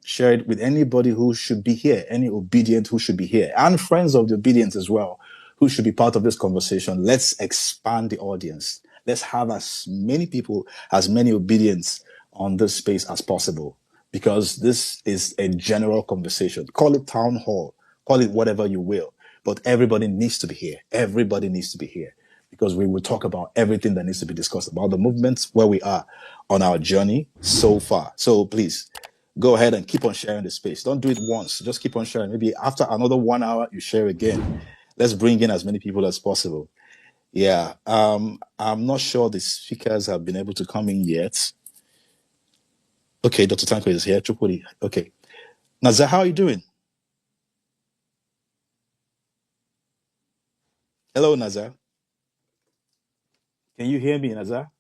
share it with anybody who should be here, any Obidient who should be here, and friends of the Obidient as well, who should be part of this conversation. Let's expand the audience. Let's have as many people, as many Obedients on this space as possible, because this is a general conversation. Call it town hall, call it whatever you will, but everybody needs to be here. Everybody needs to be here, because we will talk about everything that needs to be discussed about the movements, where we are on our journey so far. So please go ahead and keep on sharing the space. Don't do it once. Just keep on sharing. Maybe after another 1 hour, you share again. Let's bring in as many people as possible. Yeah. I'm not sure the speakers have been able to come in yet. Okay, Dr. Tanko is here. Chukudi. Okay. Nazar, how are you doing? Hello, Nazar. Can you hear me, Nazar?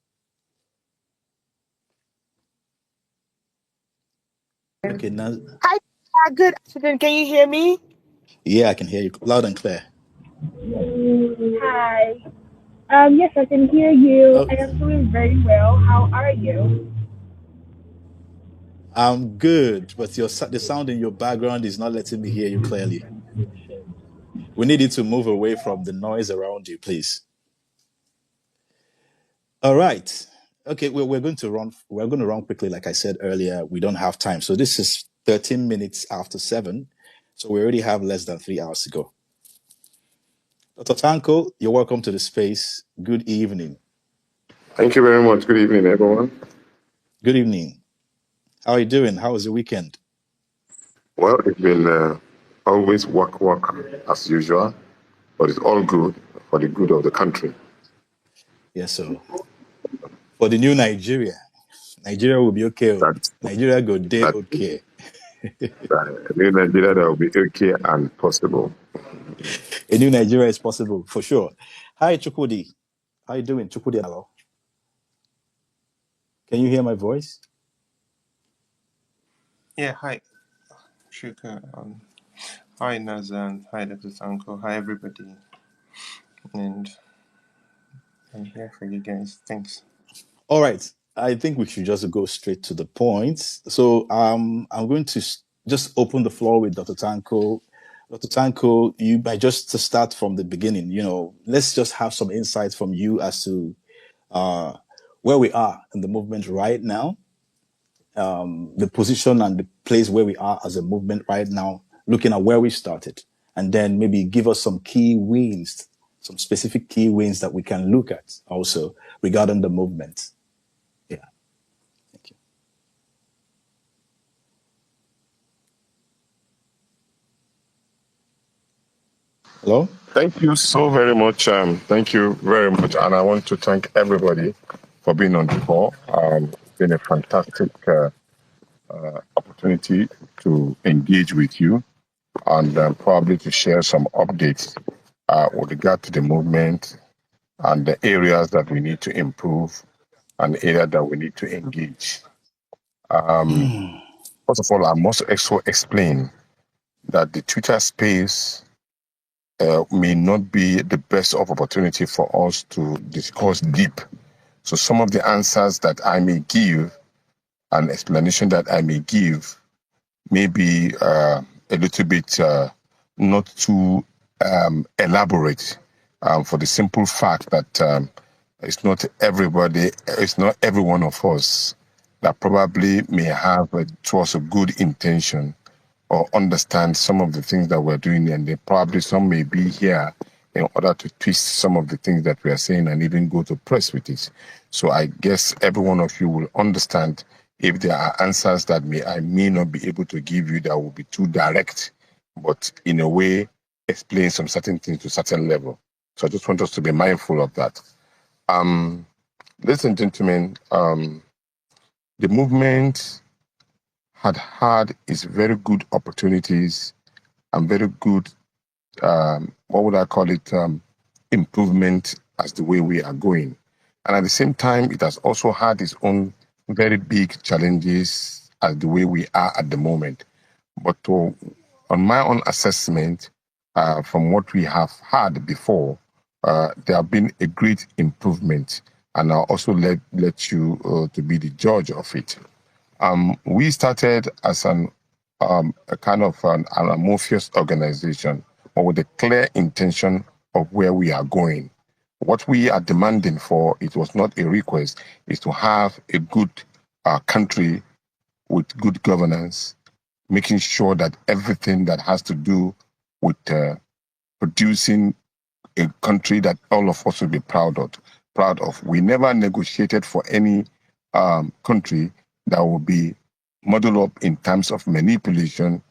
Okay, Hi, good afternoon. Can you hear me? Yeah, I can hear you loud and clear. Hi. Yes, I can hear you. I am doing very well. How are you? I'm good, but the sound in your background is not letting me hear you clearly. We need you to move away from the noise around you, please. All right. Okay, we're going to run. We're going to run quickly, like I said earlier. We don't have time, so this is 13 minutes after 7. So we already have less than 3 hours to go. Dr. Tanko, you're welcome to the space. Good evening. Thank you very much. Good evening, everyone. Good evening. How are you doing? How was the weekend? Well, it's been always work as usual, but it's all good for the good of the country. Yes, so for the new Nigeria will be okay. Nigeria go day okay. A new Nigeria that will be okay and possible. A new Nigeria is possible, for sure. Hi, Chukudi. How you doing, Chukudi? Hello. Can you hear my voice? Yeah, hi, Shuka. Hi, Nazan. Hi, Dr. Sanko. Hi, everybody. And I'm here for you guys. Thanks. All right. I think we should just go straight to the point. So I'm going to just open the floor with Dr. Tanko. Dr. Tanko, you might just to start from the beginning, let's just have some insights from you as to where we are in the movement right now, the position and the place where we are as a movement right now, looking at where we started, and then maybe give us some key wins, some specific key wins that we can look at also regarding the movement. Yeah. Thank you. Hello? Thank you so very much. Thank you very much. And I want to thank everybody for being on the call. It's been a fantastic opportunity to engage with you and probably to share some updates with regard to the movement and the areas that we need to improve and the area that we need to engage. First of all, I must also explain that the Twitter space may not be the best of opportunity for us to discuss deep. So some of the answers that I may give and explanation that I may give may be a little bit not too elaborate for the simple fact that it's not everybody, it's not every one of us that probably may have towards a good intention or understand some of the things that we're doing, and some may be here in order to twist some of the things that we are saying and even go to press with it. So I guess every one of you will understand if there are answers that I may not be able to give you that will be too direct, but in a way explain some certain things to a certain level. So I just want us to be mindful of that. Ladies and gentlemen, the movement had its very good opportunities and very good, what would I call it, improvement as the way we are going. And at the same time, it has also had its own very big challenges as the way we are at the moment. But on my own assessment, from what we have had before, there have been a great improvement. And I'll also let you to be the judge of it. We started as a kind of an amorphous organization, but with a clear intention of where we are going. What we are demanding for, it was not a request, is to have a good country with good governance, making sure that everything that has to do with producing a country that all of us will be proud of. We never negotiated for any country that will be modeled up in terms of manipulation,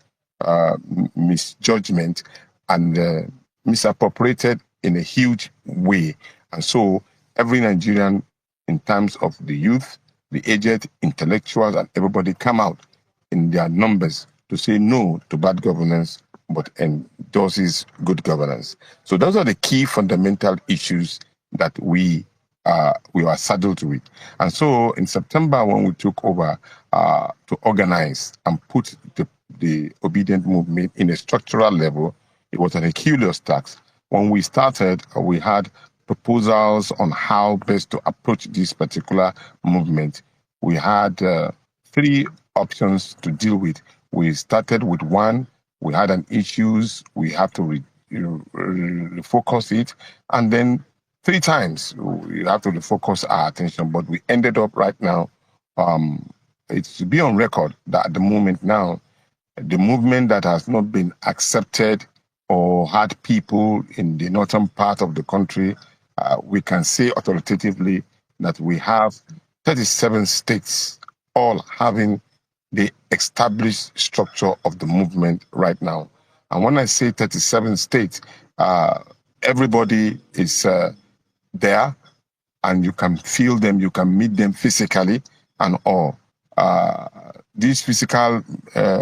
misjudgment, and misappropriated in a huge way. And so every Nigerian, in terms of the youth, the aged, intellectuals, and everybody come out in their numbers to say no to bad governance, but endorses good governance. So those are the key fundamental issues that we are saddled with. And so in September, when we took over to organize and put the Obidient movement in a structural level, it was an Herculean task. When we started, we had proposals on how best to approach this particular movement. We had 3 options to deal with. We started with one. We had an issues. We had to refocus it, and then 3 times we have to refocus our attention. But we ended up right now. It's to be on record that at the moment now, the movement that has not been accepted or had people in the northern part of the country, we can say authoritatively that we have 37 states all having the established structure of the movement right now. And when I say 37 states, everybody is there, and you can feel them, you can meet them physically and all. This physical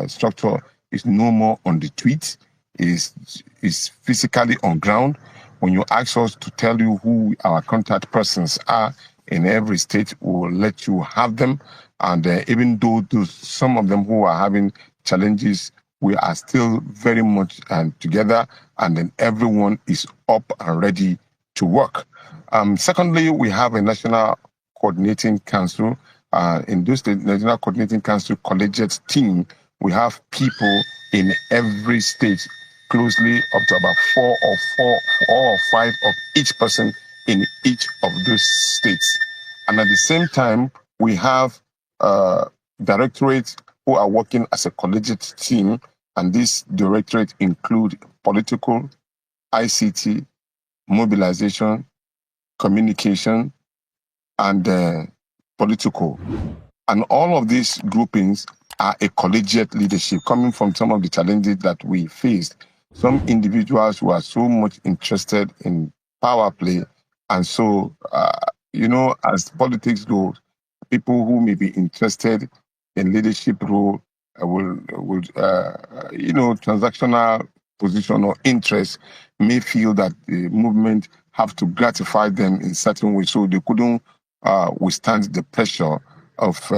structure is no more on the tweet, is physically on ground. When you ask us to tell you who our contact persons are in every state, we will let you have them. And even though some of them who are having challenges, we are still very much together, and then everyone is up and ready to work. Secondly, we have a National Coordinating Council. In this National Coordinating Council collegiate team, we have people in every state, closely up to about 4 or 5 of each person in each of those states. And at the same time, we have directorates who are working as a collegiate team, and this directorate include political, ICT, mobilization, communication, and political. And all of these groupings are a collegiate leadership coming from some of the challenges that we faced. Some individuals who are so much interested in power play, and so, as politics goes, people who may be interested in leadership role will transactional position or interest may feel that the movement have to gratify them in certain ways, so they couldn't withstand the pressure of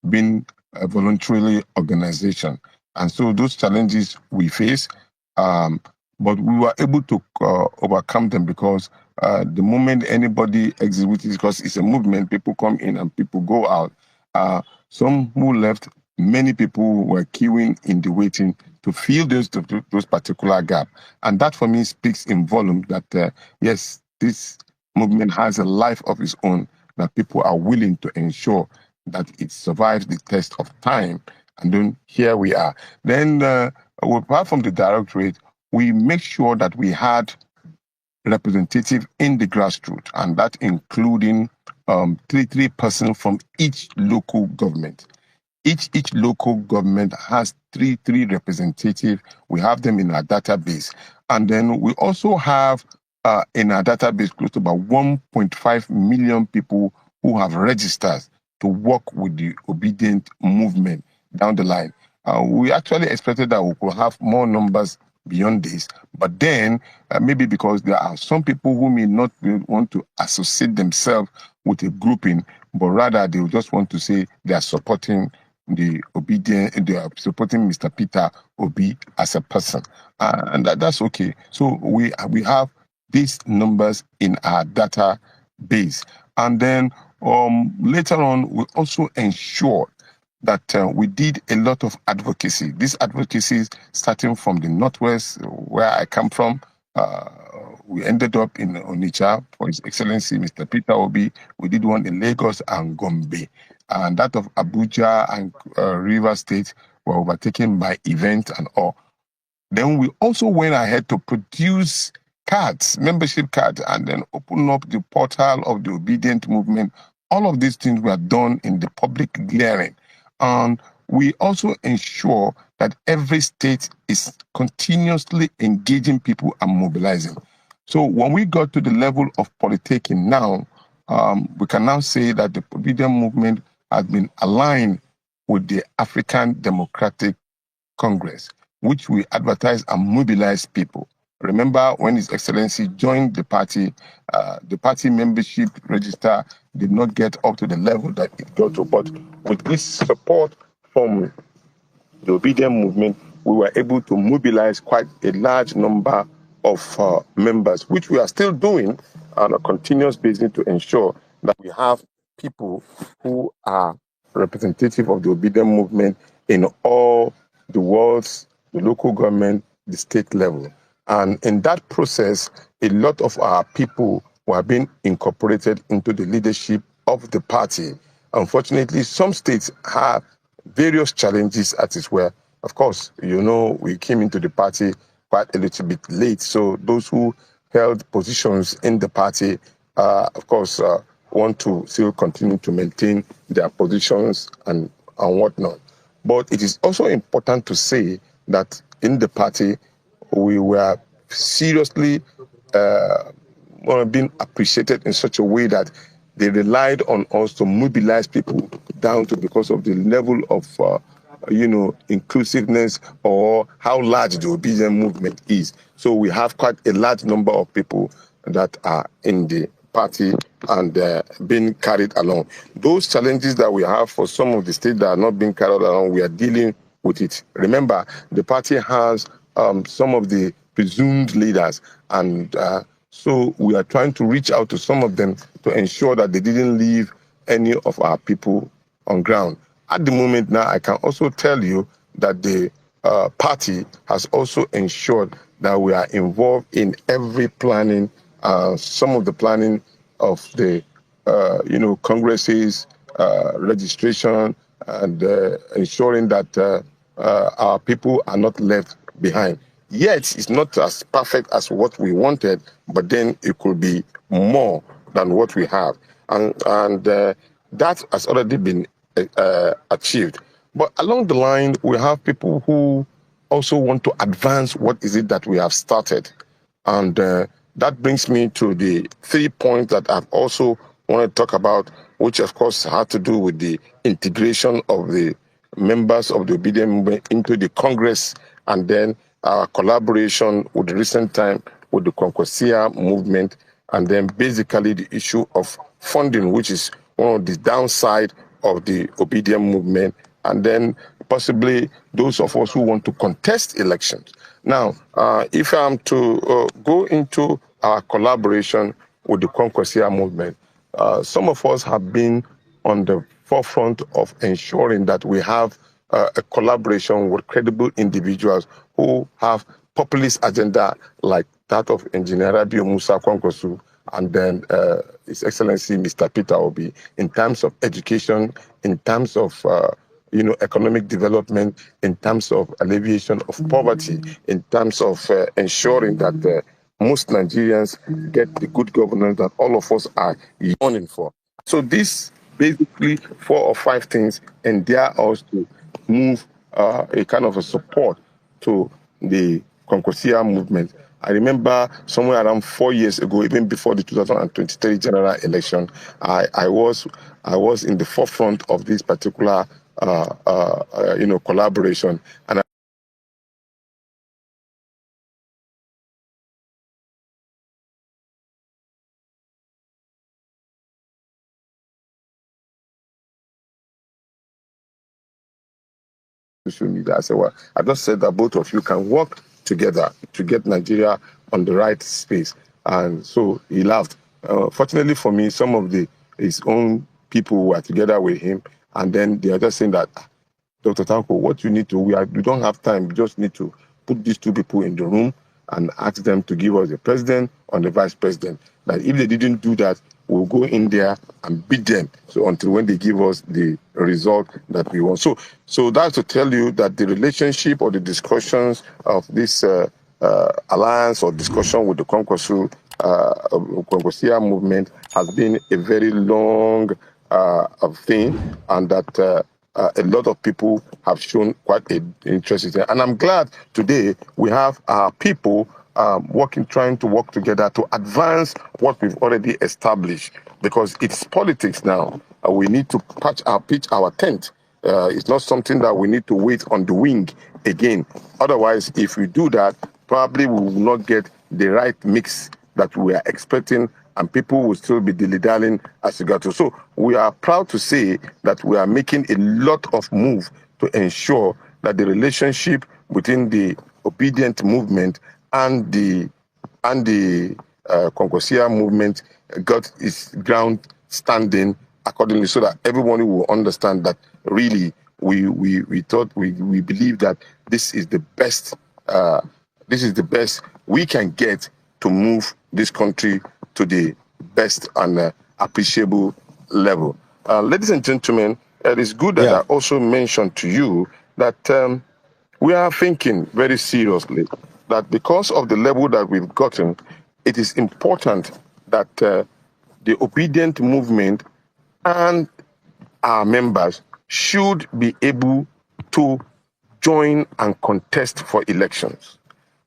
being a voluntarily organization. And so those challenges we face, but we were able to overcome them, because the moment anybody exhibits, because it's a movement, people come in and people go out. Some who left, many people were queuing in the waiting to fill those particular gap. And that for me speaks in volume that, yes, this movement has a life of its own, that people are willing to ensure that it survives the test of time. And then here we are. Then apart from the directorate, we make sure that we had representative in the grassroots, and that including three persons from each local government. Each local government has three representatives. We have them in our database. And then we also have in our database close to about 1.5 million people who have registered to work with the Obidient movement down the line. We actually expected that we could have more numbers beyond this, but then maybe because there are some people who may not want to associate themselves with a grouping, but rather they just want to say they are supporting the Obidient, they are supporting Mr. Peter Obi as a person, and that's okay. So we have these numbers in our database, and then later on we also ensure that we did a lot of advocacy. This advocacy starting from the Northwest, where I come from. We ended up in Onitsha for His Excellency Mr. Peter Obi. We did one in Lagos and Gombe. And that of Abuja and River State were overtaken by events and all. Then we also went ahead to produce cards, membership cards, and then open up the portal of the Obidient movement. All of these things were done in the public glaring. And we also ensure that every state is continuously engaging people and mobilizing. So when we got to the level of politicking now, we can now say that the Obidient movement has been aligned with the African Democratic Congress, which will advertise and mobilize people. Remember, when His Excellency joined the party membership register did not get up to the level that it got to. But with this support from the Obidient movement, we were able to mobilize quite a large number of members, which we are still doing on a continuous basis to ensure that we have people who are representative of the Obidient movement in all the wards, the local government, the state level. And in that process, a lot of our people were being incorporated into the leadership of the party. Unfortunately, some states have various challenges as it were. Of course, you know, we came into the party quite a little bit late. So those who held positions in the party, of course, want to still continue to maintain their positions and whatnot. But it is also important to say that in the party, we were seriously being appreciated in such a way that they relied on us to mobilize people down to, because of the level of inclusiveness or how large the Obidient movement is. So we have quite a large number of people that are in the party and being carried along. Those challenges that we have for some of the states that are not being carried along, we are dealing with it. Remember, the party has some of the presumed leaders, and so we are trying to reach out to some of them to ensure that they didn't leave any of our people on ground. At the moment now, I can also tell you that the party has also ensured that we are involved in every planning, some of the planning of the, congresses, registration, and ensuring that our people are not left behind. Yet, it's not as perfect as what we wanted, but then it could be more than what we have. And that has already been achieved. But along the line, we have people who also want to advance what is it that we have started. And that brings me to the 3 points that I've also want to talk about, which of course had to do with the integration of the members of the Obidient movement into the Congress, and then our collaboration with the recent time with the Concosia movement, and then basically the issue of funding, which is one of the downside of the Obidient movement, and then possibly those of us who want to contest elections. Now, if I'm to go into our collaboration with the Concosia movement, some of us have been on the forefront of ensuring that we have a collaboration with credible individuals who have populist agenda like that of Engineer Rabiu Musa Kwankwaso, and then His Excellency Mr. Peter Obi, in terms of education, in terms of economic development, in terms of alleviation of poverty, in terms of ensuring that most Nigerians get the good governance that all of us are yearning for. So this basically 4 or 5 things endear us to move a kind of a support to the Concosia movement. I remember somewhere around 4 years ago, even before the 2023 general election, I was in the forefront of this particular collaboration, and social media. I said, well, I just said that both of you can work together to get Nigeria on the right space. And so he laughed. Fortunately for me, some of his own people who were together with him and then they are just saying that, Dr. Tanko, what you need to, we don't have time. We just need to put these two people in the room and ask them to give us the president or the vice president. That if they didn't do that, we'll go in there and beat them. So until when they give us the result that we want. So that's to tell you that the relationship or the discussions of this alliance or discussion with the Kwankwasia movement has been a very long thing, and that a lot of people have shown quite an interest in it. And I'm glad today we have people trying to work together to advance what we've already established, because it's politics now. We need to pitch our tent. It's not something that we need to wait on the wing again. Otherwise, if we do that, probably we will not get the right mix that we are expecting, and people will still be dilly-dallying as regards to. So we are proud to say that we are making a lot of moves to ensure that the relationship between the Obidient movement and the Konkosia movement got its ground standing accordingly, so that everyone will understand that really we believe that this is the best we can get to move this country to the best and appreciable level. Ladies and gentlemen, it is good that I also mentioned to you that we are thinking very seriously that because of the level that we've gotten, it is important that the Obedient movement and our members should be able to join and contest for elections.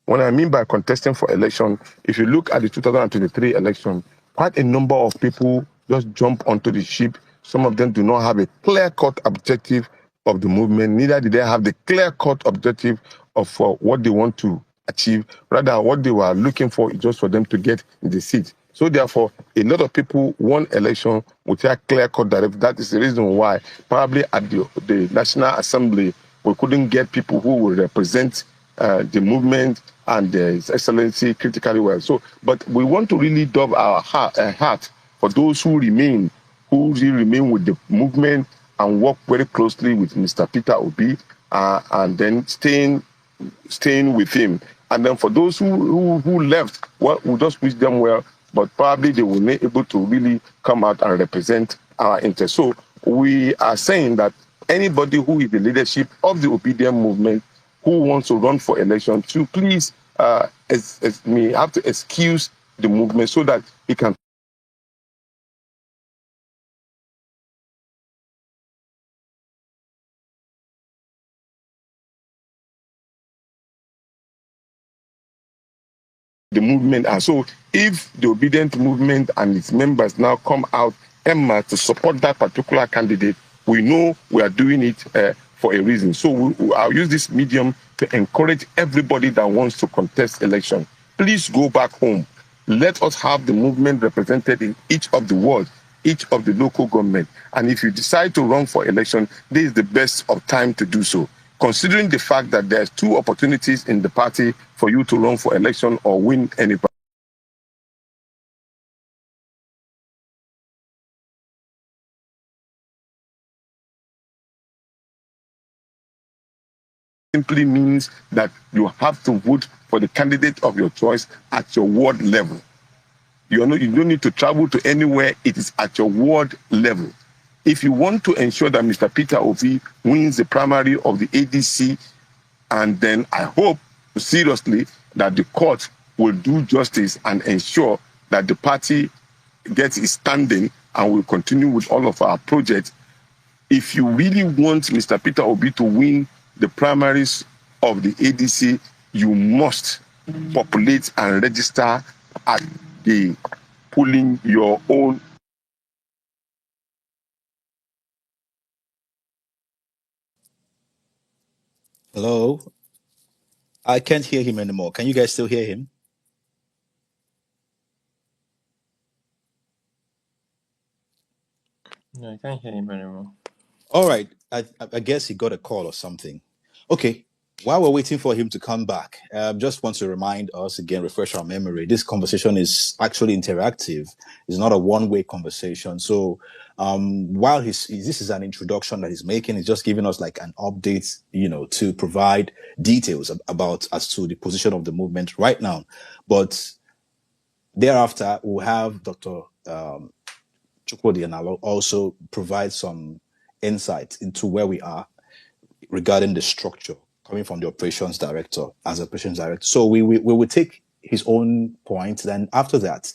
What I mean by contesting for election, if you look at the 2023 election, quite a number of people just jump onto the ship. Some of them do not have a clear-cut objective of the movement. Neither did they have the clear-cut objective of what they want to achieve. Rather, what they were looking for is just for them to get in the seat. So therefore, a lot of people won election without clear-cut directive. That is the reason why probably at the National Assembly, we couldn't get people who will represent the movement and His Excellency critically well. So, but we want to really dub our heart for those who really remain with the movement and work very closely with Mr. Peter Obi, and then staying with him. And then for those who left, well, we just wish them well, but probably they will not able to really come out and represent our interests. So we are saying that anybody who is the leadership of the Obedient movement who wants to run for election to please may have to excuse the movement so that he can the movement. And so if the Obedient movement and its members now come out to support that particular candidate, we know we are doing it for a reason. So I'll use this medium to encourage everybody that wants to contest election. Please go back home. Let us have the movement represented in each of the wards, each of the local government. And if you decide to run for election, this is the best of time to do so. Considering the fact that there's two opportunities in the party for you to run for election or win any party. Simply means that you have to vote for the candidate of your choice at your ward level. You don't need to travel to anywhere. It is at your ward level. If you want to ensure that Mr. Peter Obi wins the primary of the ADC, and then I hope seriously that the court will do justice and ensure that the party gets its standing and will continue with all of our projects. If you really want Mr. Peter Obi to win the primaries of the ADC, you must populate and register at the polling your own. Hello? I can't hear him anymore. Can you guys still hear him? No, I can't hear him anymore. All right. I guess he got a call or something. Okay. While we're waiting for him to come back, just want to remind us again, refresh our memory. This conversation is actually interactive. It's not a one-way conversation. So, while this is an introduction that he's making, he's just giving us like an update, to provide details about as to the position of the movement right now. But thereafter, we'll have Dr. Chukwudi and I'll also provide some insight into where we are regarding the structure coming from the operations director as operations director. So we will take his own point. Then after that,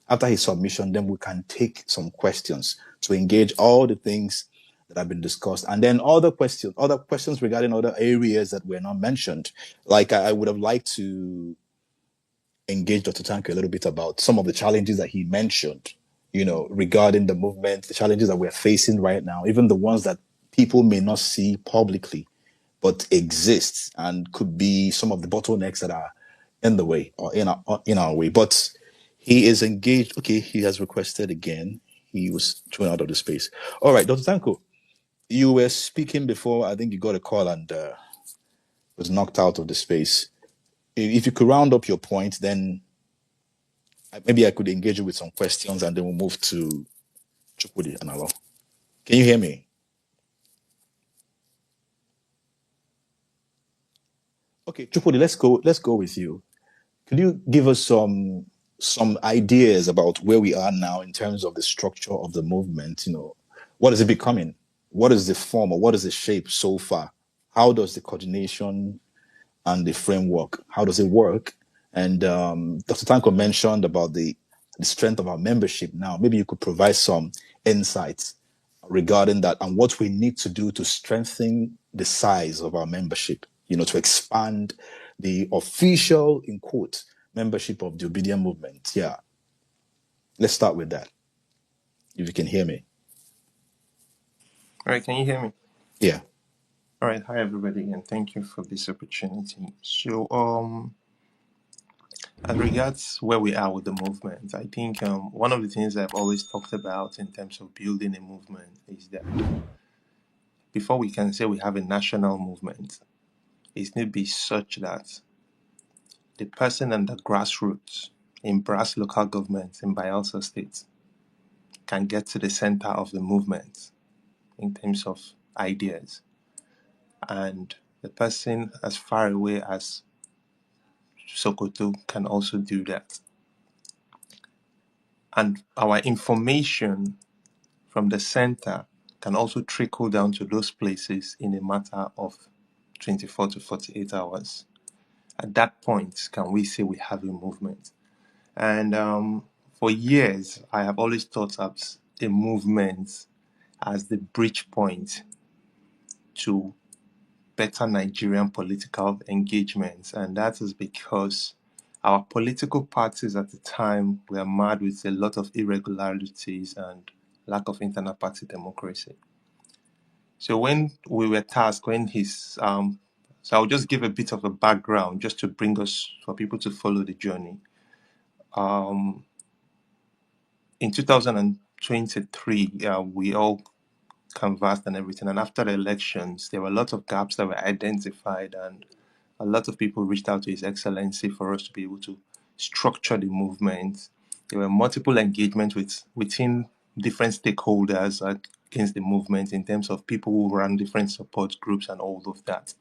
after his submission, then we can take some questions to engage all the things that have been discussed. And then other questions regarding other areas that were not mentioned. Like I would have liked to engage Dr. Tanko a little bit about some of the challenges that he mentioned, regarding the movement, the challenges that we're facing right now, even the ones that people may not see publicly but exists and could be some of the bottlenecks that are in the way or in our way. But he is engaged. Okay, he has requested again. He was thrown out of the space. All right, Dr. Tanko, you were speaking before. I think you got a call and was knocked out of the space. If you could round up your point, then maybe I could engage you with some questions and then we'll move to Chukwudi and Alo. Can you hear me? Okay, Chukwudi, let's go with you. Could you give us some ideas about where we are now in terms of the structure of the movement? What is it becoming? What is the form or what is the shape so far? How does the coordination and the framework, how does it work? And Dr. Tanko mentioned about the strength of our membership now. Maybe you could provide some insights regarding that and what we need to do to strengthen the size of our membership, to expand the official, in quote, membership of the Obidient movement. Yeah. Let's start with that. If you can hear me. All right, can you hear me? Yeah. All right, hi everybody, and thank you for this opportunity. So, as regards where we are with the movement, I think one of the things I've always talked about in terms of building a movement is that before we can say we have a national movement, it needs to be such that the person and the grassroots in Brass local government in Bayelsa State can get to the center of the movement in terms of ideas. And the person as far away as Sokoto can also do that. And our information from the center can also trickle down to those places in a matter of 24 to 48 hours. At that point, can we say we have a movement? And for years, I have always thought of a movement as the bridge point to better Nigerian political engagements. And that is because our political parties at the time were marred with a lot of irregularities and lack of internal party democracy. So when we were tasked, so I'll just give a bit of a background just to bring us, for people to follow the journey. In 2023, we all canvassed and everything. And after the elections, there were a lot of gaps that were identified, and a lot of people reached out to His Excellency for us to be able to structure the movement. There were multiple engagements within different stakeholders against the movement in terms of people who run different support groups and all of that.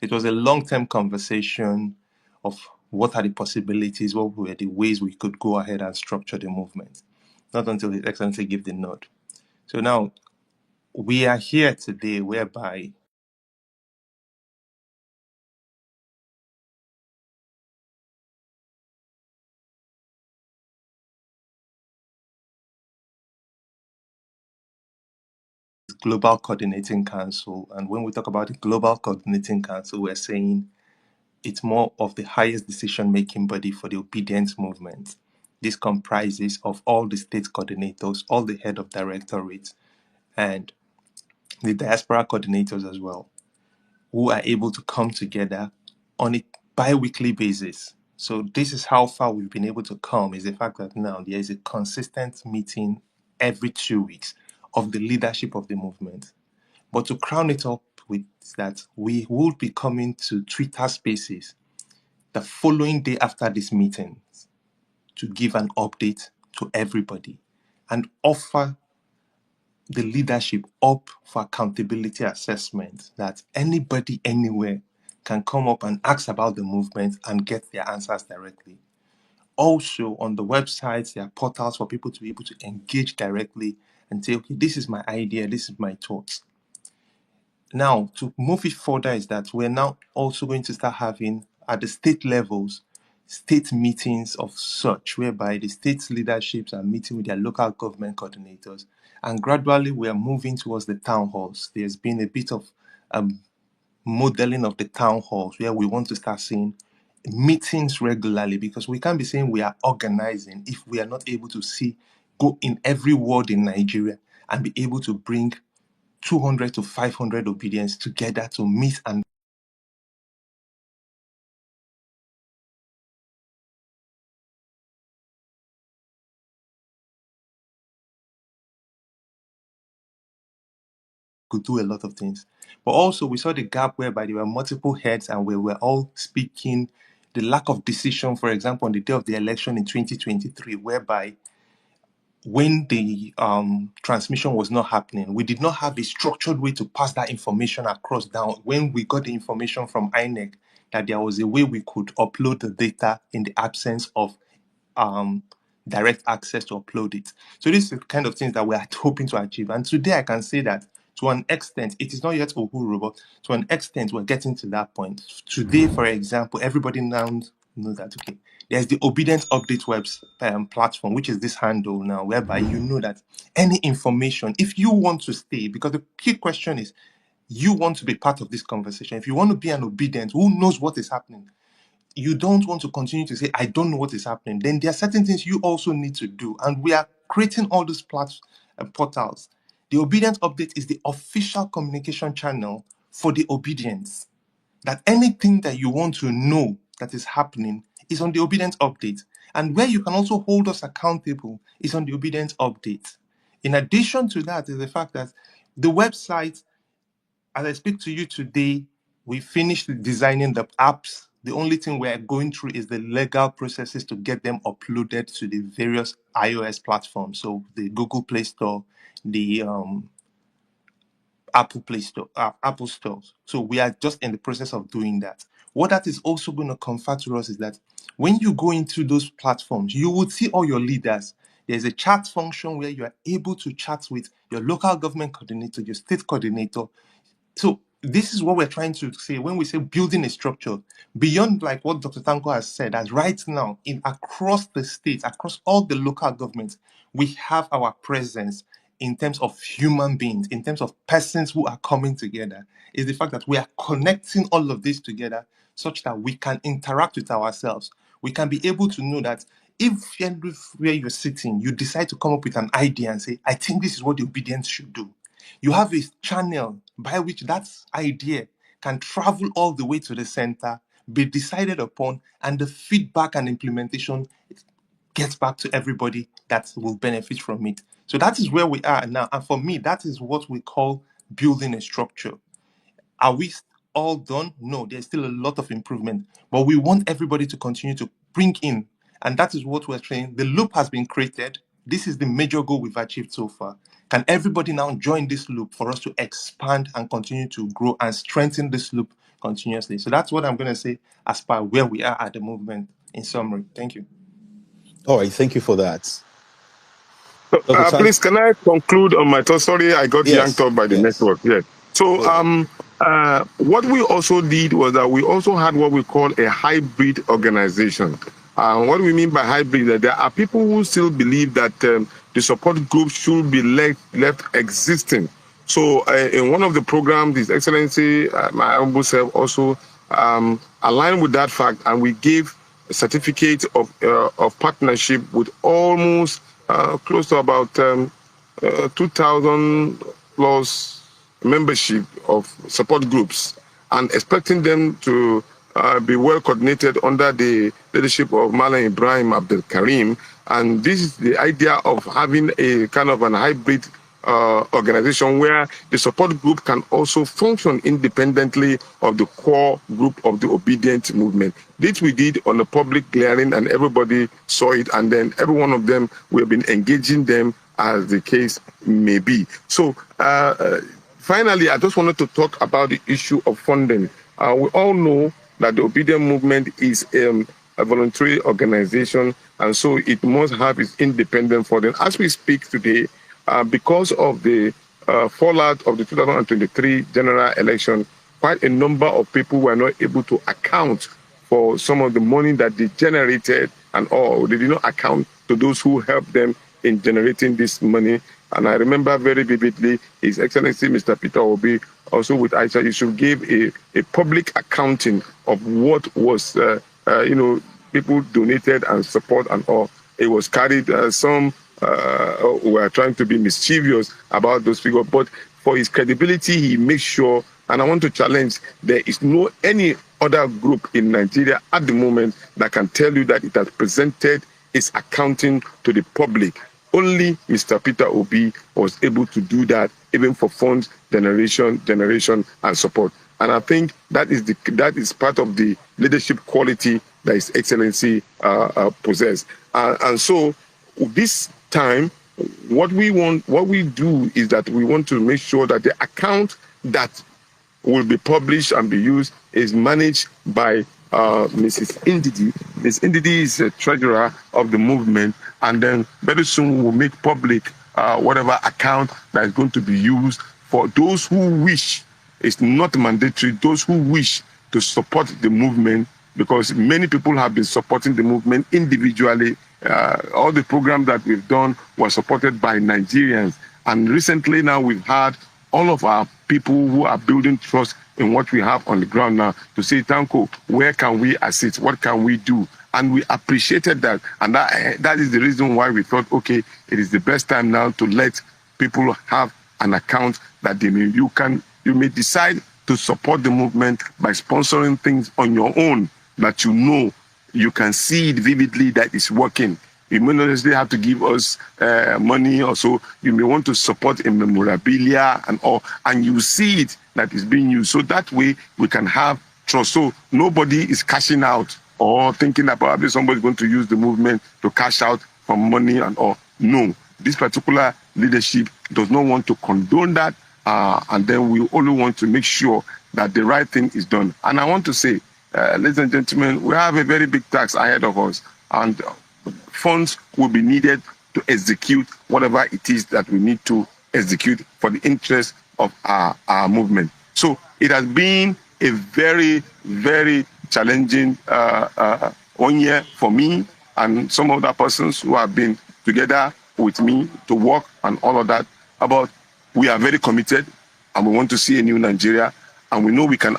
It was a long-term conversation of what are the possibilities, what were the ways we could go ahead and structure the movement. Not until His Excellency gave the nod. So now we are here today whereby Global Coordinating Council, and when we talk about the Global Coordinating Council, we're saying it's more of the highest decision-making body for the Obidient movement. This comprises of all the state coordinators, all the head of directorates, and the diaspora coordinators as well, who are able to come together on a bi-weekly basis. So this is how far we've been able to come, is the fact that now there is a consistent meeting every 2 weeks of the leadership of the movement. But to crown it up, with that we will be coming to Twitter Spaces the following day after this meeting to give an update to everybody and offer the leadership up for accountability assessment, that anybody anywhere can come up and ask about the movement and get their answers directly. Also, on the websites, there are portals for people to be able to engage directly and say, okay, this is my idea, this is my thoughts. Now, to move it further is that we're now also going to start having, at the state levels, state meetings of such, whereby the state leaderships are meeting with their local government coordinators. And gradually, we are moving towards the town halls. There's been a bit of modeling of the town halls where we want to start seeing meetings regularly, because we can't be saying we are organizing if we are not able to go in every ward in Nigeria and be able to bring 200 to 500 obedience together to meet and could do a lot of things. But also we saw the gap whereby there were multiple heads and we were all speaking, the lack of decision, for example, on the day of the election in 2023, whereby when the transmission was not happening, we did not have a structured way to pass that information across down. When we got the information from INEC that there was a way we could upload the data in the absence of direct access to upload it. So this is the kind of things that we are hoping to achieve. And today I can say that to an extent, it is not yet Uhuru, but to an extent, we're getting to that point. Today, for example, everybody now knows that, okay, there's the Obidient Update Webs platform, which is this handle now, whereby you know that any information, if you want to stay, because the key question is, you want to be part of this conversation. If you want to be an obedient, who knows what is happening? You don't want to continue to say, I don't know what is happening. Then there are certain things you also need to do. And we are creating all these portals. The Obedient Update is the official communication channel for the obedience. That anything that you want to know that is happening is on the Obedient Update. And where you can also hold us accountable is on the Obedient Update. In addition to that is the fact that the website, as I speak to you today, we finished designing the apps. The only thing we're going through is the legal processes to get them uploaded to the various iOS platforms. So the Google Play Store, the Apple Play Store, Apple stores. So we are just in the process of doing that. What that is also going to confer to us is that when you go into those platforms, you would see all your leaders. There's a chat function where you are able to chat with your local government coordinator, your state coordinator. So this is what we're trying to say when we say building a structure beyond like what Dr. Tanko has said, as right now in across the states, across all the local governments, we have our presence in terms of human beings, in terms of persons who are coming together, is the fact that we are connecting all of this together such that we can interact with ourselves. We can be able to know that if where you're sitting, you decide to come up with an idea and say, I think this is what the obedience should do. You have a channel by which that idea can travel all the way to the center, be decided upon, and the feedback and implementation gets back to everybody that will benefit from it. So that is where we are now. And for me, that is what we call building a structure. Are we all done? No, there's still a lot of improvement, but we want everybody to continue to bring in. And that is what we're saying. The loop has been created. This is the major goal we've achieved so far. Can everybody now join this loop for us to expand and continue to grow and strengthen this loop continuously? So that's what I'm going to say as per where we are at the movement in summary. Thank you. All right, thank you for that. Dr. Please, can I conclude on my thought? Sorry, I got yanked Yes, off by the yes. network. Yes. So, Go ahead. what we also did was that we also had what we call a hybrid organization. What do we mean by hybrid? That there are people who still believe that the support group should be left existing. So, in one of the programs, His Excellency, my humble self, also aligned with that fact, and we gave a certificate of partnership with almost close to about 2,000 plus membership of support groups, and expecting them to be well coordinated under the leadership of Malam Ibrahim Abdul Karim. And this is the idea of having a kind of an hybrid organization where the support group can also function independently of the core group of the Obidient movement. This we did on a public clearing, and everybody saw it, and then every one of them, we have been engaging them as the case may be. So finally, I just wanted to talk about the issue of funding. We all know that the Obidient movement is a voluntary organization, and so it must have its independent funding. As we speak today, because of the fallout of the 2023 general election, quite a number of people were not able to account for some of the money that they generated and all. They did not account to those who helped them in generating this money. And I remember very vividly His Excellency Mr. Peter Obi, also with Aisha Yusuf, gave a public accounting of what was, people donated and support and all. It was carried, some were trying to be mischievous about those figures, but for his credibility, he makes sure, and I want to challenge, there is no any other group in Nigeria at the moment that can tell you that it has presented its accounting to the public. Only Mr. Peter Obi was able to do that, even for funds generation, and support. And I think that is part of the leadership quality that His Excellency possesses. And so this time, what we do is that we want to make sure that the account that will be published and be used is managed by Mrs. Ndidi. Ms. Ndidi is the treasurer of the movement, and then very soon we will make public whatever account that is going to be used for those who wish. It's not mandatory. Those who wish to support the movement, because many people have been supporting the movement individually. All the programs that we've done were supported by Nigerians. And recently now we've had all of our people who are building trust in what we have on the ground now to say, Tanko, where can we assist? What can we do? And we appreciated that. And that is the reason why we thought, okay, it is the best time now to let people have an account that you may decide to support the movement by sponsoring things on your own that you can see it vividly that it's working. You may not necessarily have to give us money or so. You may want to support in memorabilia and all, and you see it that is being used. So that way we can have trust. So nobody is cashing out or thinking about maybe somebody's going to use the movement to cash out for money and all. No, this particular leadership does not want to condone that. And then we only want to make sure that the right thing is done. And I want to say, ladies and gentlemen, we have a very big task ahead of us, and funds will be needed to execute whatever it is that we need to execute for the interest of our movement. So it has been a very, very challenging 1 year for me and some other persons who have been together with me to work and all of that. But we are very committed, and we want to see a new Nigeria, and we know we can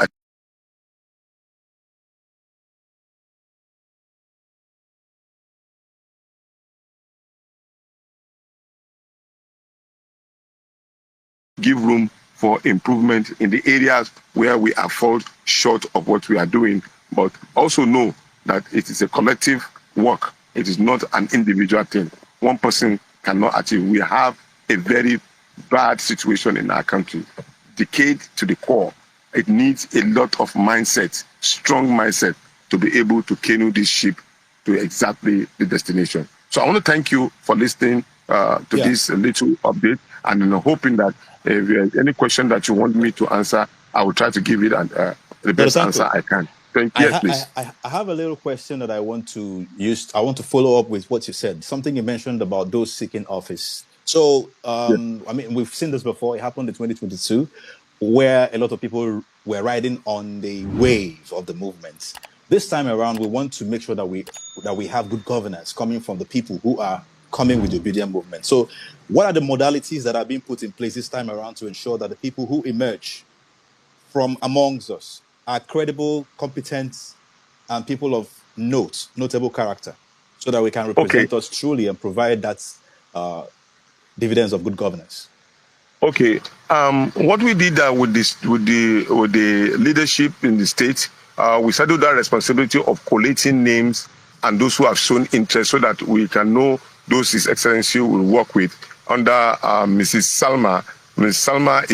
give room for improvement in the areas where we are falling short of what we are doing, but also know that it is a collective work. It is not an individual thing. One person cannot achieve. We have a very bad situation in our country, decayed to the core. It needs a lot of mindset, strong mindset, to be able to canoe this ship to exactly the destination. So I want to thank you for listening to this little update, and hoping that if there's any question that you want me to answer, I will try to give it the best answer I can. Thank you. Yes, please. I have a little question that I want to use. I want to follow up with what you said. Something you mentioned about those seeking office. So, I mean, we've seen this before. It happened in 2022, where a lot of people were riding on the wave of the movement. This time around, we want to make sure that we have good governance coming from the people who are coming with the Obidient movement. So, what are the modalities that are being put in place this time around to ensure that the people who emerge from amongst us are credible, competent, and people of notable character, so that we can represent us truly and provide that dividends of good governance? Okay. What we did with the leadership in the state, we settled that responsibility of collating names and those who have shown interest, so that we can know those His Excellency will work with. under Mrs. Salma. Mrs. Salma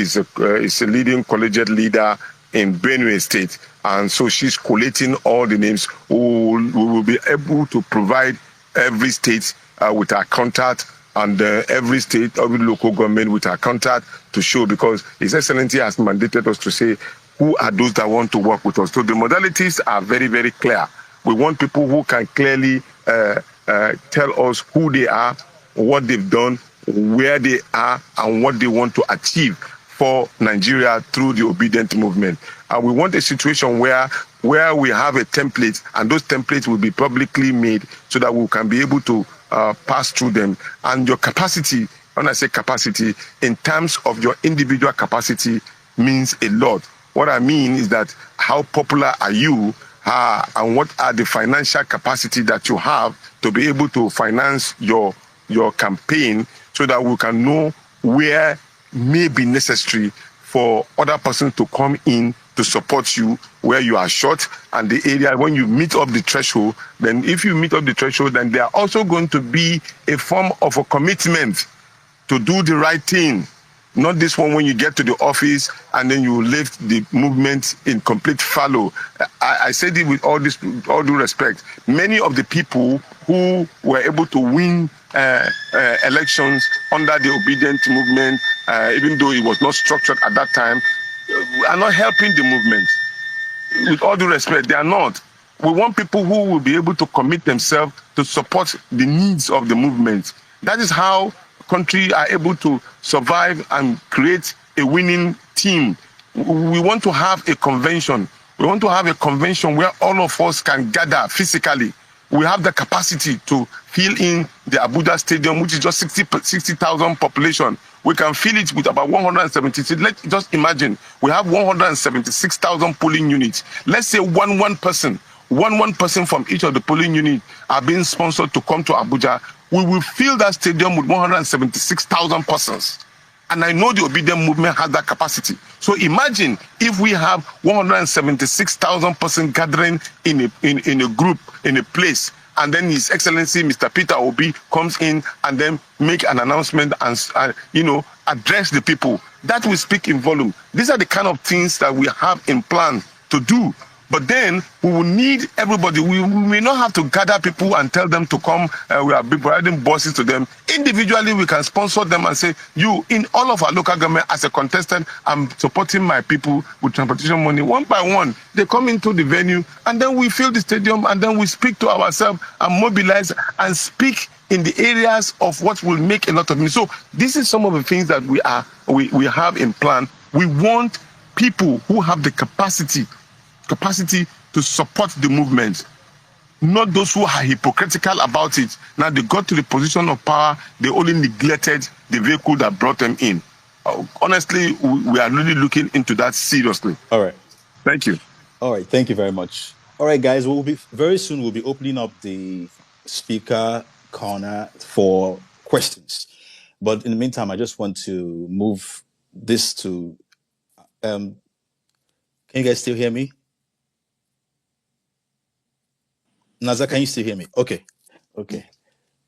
is a leading collegiate leader in Benue State, and so she's collating all the names. We will be able to provide every state with our contact, and every state, every local government with our contact to show, because His Excellency has mandated us to say who are those that want to work with us. So the modalities are very, very clear. We want people who can clearly tell us who they are, what they've done, where they are, and what they want to achieve for Nigeria through the Obidient movement. And we want a situation where we have a template, and those templates will be publicly made so that we can be able to pass through them. And your capacity, when I say capacity, in terms of your individual capacity, means a lot. What I mean is that how popular are you, and what are the financial capacity that you have to be able to finance your campaign, so that we can know where may be necessary for other persons to come in to support you where you are short, and the area when you meet up the threshold. Then if you meet up the threshold, then there are also going to be a form of a commitment to do the right thing. Not this one when you get to the office and then you lift the movement in complete fallow. I said it with all due respect. Many of the people who were able to win elections under the Obidient movement, even though it was not structured at that time, are not helping the movement. With all due respect, they are not. We want people who will be able to commit themselves to support the needs of the movement. That is how countries are able to survive and create a winning team. We want to have a convention. We want to have a convention where all of us can gather physically. We have the capacity to fill in the Abuja Stadium, which is just 60,000 population. We can fill it with about 176. Let's just imagine we have 176,000 polling units. Let's say one person from each of the polling units are being sponsored to come to Abuja. We will fill that stadium with 176,000 persons. And I know the Obidient movement has that capacity. So imagine if we have 176,000 persons gathering in a group, in a place, and then His Excellency Mr. Peter Obi comes in and then make an announcement and address the people. That will speak in volume. These are the kind of things that we have in plan to do. But then we will need everybody. We may not have to gather people and tell them to come. We are providing buses to them. Individually, we can sponsor them and say, you, in all of our local government, as a contestant, I'm supporting my people with transportation money. One by one, they come into the venue, and then we fill the stadium, and then we speak to ourselves and mobilize and speak in the areas of what will make a lot of money. So this is some of the things that we have in plan. We want people who have the capacity to support the movement, not those who are hypocritical about it. Now they got to the position of power, they only neglected the vehicle that brought them in. Honestly, we are really looking into that seriously. All right. Thank you. All right. Thank you very much. All right, guys. We'll be opening up the speaker corner for questions. But in the meantime, I just want to move this to. Can you guys still hear me? Naza, can you still hear me? Okay.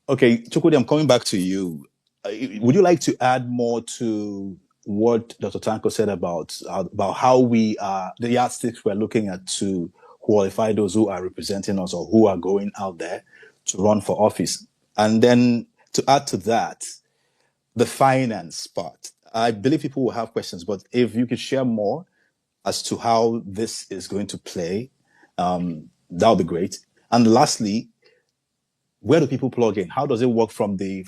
Chukwudi, I'm coming back to you. Would you like to add more to what Dr. Tanko said about how we are, the yardsticks we're looking at to qualify those who are representing us or who are going out there to run for office? And then to add to that, the finance part. I believe people will have questions, but if you could share more as to how this is going to play, that would be great. And lastly, where do people plug in? How does it work from the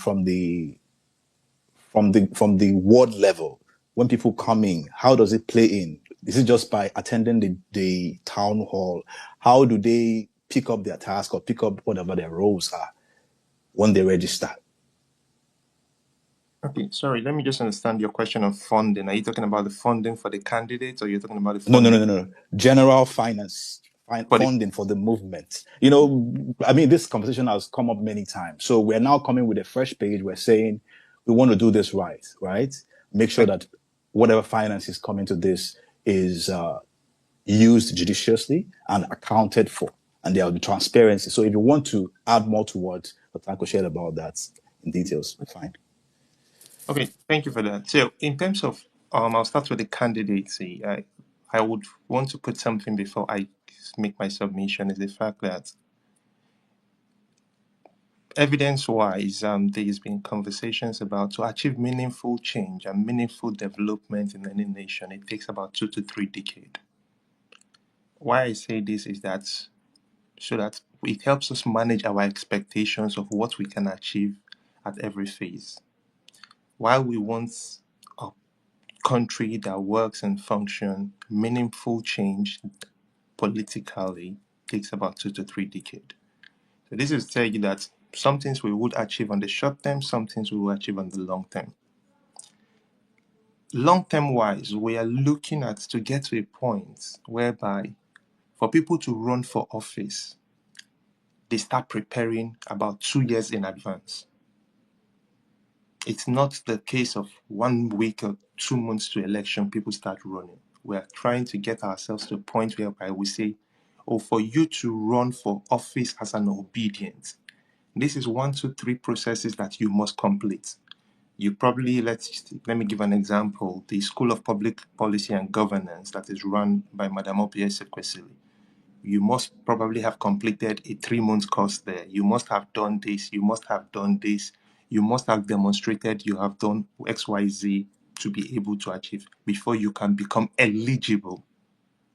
ward level? When people come in, how does it play in? Is it just by attending the town hall? How do they pick up their task or pick up whatever their roles are when they register? Okay, sorry, let me just understand your question on funding. Are you talking about the funding for the candidates, or you're talking about the funding? No. General finance. Funding for the movement. This conversation has come up many times. So we're now coming with a fresh page. We're saying we want to do this right? Make sure that whatever finance is coming to this is used judiciously and accounted for, and there will be transparency. So if you want to add more to what Tanko shared about that in details, fine. Okay, thank you for that. So, in terms of, I'll start with the candidacy. I would want to put something before I make my submission is the fact that evidence-wise, there's been conversations about to achieve meaningful change and meaningful development in any nation, it takes about 2 to 3 decades. Why I say this is that so that it helps us manage our expectations of what we can achieve at every phase. While we want a country that works and function, meaningful change politically takes about 2 to 3 decades. So this is telling you that some things we would achieve on the short term, some things we will achieve on the long term. Long term wise, we are looking at to get to a point whereby for people to run for office, they start preparing about 2 years in advance. It's not the case of 1 week or 2 months to election, people start running. We are trying to get ourselves to a point whereby we say, oh, for you to run for office as an obedient, this is 1, 2, 3 processes that you must complete. You probably, let me give an example. The School of Public Policy and Governance that is run by Madam Obiese, you must probably have completed a 3 month course there. You must have done this, you must have done this, you must have demonstrated you have done XYZ to be able to achieve before you can become eligible.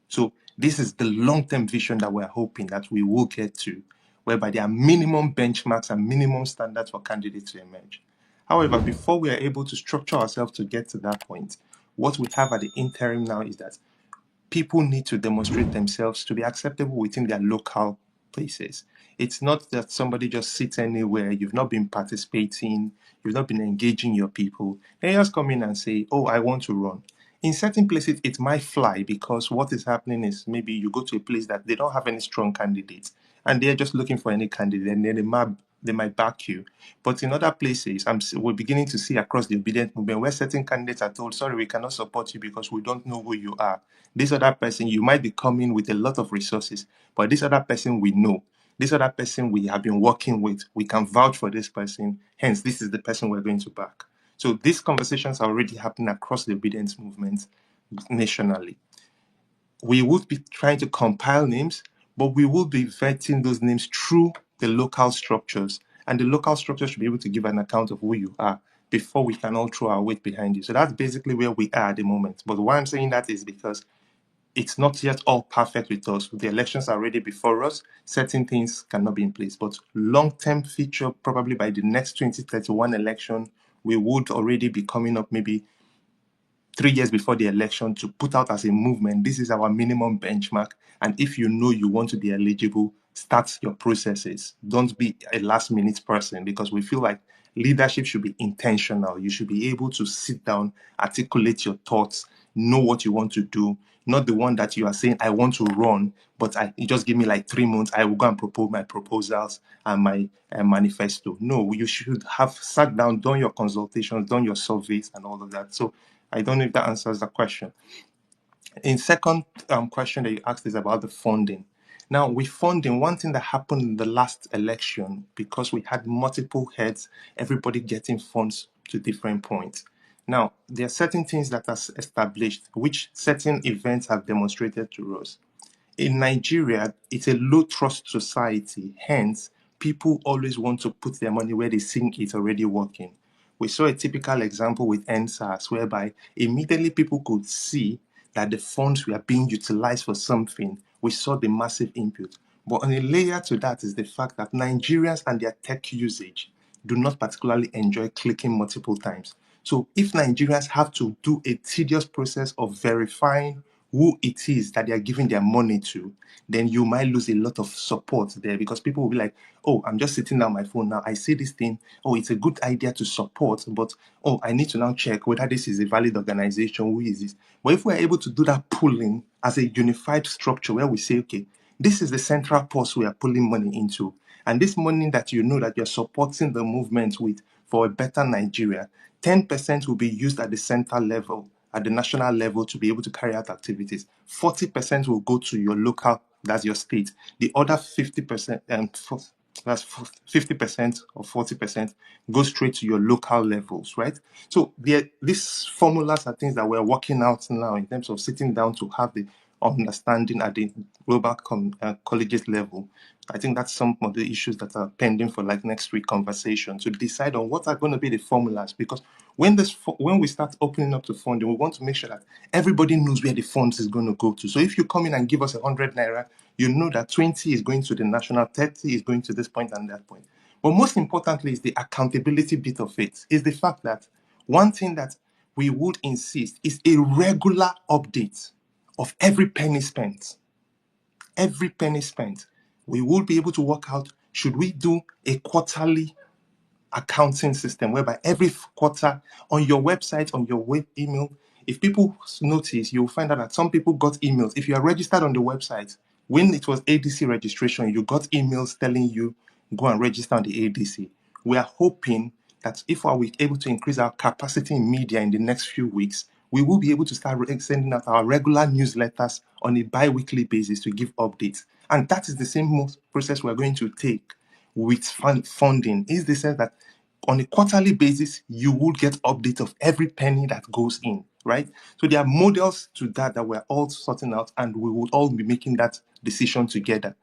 So this is the long-term vision that we're hoping that we will get to, whereby there are minimum benchmarks and minimum standards for candidates to emerge. However, before we are able to structure ourselves to get to that point, what we have at the interim now is that people need to demonstrate themselves to be acceptable within their local places. It's not that somebody just sits anywhere, you've not been participating, you've not been engaging your people. They just come in and say, oh, I want to run. In certain places, it might fly because what is happening is maybe you go to a place that they don't have any strong candidates and they're just looking for any candidate and then they might back you. But in other places, we're beginning to see across the Obidient movement where certain candidates are told, sorry, we cannot support you because we don't know who you are. This other person, you might be coming with a lot of resources, but this other person we know. This other person we have been working with, we can vouch for this person. Hence, this is the person we're going to back. So these conversations are already happening across the obedience movement nationally. We would be trying to compile names, but we will be vetting those names through the local structures. And the local structures should be able to give an account of who you are before we can all throw our weight behind you. So that's basically where we are at the moment. But why I'm saying that is because it's not yet all perfect with us. The elections are already before us. Certain things cannot be in place. But long-term future, probably by the next 2031 election, we would already be coming up maybe 3 years before the election to put out as a movement, this is our minimum benchmark. And if you know you want to be eligible, start your processes. Don't be a last minute person because we feel like leadership should be intentional. You should be able to sit down, articulate your thoughts, know what you want to do, not the one that you are saying, I want to run, but you just give me like 3 months, I will go and propose my proposals and my manifesto. No, you should have sat down, done your consultations, done your surveys and all of that. So I don't know if that answers the question. In second question that you asked is about the funding. Now, with funding, one thing that happened in the last election, because we had multiple heads, everybody getting funds to different points. Now, there are certain things that are established, which certain events have demonstrated to us. In Nigeria, it's a low trust society. Hence, people always want to put their money where they think it's already working. We saw a typical example with NSAS, whereby immediately people could see that the funds were being utilized for something. We saw the massive input. But on a layer to that is the fact that Nigerians and their tech usage do not particularly enjoy clicking multiple times. So if Nigerians have to do a tedious process of verifying who it is that they are giving their money to, then you might lose a lot of support there because people will be like, oh, I'm just sitting on my phone now. I see this thing. Oh, it's a good idea to support, but oh, I need to now check whether this is a valid organization. Who is this? But if we're able to do that pooling as a unified structure where we say, okay, this is the central purse we are pulling money into. And this money that you know that you're supporting the movement with for a better Nigeria, 10% will be used at the center level, at the national level to be able to carry out activities. 40% will go to your local, that's your state. The other 50%, that's 50% or 40%, go straight to your local levels, right? So these formulas are things that we're working out now in terms of sitting down to have the understanding at the global colleges level. I think that's some of the issues that are pending for like next week conversation to decide on what are going to be the formulas, because when we start opening up to funding, we want to make sure that everybody knows where the funds is going to go to. So if you come in and give us 100 naira, you know that 20 is going to the national, 30 is going to this point and that point. But most importantly is the accountability bit of it, is the fact that one thing that we would insist is a regular update of every penny spent. Every penny spent. We will be able to work out, should we do a quarterly accounting system whereby every quarter on your website, on your web email, if people notice, you'll find out that some people got emails. If you are registered on the website, when it was ADC registration, you got emails telling you go and register on the ADC. We are hoping that if we are able to increase our capacity in media in the next few weeks, we will be able to start sending out our regular newsletters on a bi-weekly basis to give updates. And that is the same process we're going to take with funding, is the sense that on a quarterly basis, you will get update of every penny that goes in, right? So there are models to that we're all sorting out, and we will all be making that decision together.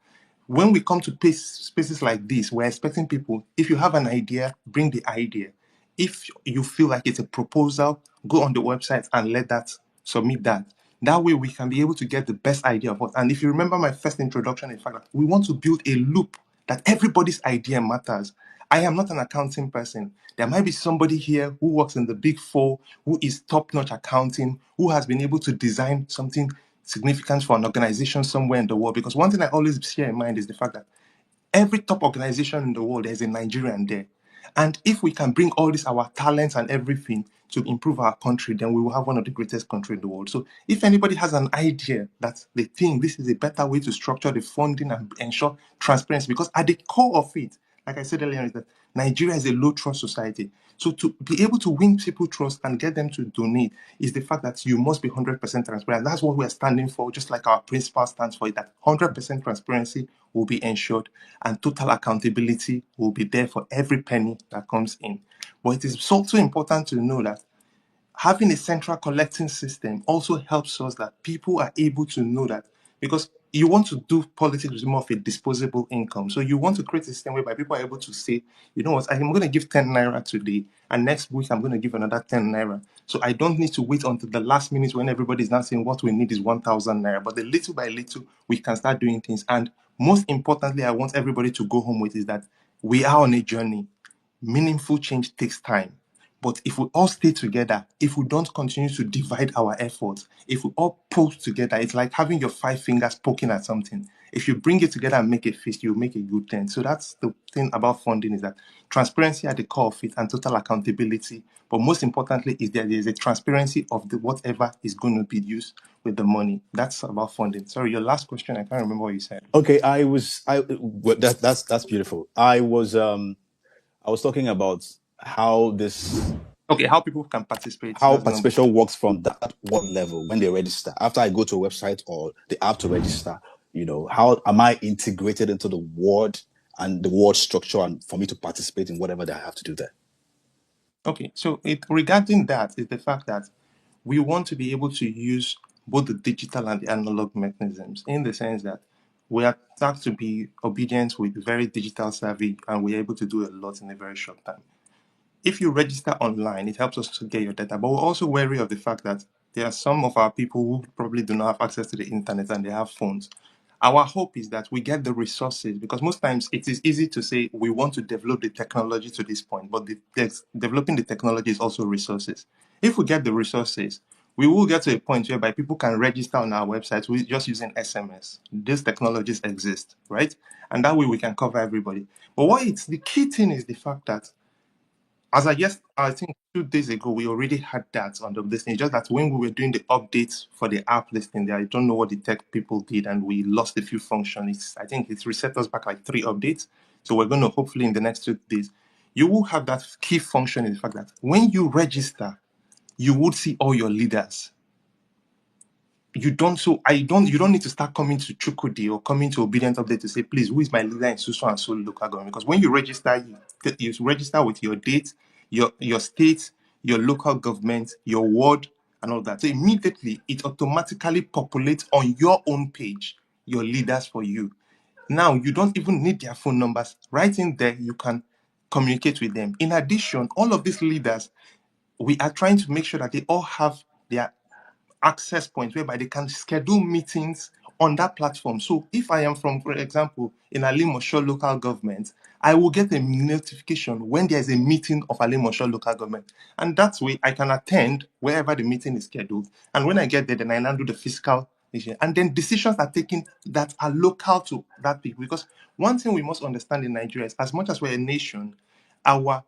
When we come to spaces like this, we're expecting people, if you have an idea, bring the idea. If you feel like it's a proposal, go on the website and submit that. That way we can be able to get the best idea of what. And if you remember my first introduction, in fact, we want to build a loop that everybody's idea matters. I am not an accounting person. There might be somebody here who works in the big four, who is top-notch accounting, who has been able to design something significant for an organization somewhere in the world. Because one thing I always share in mind is the fact that every top organization in the world, there's a Nigerian there. And if we can bring all this, our talents and everything, to improve our country, then we will have one of the greatest countries in the world. So if anybody has an idea that they think this is a better way to structure the funding and ensure transparency, because at the core of it, like I said earlier, is that Nigeria is a low trust society. So to be able to win people trust and get them to donate is the fact that you must be 100% transparent. That's what we are standing for, just like our principal stands for it, that 100% transparency will be ensured and total accountability will be there for every penny that comes in. But it is also important to know that having a central collecting system also helps us that people are able to know that, because you want to do politics with more of a disposable income. So you want to create a system whereby people are able to say, you know what, I'm going to give 10 naira today, and next week I'm going to give another 10 naira. So I don't need to wait until the last minute when everybody's now saying what we need is 1,000 naira. But the little by little, we can start doing things. And most importantly, I want everybody to go home with is that we are on a journey. Meaningful change takes time. But if we all stay together, if we don't continue to divide our efforts, if we all pull together, it's like having your 5 fingers poking at something. If you bring it together and make a fist, you'll make a good thing. So that's the thing about funding, is that transparency at the core of it and total accountability. But most importantly is that there's a transparency of the whatever is going to be used with the money. That's about funding. Sorry, your last question, I can't remember what you said. Okay, that's beautiful. I was talking about how this Okay, how people can participate. how That's going to be. participation works from that one level when they register. After I go to a website or the app to register, how am I integrated into the ward and the ward structure, and for me to participate in whatever that I have to do there? Okay, so regarding that is the fact that we want to be able to use both the digital and the analog mechanisms, in the sense that we are taught to be obedient with very digital savvy, and we're able to do a lot in a very short time. If you register online, it helps us to get your data, but we're also wary of the fact that there are some of our people who probably do not have access to the internet and they have phones. Our hope is that we get the resources, because most times it is easy to say we want to develop the technology to this point, but developing the technology is also resources. If we get the resources, we will get to a point whereby people can register on our website with just using SMS. These technologies exist, right? And that way we can cover everybody. But the key thing is the fact that, I think 2 days ago, we already had that on the listing. Just that when we were doing the updates for the app listing there, I don't know what the tech people did, and we lost a few functions. I think it's reset us back like 3 updates. So we're going to hopefully in the next 2 days, you will have that key function in the fact that when you register, you would see all your leaders. you don't need to start coming to Chukudi or coming to Obidient Update to say, please, who is my leader in so and so local government? Because when you register, you register with your date, your state, your local government, your ward, and all that. So immediately it automatically populates on your own page your leaders for you. Now you don't even need their phone numbers. Right in there, you can communicate with them. In addition, all of these leaders, we are trying to make sure that they all have their access point whereby they can schedule meetings on that platform. So if I am from, for example, in Alimosho local government, I will get a notification when there's a meeting of Alimosho local government. And that way I can attend wherever the meeting is scheduled. And when I get there, then I now do the physical issue. And then decisions are taken that are local to that people. Because one thing we must understand in Nigeria is as much as we're a nation, our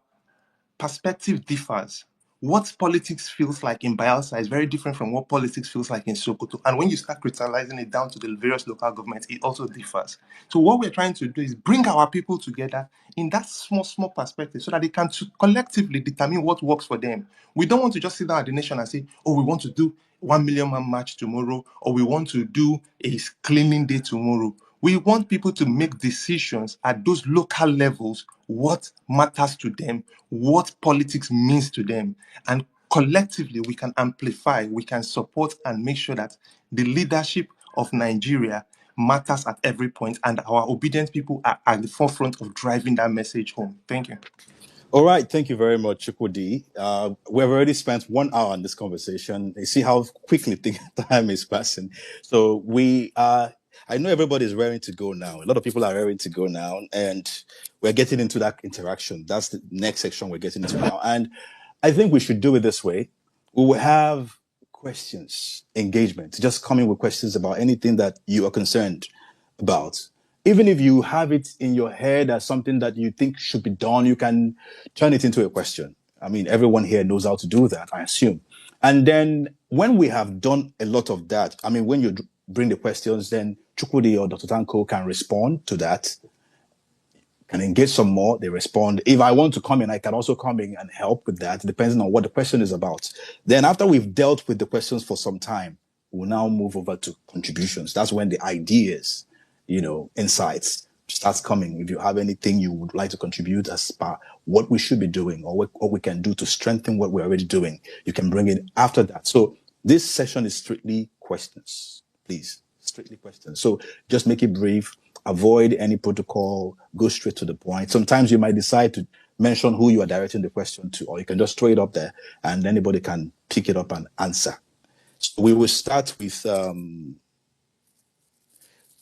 perspective differs. What politics feels like in Bielsa is very different from what politics feels like in Sokoto. And when you start crystallizing it down to the various local governments, it also differs. So what we're trying to do is bring our people together in that small perspective so that they can collectively determine what works for them. We don't want to just sit down at the nation and say, oh, we want to do 1 million man march tomorrow, or we want to do a cleaning day tomorrow. We want people to make decisions at those local levels, what matters to them, what politics means to them. And collectively, we can amplify, we can support and make sure that the leadership of Nigeria matters at every point, and our obedient people are at the forefront of driving that message home. Thank you. All right, thank you very much, Chukwudi. We've already spent 1 hour on this conversation. You see how quickly time is passing. So I know everybody is raring to go now. A lot of people are raring to go now, and we're getting into that interaction. That's the next section we're getting into now. And I think we should do it this way. We will have questions, engagement, just coming with questions about anything that you are concerned about. Even if you have it in your head as something that you think should be done, you can turn it into a question. I mean, everyone here knows how to do that, I assume. And then when we have done a lot of that, I mean, when you bring the questions, then Chukwudi or Dr. Tanko can respond to that, can engage some more, they respond. If I want to come in, I can also come in and help with that, depending on what the question is about. Then after we've dealt with the questions for some time, we'll now move over to contributions. That's when the ideas, insights starts coming. If you have anything you would like to contribute as part what we should be doing or what we can do to strengthen what we're already doing, you can bring it after that. So this session is strictly questions, please. Strictly questions. So just make it brief, avoid any protocol, go straight to the point. Sometimes you might decide to mention who you are directing the question to, or you can just throw it up there and anybody can pick it up and answer. So we will start with,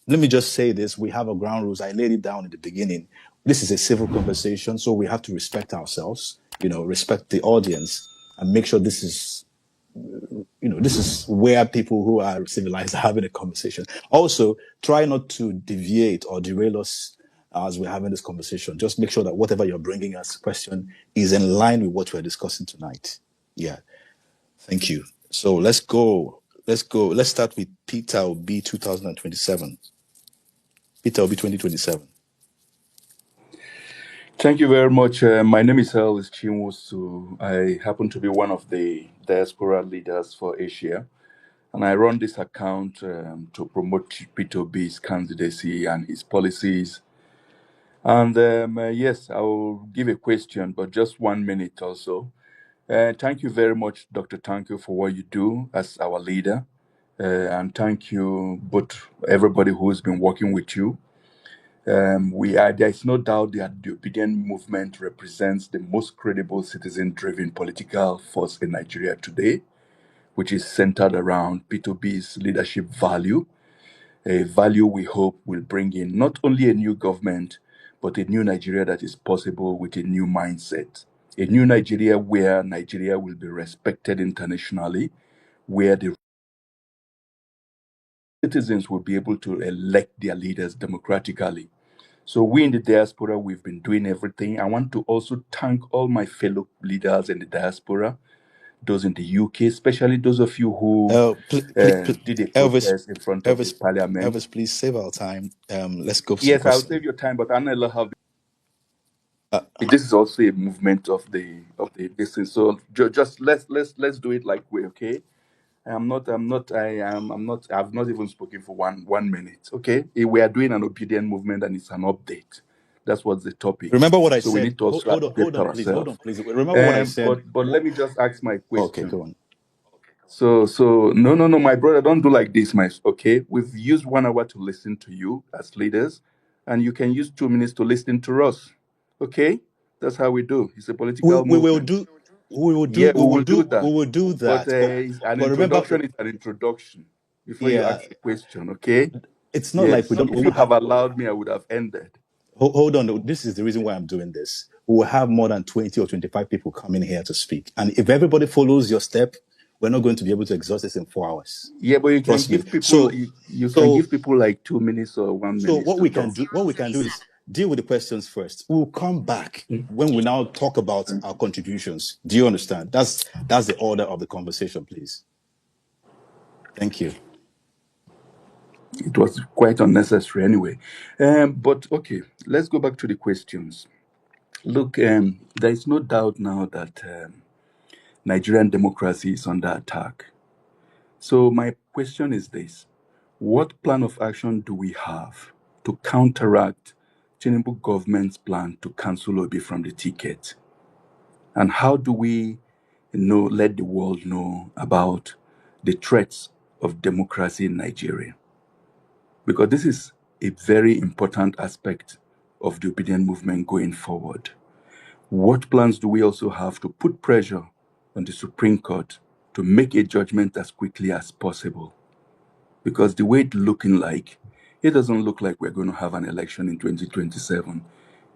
let me just say this. We have a ground rules. I laid it down in the beginning. This is a civil conversation, so we have to respect ourselves, respect the audience and make sure this is where people who are civilized are having a conversation. Also, try not to deviate or derail us as we're having this conversation. Just make sure that whatever you're bringing as question is in line with what we're discussing tonight. Yeah. Thank you. So let's go. Let's start with Peter Obi 2027. Peter Obi 2027. Thank you very much. My name is Ellis Chinwosu. I happen to be one of the diaspora leaders for Asia, and I run this account to promote Peter Obi's candidacy and his policies. And yes, I will give a question, but just 1 minute or so. Thank you very much, Dr. Tanko, for what you do as our leader. And thank you, both everybody who's been working with you. There's no doubt that the Obidient movement represents the most credible citizen-driven political force in Nigeria today, which is centered around P2B's leadership value, a value we hope will bring in not only a new government, but a new Nigeria that is possible with a new mindset. A new Nigeria where Nigeria will be respected internationally, where the citizens will be able to elect their leaders democratically. So we in the diaspora, we've been doing everything. I want to also thank all my fellow leaders in the diaspora, those in the UK, especially those of you who did a protest in front of the parliament. Elvis, please save our time. Let's go. Yes, I'll save your time, but I'll have. This is also a movement of the this thing. So just let's do it like we're okay. I'm not. I'm not. I am. I'm not. I've not even spoken for 1 minute. Okay, we are doing an obedient movement, and it's an update. That's what's the topic. Remember what I So we said. need to also Hold update on, please. Hold on, ourselves. please. Remember what I said. But let me just ask my Okay, question. go on. So no, my brother, don't do like this, my okay. We've used 1 hour to listen to you as leaders, and you can use 2 minutes to listen to us. Okay, that's how we do. It's a We, political we will movement. do. We will do. Yeah, We will do. We that. will do But that. But an remember, introduction is an introduction before you yeah, ask a question. Okay. it's not like we Yes. don't. If you have allowed me, I would have ended. Hold on. This is the reason why I'm doing this. We will have more than 20 or 25 people coming here to speak, and if everybody follows your step, we're not going to be able to exhaust this in 4 hours. Yeah, but you can Trust me. give people So, you can so give people like 2 minutes or one So minute what to we can talk. do, is deal with the questions first. We'll come back when we now talk about our contributions. Do you understand? That's the order of the conversation, please. Thank you. It was quite unnecessary anyway. But okay, let's go back to the questions. Look, there is no doubt now that Nigerian democracy is under attack. So my question is this: what plan of action do we have to counteract Tinubu government's plan to cancel Obi from the ticket? And how do we let the world know about the threats of democracy in Nigeria? Because this is a very important aspect of the obedient movement going forward. What plans do we also have to put pressure on the Supreme Court to make a judgment as quickly as possible? Because the way it's looking like, it doesn't look like we're going to have an election in 2027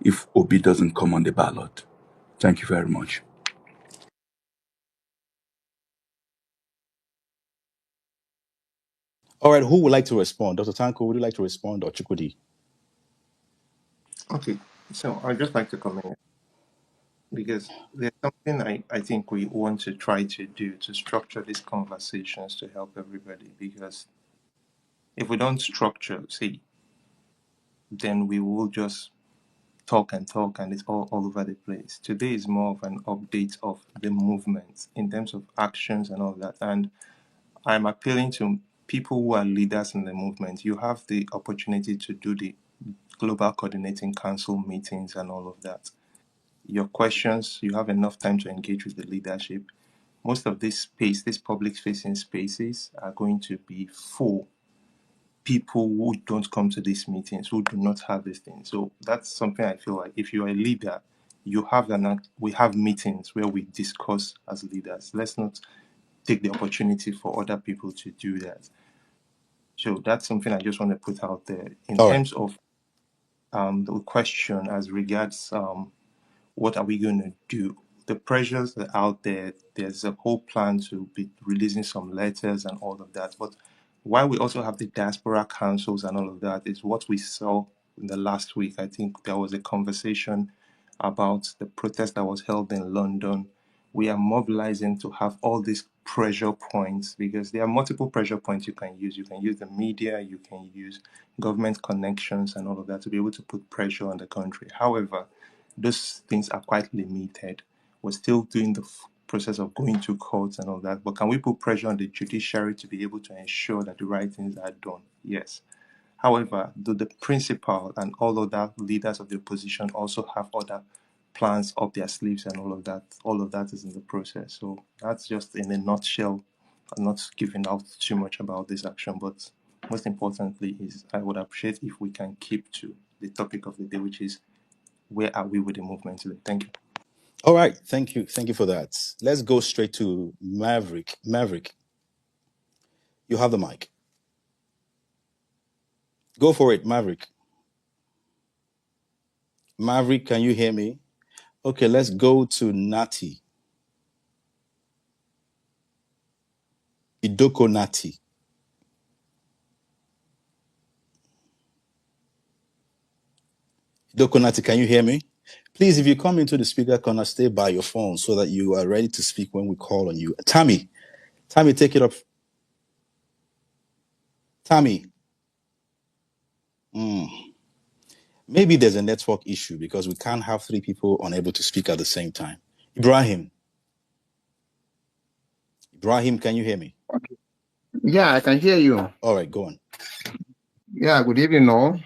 if Obi doesn't come on the ballot. Thank you very much. All right, who would like to respond? Dr. Tanko, would you like to respond, or Chukudi? Okay, so I'd just like to comment because there's something I think we want to try to do to structure these conversations to help everybody. Because if we don't structure, see, then we will just talk and it's all over the place. Today is more of an update of the movement in terms of actions and all that. And I'm appealing to people who are leaders in the movement. You have the opportunity to do the Global Coordinating Council meetings and all of that. Your questions, you have enough time to engage with the leadership. Most of this space, these public facing spaces, are going to be full people who don't come to these meetings, who do not have this thing. So that's something I feel like if you're a leader, you have we have meetings where we discuss as leaders. Let's not take the opportunity for other people to do that. So that's something I just want to put out there in All right. terms of the question as regards what are we going to do? The pressures are out there. There's a whole plan to be releasing some letters and all of that. But why we also have the diaspora councils and all of that is what we saw in the last week. I think there was a conversation about the protest that was held in London. We are mobilizing to have all these pressure points because there are multiple pressure points you can use. You can use the media, you can use government connections and all of that to be able to put pressure on the country. However, those things are quite limited. We're still doing the process of going to courts and all that, but can we put pressure on the judiciary to be able to ensure that the right things are done? Yes. However, do the principal and all other leaders of the opposition also have other plans up their sleeves and all of that? All of that is in the process. So that's just in a nutshell. I'm not giving out too much about this action, but most importantly is I would appreciate if we can keep to the topic of the day, which is where are we with the movement today? Thank you. All right. Thank you. Thank you for that. Let's go straight to Maverick. Maverick, you have the mic. Go for it, Maverick. Maverick, can you hear me? Okay, let's go to Nati. Idoko Nati. Idoko Nati, can you hear me? Please, if you come into the speaker corner, stay by your phone so that you are ready to speak when we call on you. Tammy, take it up. Tammy. Maybe there's a network issue because we can't have three people unable to speak at the same time. Ibrahim, can you hear me? Yeah, I can hear you. All right, go on. Yeah, good evening, all.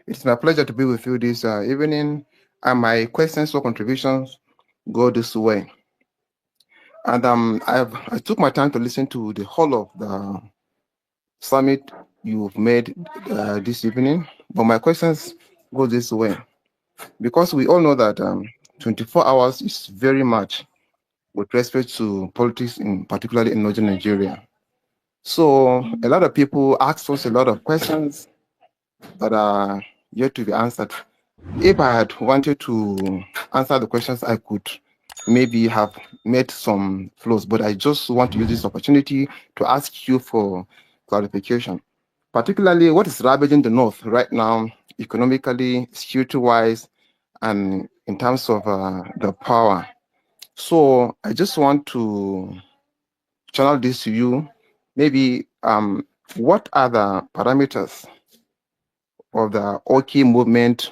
It's my pleasure to be with you this evening, and my questions or contributions go this way. And I took my time to listen to the whole of the summit you've made this evening, but my questions go this way because we all know that 24 hours is very much with respect to politics, in particularly in northern Nigeria. So a lot of people ask us a lot of questions that are yet to be answered. If I had wanted to answer the questions, I could maybe have made some flaws, but I just want to use this opportunity to ask you for clarification. Particularly, what is ravaging the North right now, economically, security-wise, and in terms of the power. So I just want to channel this to you. Maybe what are the parameters of the OK movement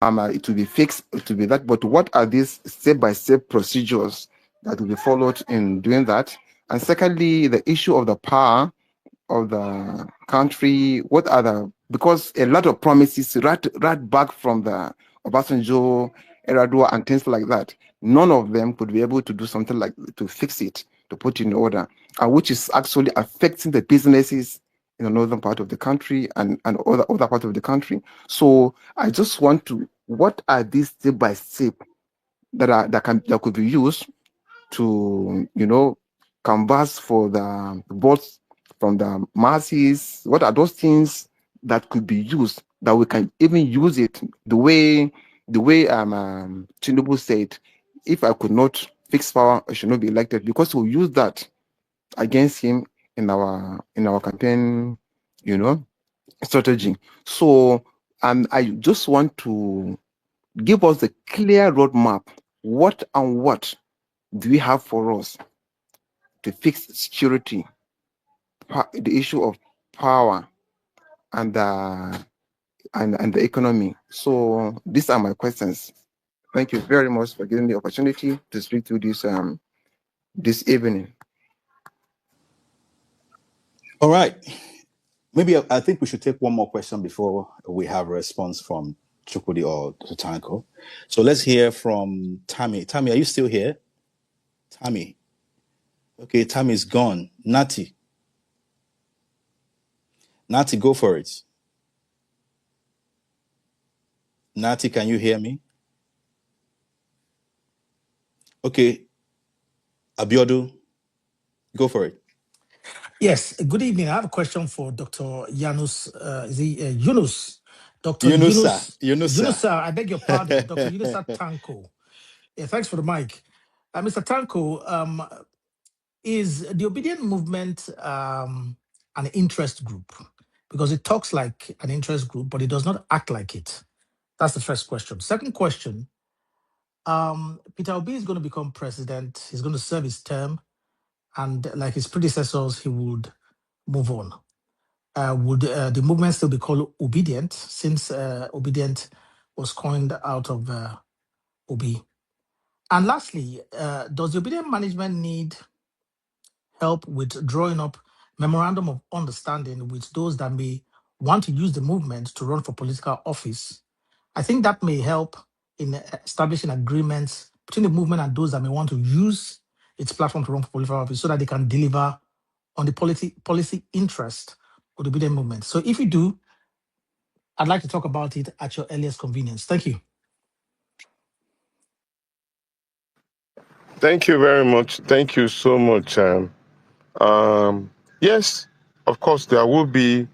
it will be fixed, it will be that. But what are these step-by-step procedures that will be followed in doing that? And secondly, the issue of the power of the country. What are the, because a lot of promises right back from the Obasanjo, Eradua, and things like that. None of them could be able to do something like to fix it, to put it in order, which is actually affecting the businesses in the northern part of the country and other part of the country. So I just want to, what are these step by step that could be used to canvas for the votes from the masses? What are those things that could be used that we can even use it the way Tinubu said, if I could not fix power, I should not be elected, because we'll use that against him in our campaign, strategy. So I just want to give us a clear roadmap. What and what do we have for us to fix security, the issue of power, and the economy? So these are my questions. Thank you very much for giving me the opportunity to speak to this evening. All right. Maybe I think we should take one more question before we have a response from Chukudi or Tanko. So let's hear from Tammy. Tammy, are you still here? Tammy. Okay, Tammy's gone. Nati. Nati, go for it. Nati, can you hear me? Okay. Abiodu, go for it. Yes, good evening. I have a question for Dr. Yunus. Yunus? Dr. Yunusa. Yunusa, I beg your pardon. Dr. Yunusa Tanko. Yeah, thanks for the mic. Mr. Tanko, is the Obedient movement an interest group? Because it talks like an interest group, but it does not act like it. That's the first question. Second question, Peter Obi is going to become president. He's going to serve his term. And like his predecessors, he would move on. Would the movement still be called Obidient, since Obedient was coined out of Obi? And lastly, does the Obedient management need help with drawing up memorandum of understanding with those that may want to use the movement to run for political office? I think that may help in establishing agreements between the movement and those that may want to use its platform to run for political office, so that they can deliver on the policy interest of the Obedient movement. So if you do, I'd like to talk about it at your earliest convenience. Thank you. Thank you very much. Thank you so much. Yes, of course, there will be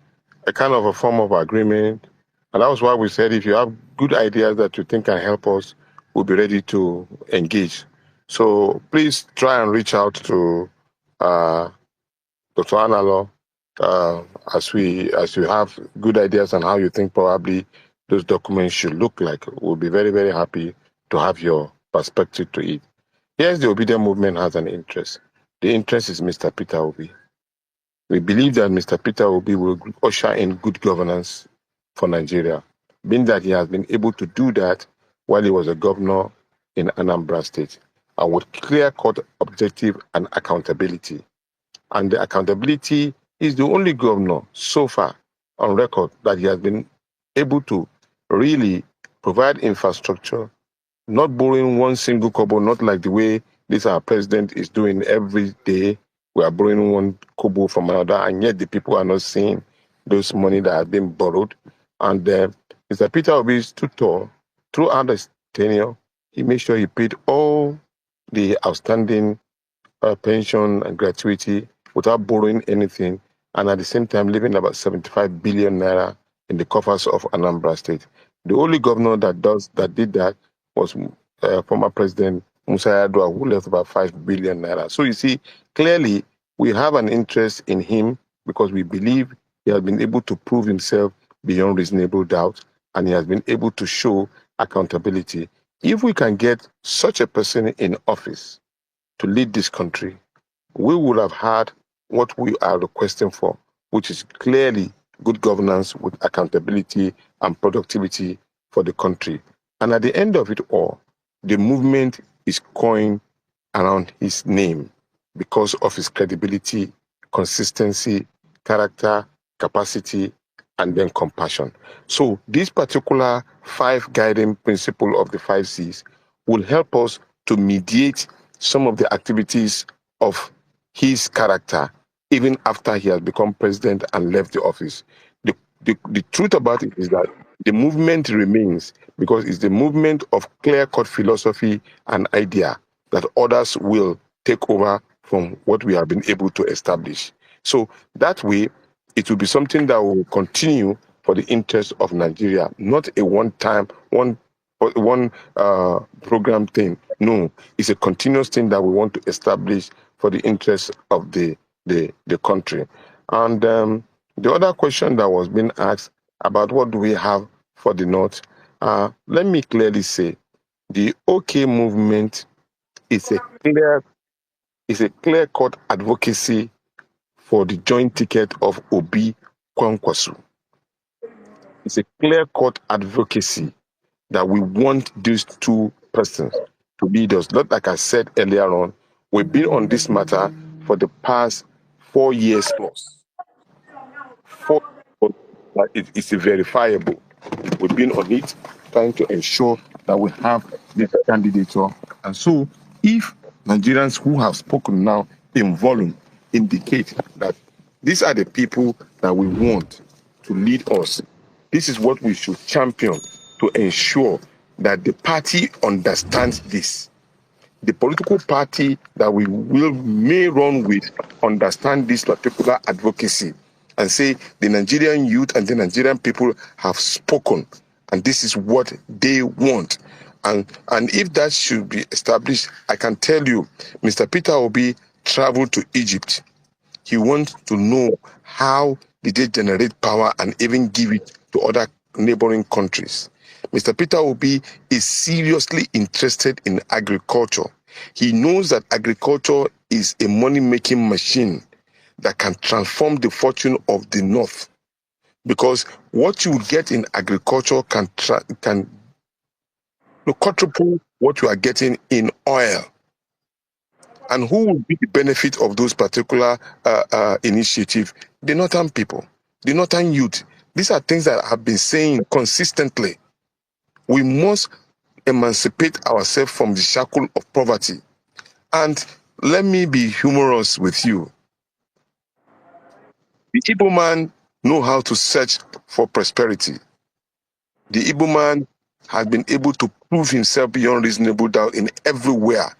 a kind of a form of agreement. And that was why we said if you have good ideas that you think can help us, we'll be ready to engage. So please try and reach out to Dr. Analo as you have good ideas on how you think probably those documents should look like. We'll be very, very happy to have your perspective to it. Yes, the Obedient movement has an interest. The interest is Mr. Peter Obi. We believe that Mr. Peter Obi will usher in good governance for Nigeria, being that he has been able to do that while he was a governor in Anambra State, and with clear-cut objective and accountability. And the accountability is the only governor so far on record that he has been able to really provide infrastructure, not borrowing one single kobo, not like the way this our president is doing every day. We are borrowing one kobo from another, and yet the people are not seeing those money that have been borrowed. And Mr. Peter Obi stood tall throughout his tenure. He made sure he paid all the outstanding pension and gratuity without borrowing anything, and at the same time leaving about 75 billion naira in the coffers of Anambra State. The only governor that did that was former President Musa Yar'Adua, who left about 5 billion naira. So you see, clearly we have an interest in him because we believe he has been able to prove himself beyond reasonable doubt, and he has been able to show accountability. If we can get such a person in office to lead this country, we would have had what we are requesting for, which is clearly good governance with accountability and productivity for the country. And at the end of it all, the movement is coined around his name because of his credibility, consistency, character, capacity, and then compassion. So these particular 5 guiding principles of the 5 C's will help us to mediate some of the activities of his character even after he has become president and left the office. The truth about it is that the movement remains because it's the movement of clear-cut philosophy and idea that others will take over from what we have been able to establish. So that way, it will be something that will continue for the interest of Nigeria, not a one-time, one program thing. No, it's a continuous thing that we want to establish for the interest of the country. And the other question that was being asked about what do we have for the North, let me clearly say, the OK movement is a clear-cut advocacy for the joint ticket of Obi Kwankwaso. It's a clear-cut advocacy that we want these 2 persons to lead us. Not like I said earlier on, we've been on this matter for the past 4 years plus. It's verifiable. We've been on it, trying to ensure that we have this candidature. And so, if Nigerians who have spoken now in volume indicate that these are the people that we want to lead us, this is what we should champion to ensure that the party understands this. The political party that we may run with understand this particular advocacy and say the Nigerian youth and the Nigerian people have spoken and this is what they want. And if that should be established, I can tell you, Mr. Peter Obi traveled to Egypt. He wants to know how did they generate power and even give it to other neighboring countries. Mr. Peter Obi is seriously interested in agriculture. He knows that agriculture is a money-making machine that can transform the fortune of the North. Because what you get in agriculture can quadruple what you are getting in oil. And who will be the benefit of those particular initiatives? The Northern people, the Northern youth. These are things that I have been saying consistently. We must emancipate ourselves from the shackle of poverty. And let me be humorous with you. The Igbo man knows how to search for prosperity. The Igbo man has been able to prove himself beyond reasonable doubt in everywhere.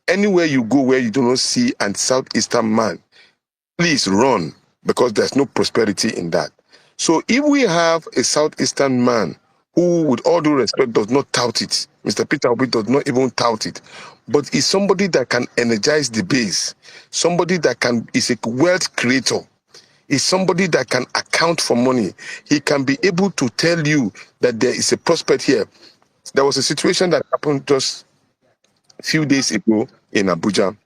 Anywhere you go where you do not see a Southeastern man, please run, because there's no prosperity in that. So if we have a Southeastern man who, with all due respect, does not tout it, Mr. Peter Obi does not even tout it, but is somebody that can energize the base, somebody that is a wealth creator, is somebody that can account for money. He can be able to tell you that there is a prospect here. There was a situation that happened just a few days ago in Abuja,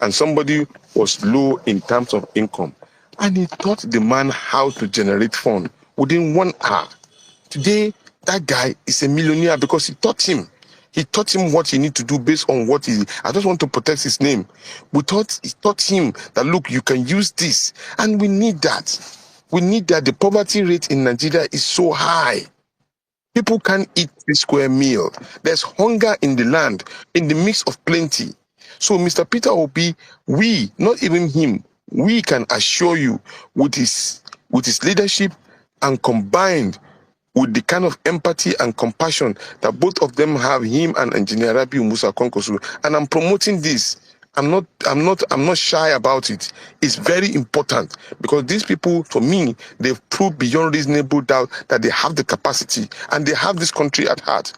and somebody was low in terms of income. And he taught the man how to generate fund within 1 hour. Today, that guy is a millionaire because he taught him. He taught him what he need to do based on what he. I just want to protect his name. He taught him that look, you can use this, and we need that. We need that. The poverty rate in Nigeria is so high. People can't eat a square meal. There's hunger in the land, in the mix of plenty. So, Mr. Peter Obi, we, not even him, we can assure you with his leadership and combined with the kind of empathy and compassion that both of them have, him and Engineer Rabiu Musa Konkosu. And I'm promoting this. I'm not shy about it. It's very important because these people, for me, they've proved beyond reasonable doubt that they have the capacity and they have this country at heart.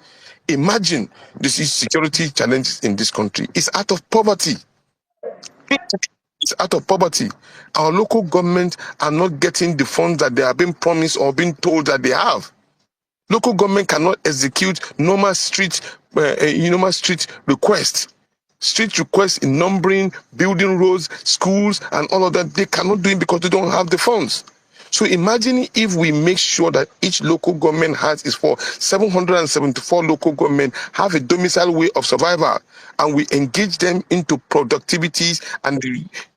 Imagine this is security challenges in this country. It's out of poverty. It's out of poverty. Our local government are not getting the funds that they are being promised or being told that they have. Local government cannot execute normal street requests. Street requests in numbering, building roads, schools, and all of that. They cannot do it because they don't have the funds. So imagine if we make sure that each local government has is for 774 local government have a domicile way of survival, and we engage them into productivities and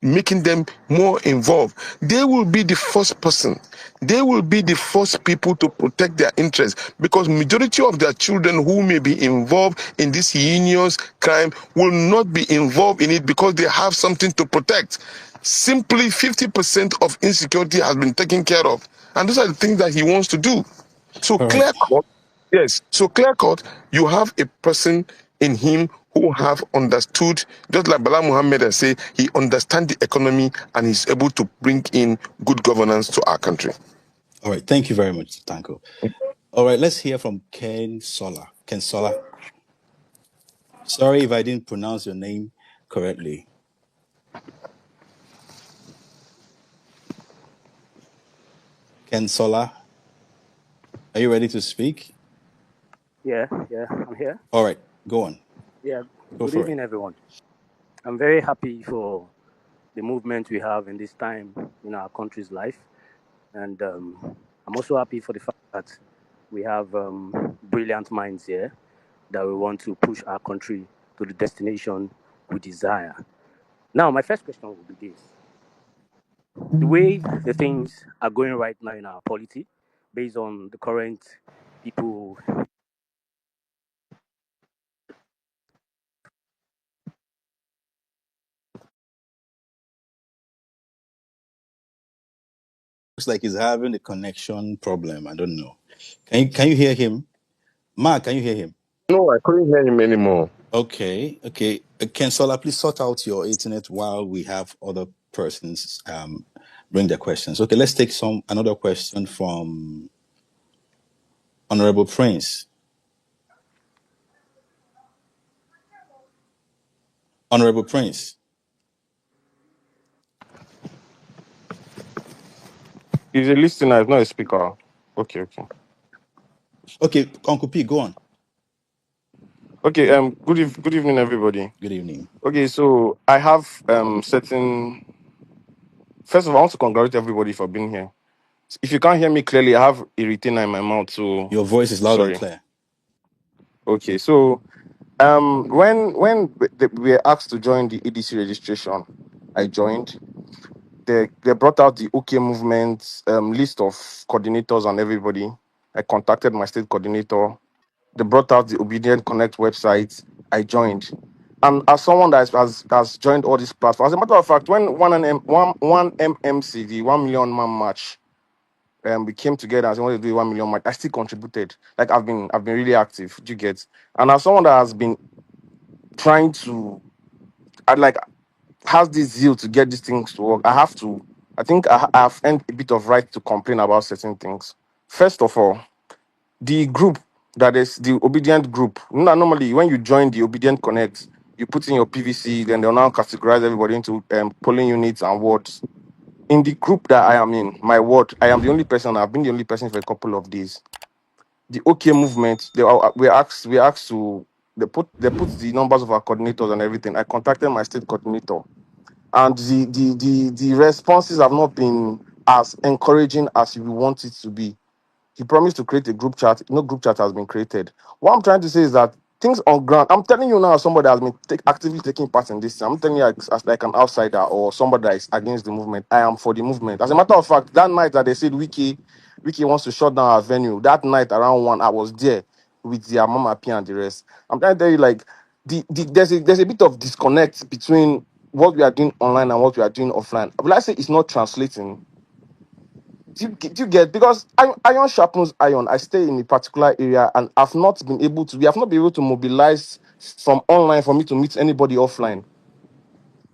making them more involved. They will be the first person. They will be the first people to protect their interests because majority of their children who may be involved in this heinous crime will not be involved in it because they have something to protect. Simply 50% of insecurity has been taken care of. And those are the things that he wants to do. So All right. clear cut, yes. So clear cut, you have a person in him who have understood, just like Bala Muhammad has said, he understands the economy and he's able to bring in good governance to our country. All right. Thank you very much, Tanko. All right. Let's hear from Ken Sola. Ken Sola. Sorry if I didn't pronounce your name correctly. Ken Sola, are you ready to speak? Yeah, I'm here. All right. Go on. Yeah, Go good for it. evening, everyone. I'm very happy for the movement we have in this time in our country's life. And I'm also happy for the fact that we have brilliant minds here that we want to push our country to the destination we desire. Now, my first question will be this. The way the things are going right now in our polity, based on the current people. Looks like he's having a connection problem. I don't know. Can you hear him? Mark, can you hear him? No, I couldn't hear him anymore. Okay. Ken Sola, please sort out your internet while we have other persons bring their questions. Okay, let's take another question from Honorable Prince. Honorable Prince. He's a listener, he's not a speaker. Okay. Okay, Uncle P, go on. Okay, good evening, everybody. Good evening. Okay, so I have certain. First of all, I want to congratulate everybody for being here. If you can't hear me clearly, I have a retainer in my mouth, so Your voice is loud and sorry. clear. Okay, so when we were asked to join the EDC registration, I joined. They brought out the OK movement list of coordinators and everybody. I contacted my state coordinator. They brought out the Obidient Connect website. I joined. And as someone that has joined all these platforms, as a matter of fact, when one MMC, the 1 million man march, we came together and wanted to do 1 million march, I still contributed. Like I've been really active. Do you get? And as someone that has been trying to, I like has this zeal to get these things to work, I have to. I think I have earned a bit of right to complain about certain things. First of all, the group that is the Obidient group. Normally, when you join the Obidient Connect, you put in your PVC, then they'll now categorize everybody into polling units and wards. In the group that I am in, my ward, I am the only person. I've been the only person for a couple of days. The OK movement, we asked to they put the numbers of our coordinators and everything. I contacted my state coordinator. and the responses have not been as encouraging as we want it to be. He promised to create a group chat. No group chat has been created. What I'm trying to say is that things on ground. I'm telling you now, as somebody that has been actively taking part in this. I'm telling you as like an outsider or somebody that is against the movement. I am for the movement. As a matter of fact, that night that they said Wiki wants to shut down our venue. That night around 1, I was there with their Mama P and the rest. I'm trying to tell you, like, there's a bit of disconnect between what we are doing online and what we are doing offline. Will I say it's not translating? Do you get, because iron sharpens iron. I stay in a particular area and we have not been able to mobilize from online for me to meet anybody offline.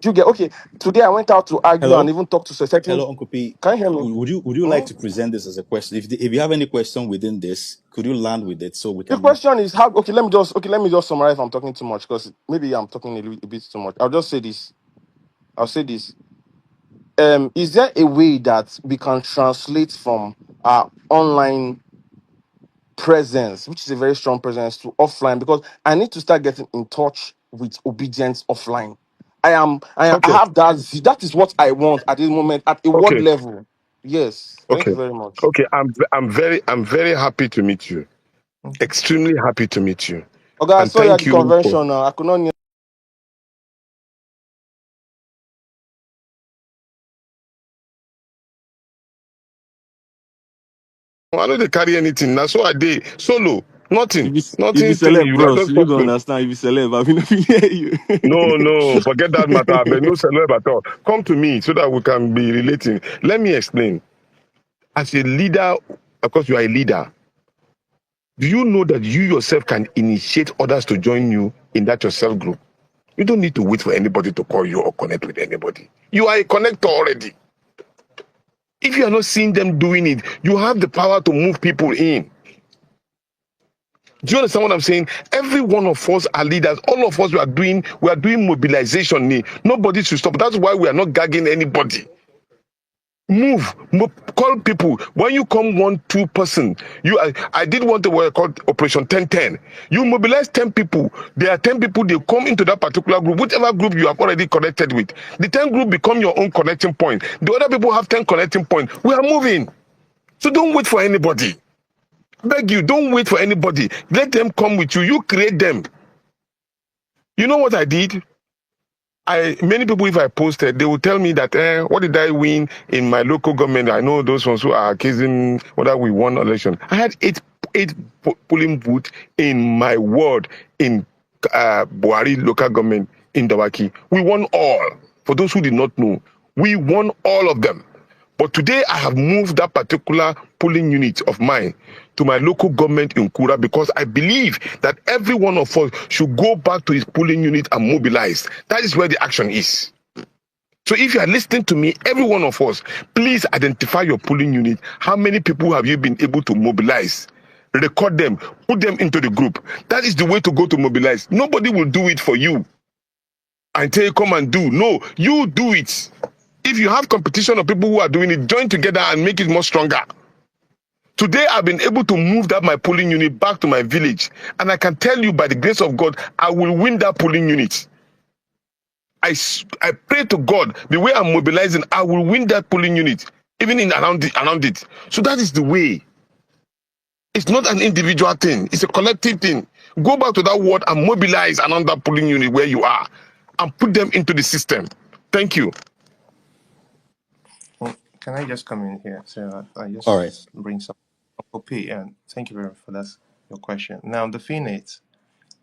Do you get? Okay, today I went out to argue and Hello, even talk to a certain. hello, Uncle P. Can you hear me? Would you like Hmm? to present this as a question? If you have any question within this, could you land with it so we The can move? question is how. Let me just summarize if I'm talking too much, because maybe I'm talking a bit too much. I'll just say this. I'll say this. Is there a way that we can translate from our online presence, which is a very strong presence, to offline? Because I need to start getting in touch with obedience offline. I Okay, have that is what I want at this moment at a word okay, level. Yes, thank you okay, very much. okay. I'm very happy to meet you. Okay. Extremely happy to meet you, Okay, I and saw you at thank the you for. convention. I could not. I don't dey carry anything. Now, so I did solo. Nothing. If you Nothing telling select you. I bros, just you talk go to. understand. If you select, I mean, hear you. No, no, forget that matter. But no celeb at all. Come to me so that we can be relating. Let me explain. As a leader, of course, you are a leader. Do you know that you yourself can initiate others to join you in that yourself group? You don't need to wait for anybody to call you or connect with anybody. You are a connector already. If you are not seeing them doing it, you have the power to move people in. Do you understand what I'm saying? Every one of us are leaders. All of us we are doing mobilization. Nobody should stop. That's why we are not gagging anybody. Move, call people. When you come 1-2 person, I did what they were called Operation 10-10. You mobilize 10 people. There are 10 people, they come into that particular group, whichever group you have already connected with. The 10 group become your own connecting point. The other people have 10 connecting points. We are moving. So don't wait for anybody. Beg you, don't wait for anybody. Let them come with you. You create them. You know what I did? Many people, if I posted, they will tell me that, what did I win in my local government? I know those ones who are accusing whether we won election. I had eight polling booths in my ward in Buhari local government in Dawaki. We won all. For those who did not know, we won all of them. But today I have moved that particular polling unit of mine to my local government in Kura, because I believe that every one of us should go back to his polling unit and mobilize. That is where the action is. So if you are listening to me, every one of us, please identify your polling unit. How many people have you been able to mobilize? Record them, put them into the group. That is the way to go to mobilize. Nobody will do it for you and tell you come and do. No, you do it. If you have competition of people who are doing it, join together and make it more stronger. Today, I've been able to move that my polling unit back to my village. And I can tell you, by the grace of God, I will win that polling unit. I pray to God, the way I'm mobilizing, I will win that polling unit, even around it. So that is the way. It's not an individual thing. It's a collective thing. Go back to that ward and mobilize around that polling unit where you are and put them into the system. Thank you. Well, can I just come in here? So I All right. just bring some OP, and thank you very much for that your question. Now the thing is,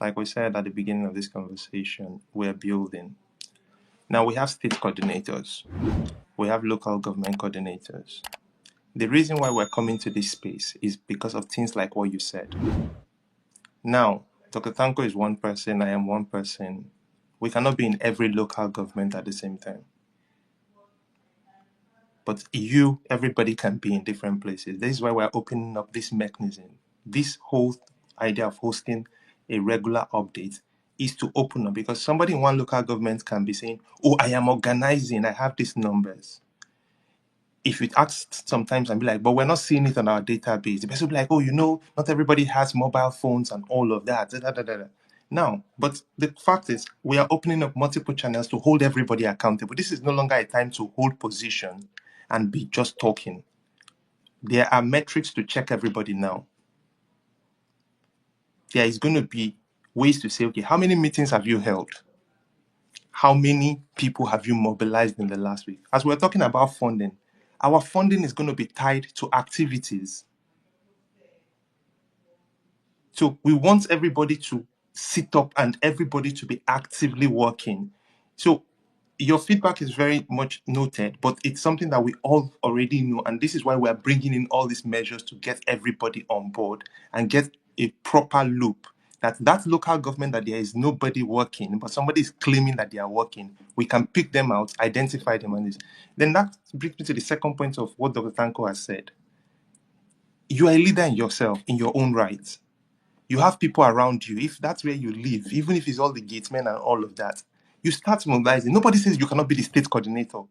like we said at the beginning of this conversation, we're building. Now we have state coordinators, we have local government coordinators. The reason why we're coming to this space is because of things like what you said. Now, Dr. Tanko is one person, I am one person. We cannot be in every local government at the same time. But everybody can be in different places. This is why we're opening up this mechanism. This whole idea of hosting a regular update is to open up, because somebody in one local government can be saying, oh, I am organizing, I have these numbers. If you ask sometimes and be like, but we're not seeing it on our database, the person will be like, oh, not everybody has mobile phones and all of that. Now, but the fact is, we are opening up multiple channels to hold everybody accountable. This is no longer a time to hold position and be just talking. There are metrics to check everybody now. There is going to be ways to say, okay, how many meetings have you held? How many people have you mobilized in the last week? As we're talking about funding, our funding is going to be tied to activities. So we want everybody to sit up and everybody to be actively working. So your feedback is very much noted, but it's something that we all already know. And this is why we're bringing in all these measures to get everybody on board and get a proper loop. That local government that there is nobody working, but somebody is claiming that they are working, we can pick them out, identify them on this. Then that brings me to the second point of what Dr. Tanko has said. You are a leader in yourself, in your own right. You have people around you. If that's where you live, even if it's all the gatesmen and all of that, you start mobilizing. Nobody says you cannot be the state coordinator.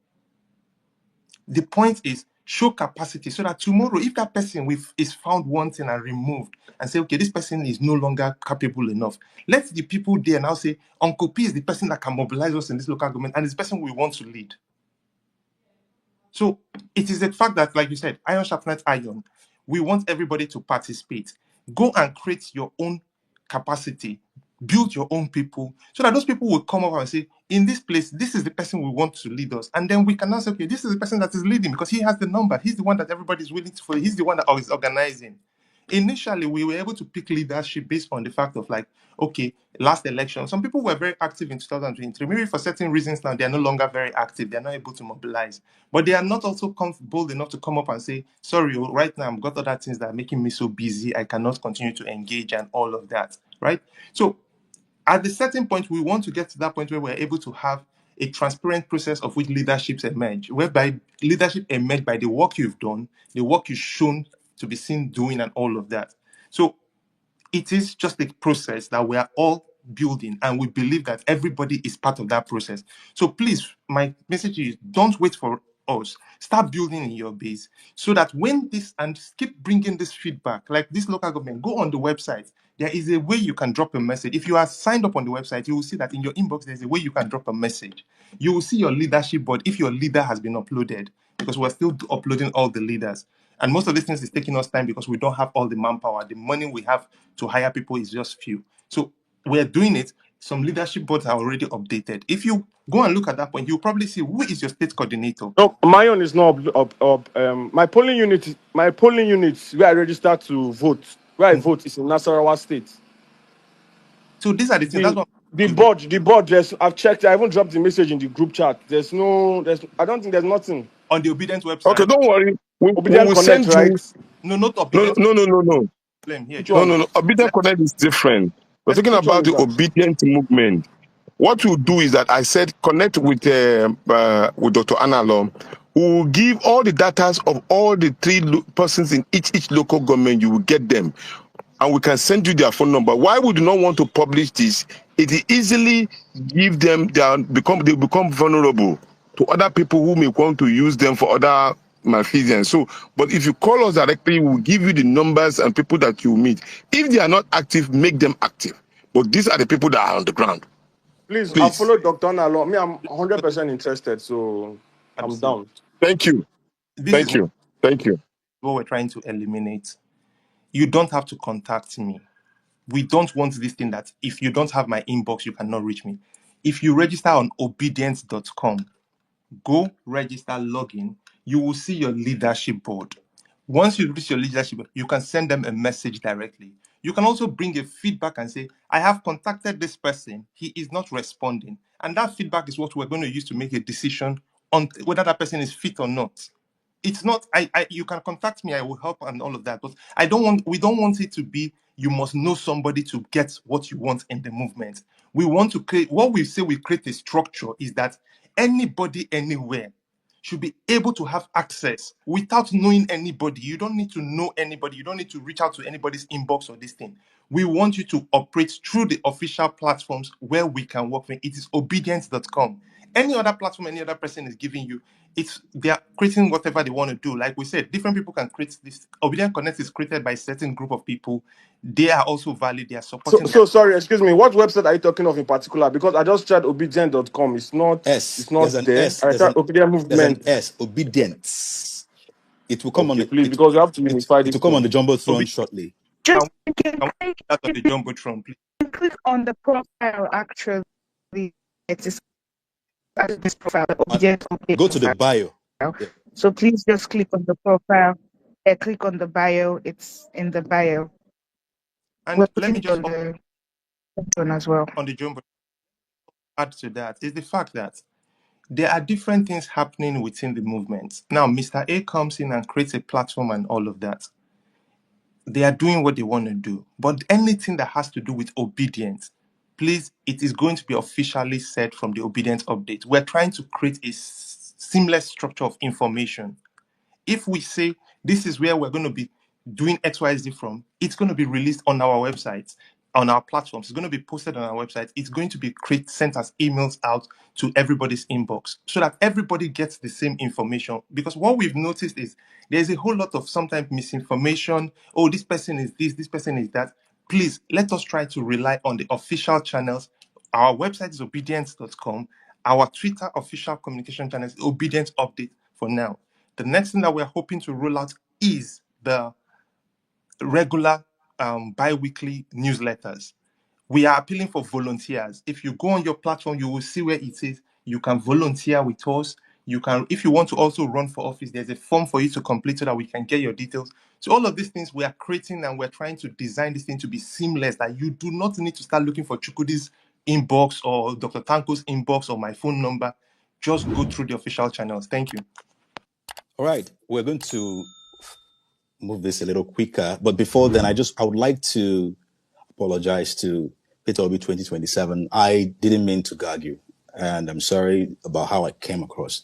The point is show capacity so that tomorrow, if that person is found wanting and removed and say, okay, this person is no longer capable enough, let the people there now say, Uncle P is the person that can mobilize us in this local government and it's the person we want to lead. So it is the fact that, like you said, iron sharpens iron. We want everybody to participate. Go and create your own capacity, build your own people, so that those people will come up and say, in this place, this is the person we want to lead us. And then we can now say, okay, this is the person that is leading because he has the number. He's the one that everybody is willing to follow. He's the one that is organizing. Initially, we were able to pick leadership based on the fact of like, okay, last election, some people were very active in 2023. Maybe for certain reasons now, they're no longer very active. They're not able to mobilize. But they are not also bold enough to come up and say, sorry, right now I've got other things that are making me so busy. I cannot continue to engage and all of that, right? So at the certain point, we want to get to that point where we're able to have a transparent process of which leaderships emerge, whereby leadership emerge by the work you've done, the work you've shown to be seen doing and all of that. So it is just a process that we are all building, and we believe that everybody is part of that process. So please, my message is don't wait for us. Start building in your base so that when this, and keep bringing this feedback, like this local government, go on the website. There is a way you can drop a message. If you are signed up on the website, you will see that in your inbox, there's a way you can drop a message. You will see your leadership board if your leader has been uploaded, because we're still uploading all the leaders. And most of these things is taking us time because we don't have all the manpower. The money we have to hire people is just few. So we're doing it. Some leadership boards are already updated. If you go and look at that point, you'll probably see who is your state coordinator. No, my own is not my polling unit. My polling units where I register to vote, where I Mhm. vote is in Nasarawa State. So these are the things. That's The what the I'm to. board, the board. I've checked. I even dropped the message in the group chat. I don't think there's nothing. On the Obidient Okay, website. don't worry. We Obedient will Connect, send right? you. No, not No, Obidient. no, no, no, no. Blame here. Which Just No, one? no, no. Obedient let, Connect is different. We're talking Which one about is the that? obedient movement. What we'll do is that I said connect with Dr. Analom, who will give all the data of all the three persons in each local government. You will get them, and we can send you their phone number. Why we do not want to publish this? It will easily give them they become vulnerable to other people who may want to use them for other malfeasance. So, but if you call us directly, we'll give you the numbers and people that you meet. If they are not active, make them active. But these are the people that are on the ground. Please, I Please. follow Dr. Nalo. Me, I'm 100% interested, so I'm absolutely. down. Thank you. This is Thank you. Thank you. what we're trying to eliminate. You don't have to contact me. We don't want this thing that if you don't have my inbox, you cannot reach me. If you register on obedient.com, go register, login, you will see your leadership board. Once you reach your leadership board, you can send them a message directly. You can also bring a feedback and say, I have contacted this person, he is not responding. And that feedback is what we're going to use to make a decision on whether that person is fit or not. It's not you can contact me, I will help and all of that, but we don't want it to be you must know somebody to get what you want in the movement. We want to create what we say we create a structure is that anybody anywhere should be able to have access without knowing anybody. You don't need to know anybody. You don't need to reach out to anybody's inbox or this thing. We want you to operate through the official platforms where we can work with. It is obidient.com. Any other platform, any other person is giving you, they are creating whatever they want to do. Like we said, different people can create this. Obidient Connect is created by a certain group of people. They are also valid. They are So, supporting their. so sorry, excuse me. What website are you talking of in particular? Because I just tried obidient.com. It's S. not There's an there. S. I tried Obidient There's an Movement. S. Obedient. It will come on Okay, the please, because you have to unify it this will come on thing. the jumbotron Obidient, shortly. can, Just you can can we click, get out of the jumbotron, please? click on the profile. Actually, it is this profile, the And Obidient OK go to the profile. bio. Yeah. So please just click on the profile. Click on the bio. It's in the bio. We're And let putting me it just on the one as well. on the jumbotron add to that is the fact that there are different things happening within the movement. Now, Mr. A comes in and creates a platform and all of that. They are doing what they want to do. But anything that has to do with obedience, please, it is going to be officially said from the obedience update. We're trying to create a seamless structure of information. If we say this is where we're going to be doing XYZ from, it's going to be released on our website, on our platforms. It's going to be posted on our website. It's going to be sent as emails out to everybody's inbox so that everybody gets the same information. Because what we've noticed is there's a whole lot of sometimes misinformation. Oh, this person is this person is that. Please let us try to rely on the official channels. Our website is obedience.com. Our Twitter official communication channel is Obedience Update for now. The next thing that we're hoping to roll out is the regular bi-weekly newsletters. We are appealing for volunteers. If you go on your platform, you will see where it says you can volunteer with us. You can, if you want to also run for office, there's a form for you to complete so that we can get your details. So all of these things we are creating and we're trying to design this thing to be seamless, that you do not need to start looking for Chukwudi's inbox or Dr. Tanko's inbox or my phone number. Just go through the official channels. Thank you. All right. We're going to move this a little quicker. But before then, I would like to apologize to Peter Obi 2027. I didn't mean to gag you, and I'm sorry about how I came across.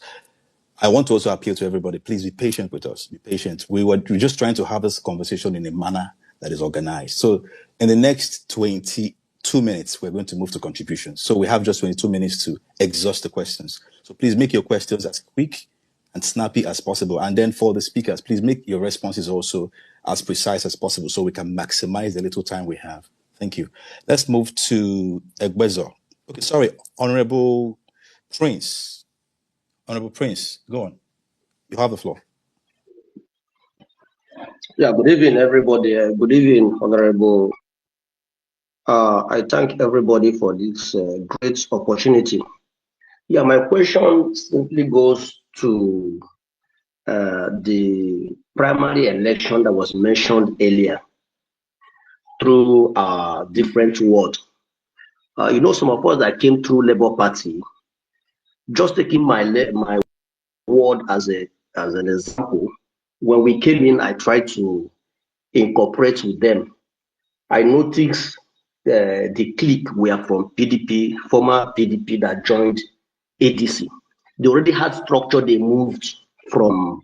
I want to also appeal to everybody. Please be patient with us. Be patient. We're just trying to have this conversation in a manner that is organized. So in the next 22 minutes, we're going to move to contributions. So we have just 22 minutes to exhaust the questions. So please make your questions as quick and snappy as possible. And then for the speakers, please make your responses also as precise as possible so we can maximize the little time we have. Thank you. Let's move to Egbezo. Okay, sorry, Honorable Prince. Honorable Prince, go on. You have the floor. Yeah, good evening, everybody. Good evening, Honorable. I thank everybody for this great opportunity. Yeah, my question simply goes to the primary election that was mentioned earlier through different words. Some of us that came through Labour Party, just taking my word as an example, when we came in, I tried to incorporate with them. I noticed the clique were from PDP, former PDP that joined ADC. They already had structure. They moved from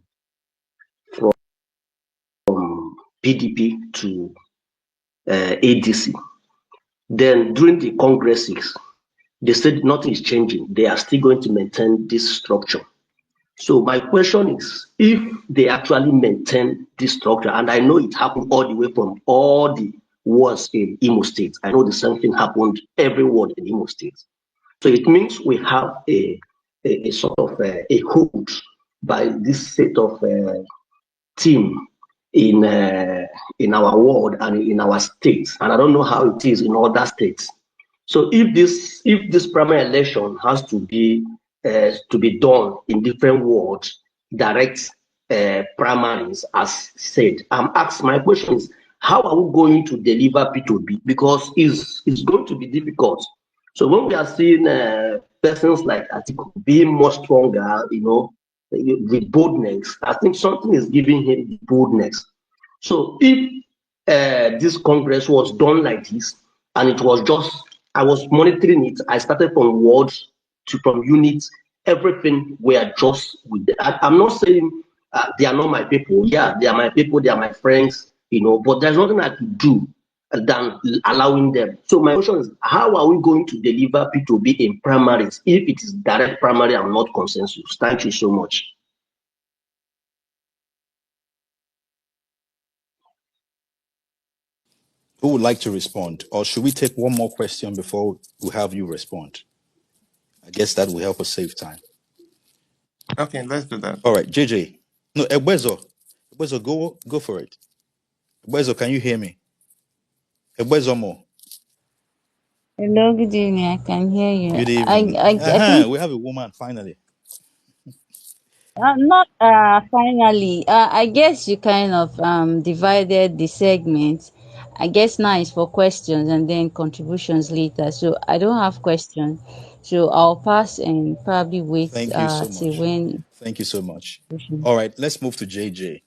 PDP to ADC. Then during the congresses, they said nothing is changing. They are still going to maintain this structure. So my question is, if they actually maintain this structure, and I know it happened all the way from all the wars in Imo State. I know the same thing happened every ward in Imo State. So it means we have a sort of a hold by this set of team in our ward and in our states, and I don't know how it is in other states. So if this primary election has to be done in different wards, direct primaries, as said, my question is, how are we going to deliver P2B? Because it's going to be difficult. So when we are seeing persons like Atiku being more stronger, with boldness, I think something is giving him boldness. So if this Congress was done like this, and it was just, I was monitoring it, I started from wards to from units, everything were just with I'm not saying they are not my people. Yeah, they are my people, they are my friends, but there's nothing I could do than allowing them. So my question is, how are we going to deliver P2B in primaries if it is direct primary and not consensus? Thank you so much. Who would like to respond? Or should we take one more question before we have you respond? I guess that will help us save time. Okay, let's do that. All right, JJ. No, Ebezo. Ebezo, go for it. Ebezo, can you hear me? Ebezo more. Hello, good evening. I can hear you. Good I evening. I, I think We have a woman finally. not finally. I guess you kind of divided the segment. I guess now is for questions and then contributions later. So I don't have questions. So I'll pass and probably wait Thank you so till much. when. Thank you so much. All right, let's move to JJ.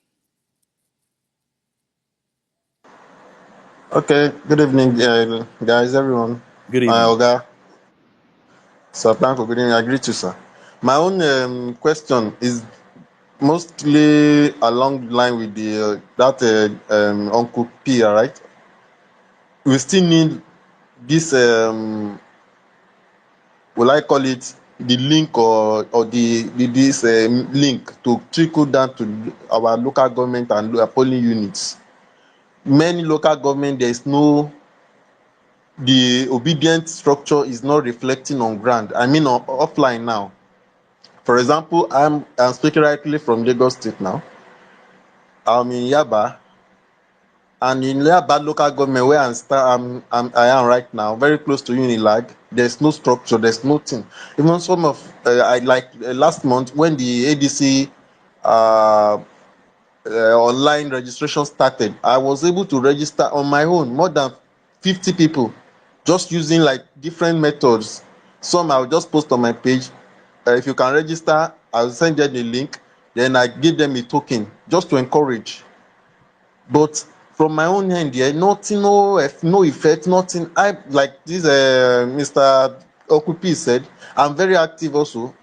Okay, good evening, guys, everyone. Good My evening. Oga, Sir Tanko, good evening. I greet you, sir. My own question is mostly along the line with the that Uncle P, all right? We still need this, will I call it the link or this link to trickle down to our local government and polling units. Many local government, there is no the obedient structure is not reflecting on ground. I mean, offline now. For example, I'm speaking rightly from Lagos State now. I'm in Yaba, and in Yaba local government where I am right now, very close to Unilag. There's no structure. There's nothing. Even some of I like last month when the ADC uh, online registration started, I was able to register on my own more than 50 people, just using like different methods. Some I'll just post on my page. If you can register, I'll send them the link. Then I give them a token just to encourage. But from my own end here, nothing, no effect, nothing. I like this. Mr. Okupi said, I'm very active also.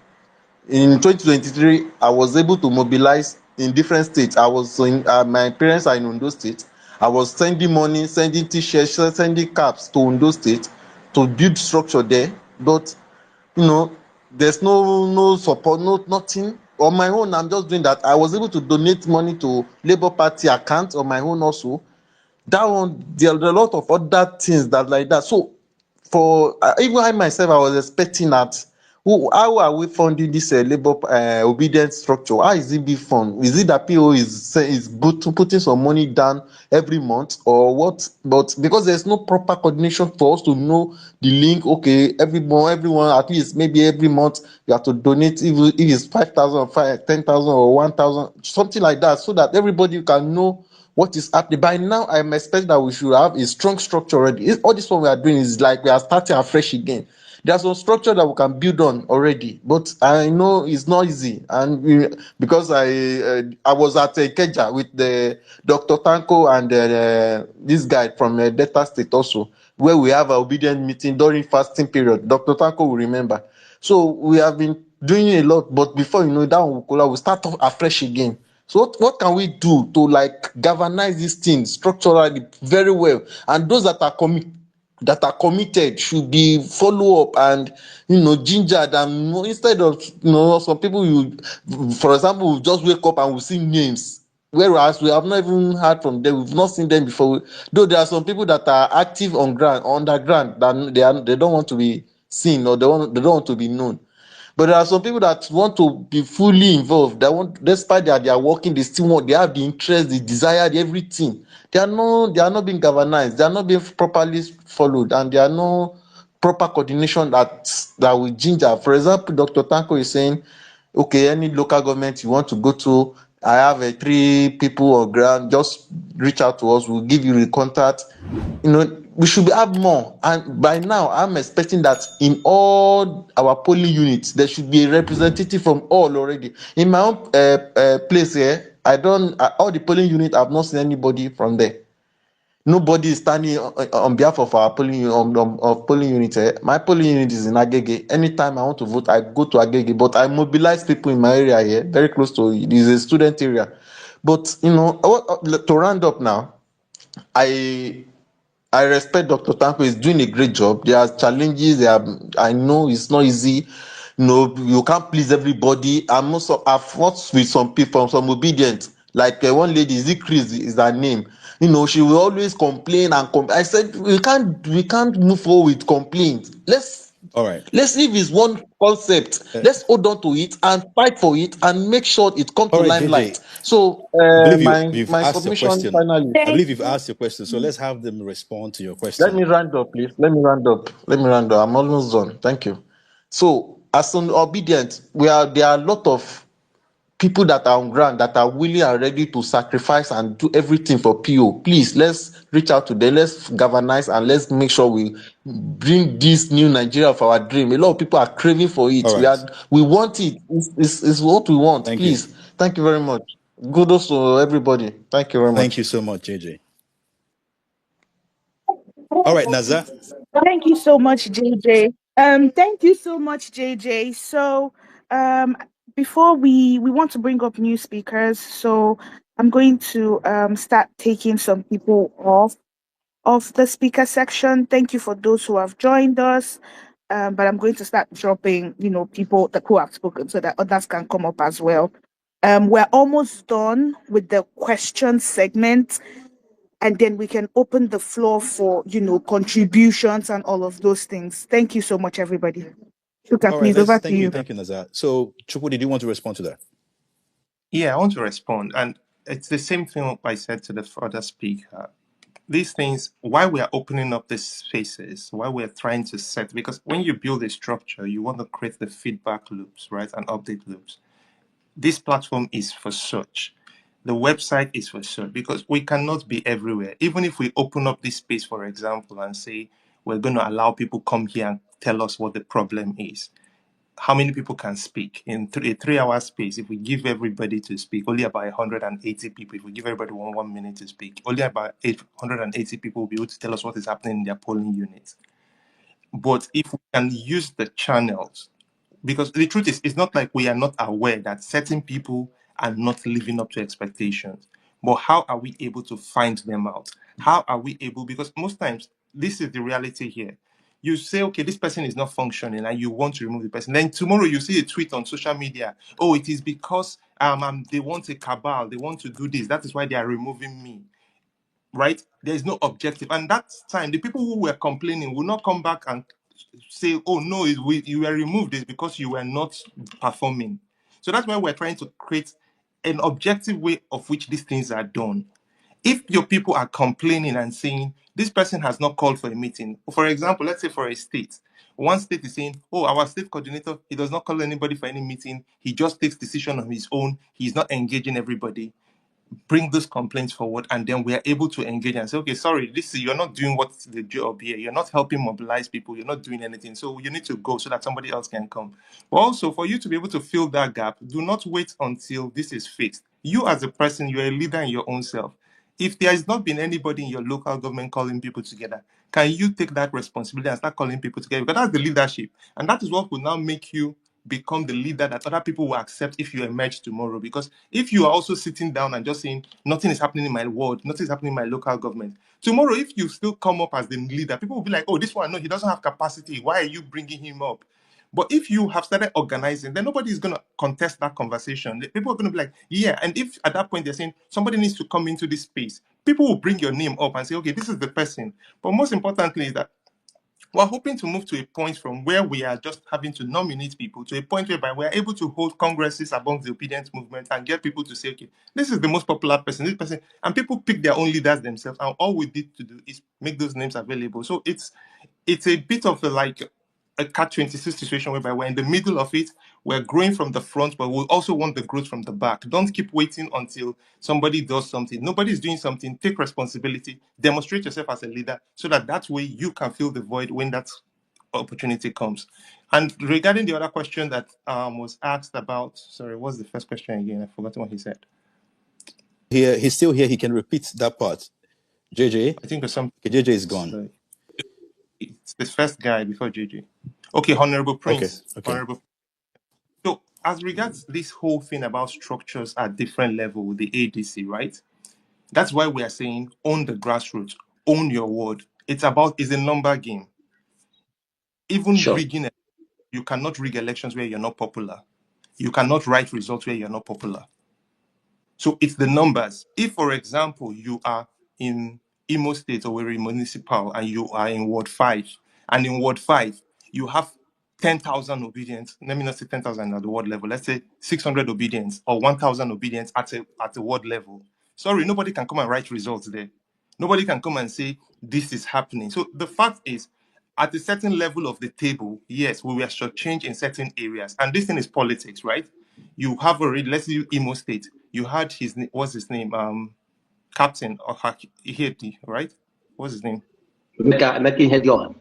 In 2023, I was able to mobilize in different states. I was in my parents are in Ondo State. I was sending money, sending t-shirts, sending caps to Ondo State to build structure there. But there's no support, nothing. On my own, I'm just doing that. I was able to donate money to Labour Party account on my own also. That one, there are a lot of other things that like that. So for even I myself, I was expecting that. How are we funding this labor obedient structure? How is it being funded? Is it that PO is putting some money down every month or what? But because there's no proper coordination for us to know the link, okay, everyone at least maybe every month you have to donate, if it's 5,000, 10,000 or 1,000, something like that, so that everybody can know what is happening. By now, I'm expecting that we should have a strong structure already. All this one we are doing is like we are starting afresh again. There's some structure that we can build on already, but I know it's not easy. And because I was at Keja with the Dr. Tanko and this guy from Delta State also, where we have an obedient meeting during fasting period. Dr. Tanko will remember. So we have been doing a lot, but before that one will start off afresh again. So what can we do to like galvanize these things structurally very well? And those that are committed should be follow up and gingered, and instead of some people, for example, will just wake up and will see names, whereas we have not even heard from them, we've not seen them before. Though there are some people that are active underground, that they don't want to be seen, or they don't want to be known. But there are some people that want to be fully involved. They want, despite that they are working, they still want. They have the interest, the desire, everything. They are not being galvanized. They are not being properly followed, and there are no proper coordination that will ginger. For example, Dr. Tanko is saying, okay, any local government you want to go to, I have 3 people on ground. Just reach out to us. We'll give you the contact. We should have more. And by now, I'm expecting that in all our polling units, there should be a representative from all already. In my own place here, all the polling units, I've not seen anybody from there. Nobody is standing on behalf of our polling of polling unit. My polling unit is in Agege. Anytime I want to vote, I go to Agege. But I mobilize people in my area here, very close to it. It is a student area. But to round up now, I I respect Dr. Tanko is doing a great job. There are challenges. I know it's not easy. No, you can't please everybody. I've fought with some people, some obedient. Like one lady, Zikri is her name. She will always complain and I said we can't move forward with complaints. All right. Let's see if it's one concept. Let's hold on to it and fight for it and make sure it comes All to right, limelight. JJ. So I believe my you've asked your submission question. finally. I Thank believe you've asked your question. So let's have them respond to your Let question. me round up, please. Let me round up. I'm almost done. Thank you. So, as an obedient, there are a lot of people that are on ground that are willing and ready to sacrifice and do everything for PO. Please, let's reach out to them. Let's galvanize and let's make sure we bring this new Nigeria of our dream. A lot of people are craving for it. All right. We want it. It's what we want. Thank you. Please. Thank you very much. Kudos to everybody. Thank you very Thank much. you so much, JJ. All right, Naza. Thank you so much, JJ. Thank you so much, JJ. So, um, before we want to bring up new speakers, so I'm going to start taking some people off of the speaker section. Thank you for those who have joined us. But I'm going to start dropping, people that who have spoken so that others can come up as well. We're almost done with the question segment, and then we can open the floor for, contributions and all of those things. Thank you so much, everybody. Shuka, All right, please, over to thank you. you. Thank you, Naza. So, Chukwu, did you want to respond to that? Yeah, I want to respond. And it's the same thing I said to the other speaker. These things, why we are opening up these spaces, why we're trying to set, because when you build a structure, you want to create the feedback loops, right? And update loops. This platform is for such. The website is for such because we cannot be everywhere. Even if we open up this space, for example, and say we're going to allow people come here and tell us what the problem is, how many people can speak in a 3 hour space? If we give everybody to speak, only about 180 people. If we give everybody 1 minute to speak, only about 880 people will be able to tell us what is happening in their polling units. But if we can use the channels, because the truth is, it's not like we are not aware that certain people are not living up to expectations. But how are we able to find them out? How are we able? Because most times, this is the reality here. You say, okay, this person is not functioning, and you want to remove the person. Then tomorrow you see a tweet on social media. Oh, it is because they want a cabal. They want to do this. That is why they are removing me. Right? There is no objective. And that time, the people who were complaining will not come back and say, oh, no, you were removed is because you were not performing. So that's why we're trying to create an objective way of which these things are done. If your people are complaining and saying, this person has not called for a meeting, for example, let's say for a state, one state is saying, oh, our state coordinator, he does not call anybody for any meeting. He just takes decision on his own. He's not engaging everybody. Bring those complaints forward, and then we are able to engage and say, okay, sorry, you're not doing what's the job here. You're not helping mobilize people. You're not doing anything. So you need to go so that somebody else can come. But also, for you to be able to fill that gap, do not wait until this is fixed. You as a person, you're a leader in your own self. If there has not been anybody in your local government calling people together, can you take that responsibility and start calling people together? Because that's the leadership. And that is what will now make you become the leader that other people will accept if you emerge tomorrow. Because if you are also sitting down and just saying, nothing is happening in my world, nothing is happening in my local government, tomorrow, if you still come up as the leader, people will be like, oh, this one, no, he doesn't have capacity. Why are you bringing him up? But if you have started organizing, then nobody is going to contest that conversation. People are going to be like, yeah. And if at that point they're saying somebody needs to come into this space, people will bring your name up and say, okay, this is the person. But most importantly is that we're hoping to move to a point from where we are just having to nominate people to a point whereby we're able to hold congresses among the obedience movement and get people to say, okay, this is the most popular person, this person, and people pick their own leaders themselves. And all we need to do is make those names available. So it's a bit of a catch-22 situation whereby we're in the middle of it. We're growing from the front, but we also want the growth from the back. Don't keep waiting until somebody does something. Nobody's doing something. Take responsibility. Demonstrate yourself as a leader so that way you can fill the void when that opportunity comes. And regarding the other question that was asked about, sorry, what's the first question again? I've forgotten what he said. He's still here. He can repeat that part. JJ? I think some. Okay, JJ is gone. It's the first guy before JJ. Okay, Honorable Okay, Prince. okay. Honorable. So, as regards this whole thing about structures at different level with the ADC, right? That's why we are saying own the grassroots, own your word. It's a number game. Even Sure. rigging, you cannot rig elections where you're not popular. You cannot write results where you're not popular. So it's the numbers. If, for example, you are in Imo State or we're in municipal and you are in Ward 5, and in Ward 5, you have 10,000 obedience, let me not say 10,000 at the ward level, let's say 600 obedience or 1,000 obedience at the ward level. Sorry, nobody can come and write results there. Nobody can come and say this is happening. So the fact is, at a certain level of the table, yes, we were shortchanged in certain areas. And this thing is politics, right? You have already, let's say Imo State, you had what's his name? Captain or Ihedi, right? What's his name? Making headline.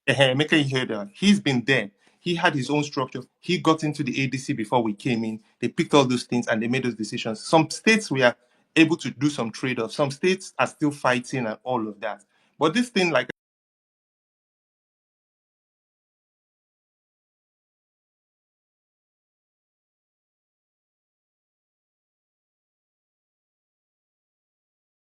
Emeka Ihede. He's been there. He had his own structure. He got into the ADC before we came in. They picked all those things and they made those decisions. Some states were able to do some trade-offs. Some states are still fighting and all of that. But this thing, like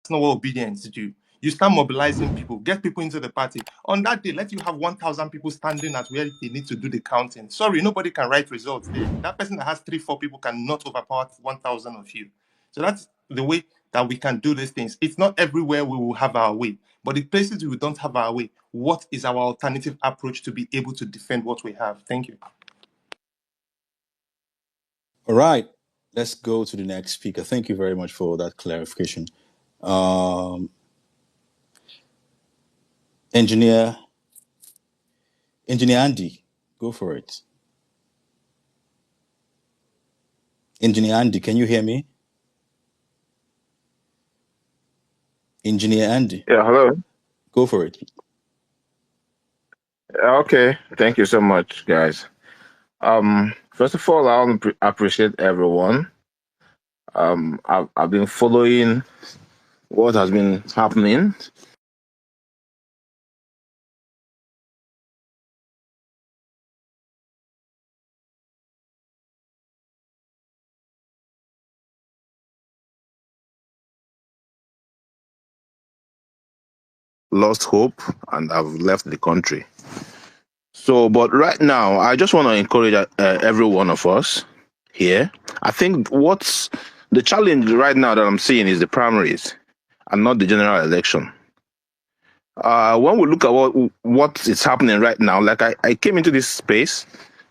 that's not what obedience do. You start mobilizing people, get people into the party. On that day, let you have 1,000 people standing at where they need to do the counting. Sorry, nobody can write results there. That person that has 3, 4 people cannot overpower 1,000 of you. So that's the way that we can do these things. It's not everywhere we will have our way, but the places we don't have our way, what is our alternative approach to be able to defend what we have? Thank you. All right, let's go to the next speaker. Thank you very much for that clarification. Um, engineer, Engineer Andy, go for it. Engineer Andy, can you hear me? Engineer Andy, Yeah, hello. go for it. Okay, thank you so much, guys. First of all, I want to appreciate everyone. I've been following what has been happening. Lost hope, and I've left the country. So, but right now, I just want to encourage every one of us here. I think what's the challenge right now that I'm seeing is the primaries and not the general election. When we look at what is happening right now, like I came into this space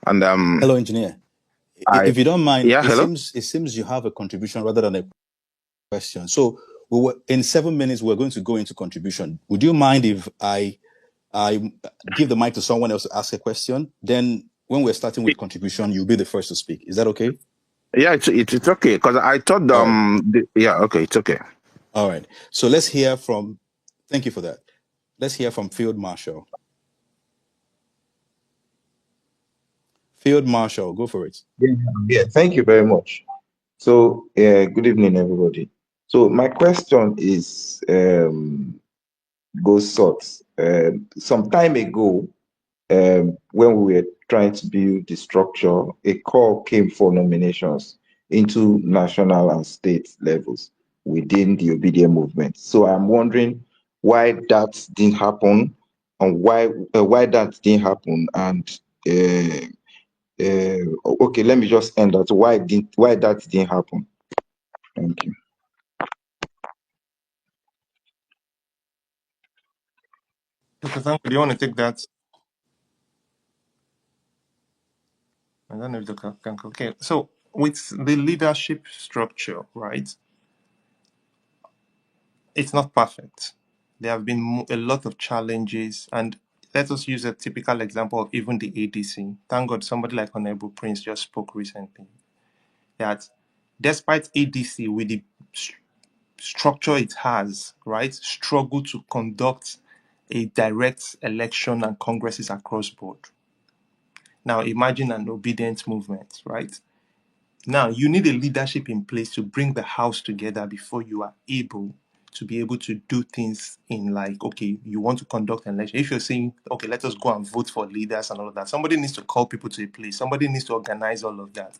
and Hello, engineer. I If you don't mind, yeah, it hello. seems you have a contribution rather than a question. So in 7 minutes, we're going to go into contribution. Would you mind if I give the mic to someone else to ask a question? Then when we're starting with contribution, you'll be the first to speak. Is that okay? Yeah, it's okay because I thought All right. yeah, okay, it's okay. All right. So let's hear from, thank you for that. Let's hear from Field Marshal. Field Marshal, go for it. Yeah, thank you very much. So, good evening, everybody. So, my question is goes sorts. Some time ago, when we were trying to build the structure, a call came for nominations into national and state levels within the Obidient movement. So, I'm wondering why that didn't happen, and why that didn't happen, and okay, let me just end that. Why that didn't happen? Thank you. Dr. Tanko, do you want to take that? I don't know if Dr. Tanko. Okay, so with the leadership structure, right? It's not perfect. There have been a lot of challenges, and let us use a typical example of even the ADC. Thank God somebody like Honorable Prince just spoke recently that despite ADC with the structure it has, right, struggle to conduct a direct election and congresses across board. Now imagine an obedient movement, right? Now, you need a leadership in place to bring the house together before you are able to be able to do things in like, okay, you want to conduct an election. If you're saying, okay, let us go and vote for leaders and all of that, somebody needs to call people to a place. Somebody needs to organize all of that,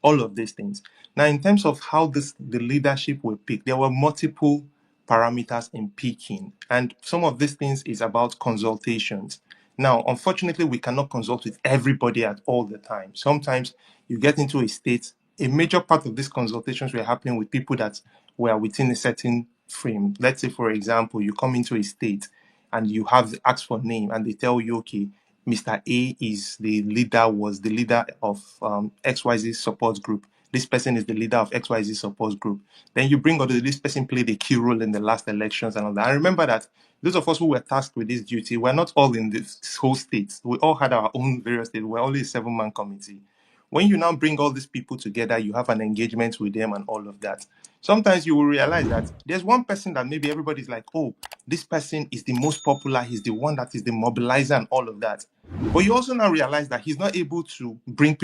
all of these things. Now, in terms of how the leadership were picked, there were multiple parameters in picking. And some of these things is about consultations. Now, unfortunately, we cannot consult with everybody at all the time. Sometimes you get into a state, a major part of these consultations were happening with people that were within a certain frame. Let's say, for example, you come into a state and you have asked for name and they tell you, okay, Mr. A is the leader, was the leader of XYZ support group. This person is the leader of XYZ support group. Then you bring on this person played a key role in the last elections and all that. I remember that those of us who were tasked with this duty were not all in this whole state. We all had our own various states. We're only a 7-man committee. When you now bring all these people together, you have an engagement with them and all of that. Sometimes you will realize that there's one person that maybe everybody's like, oh, this person is the most popular, he's the one that is the mobilizer and all of that. But you also now realize that he's not able to bring people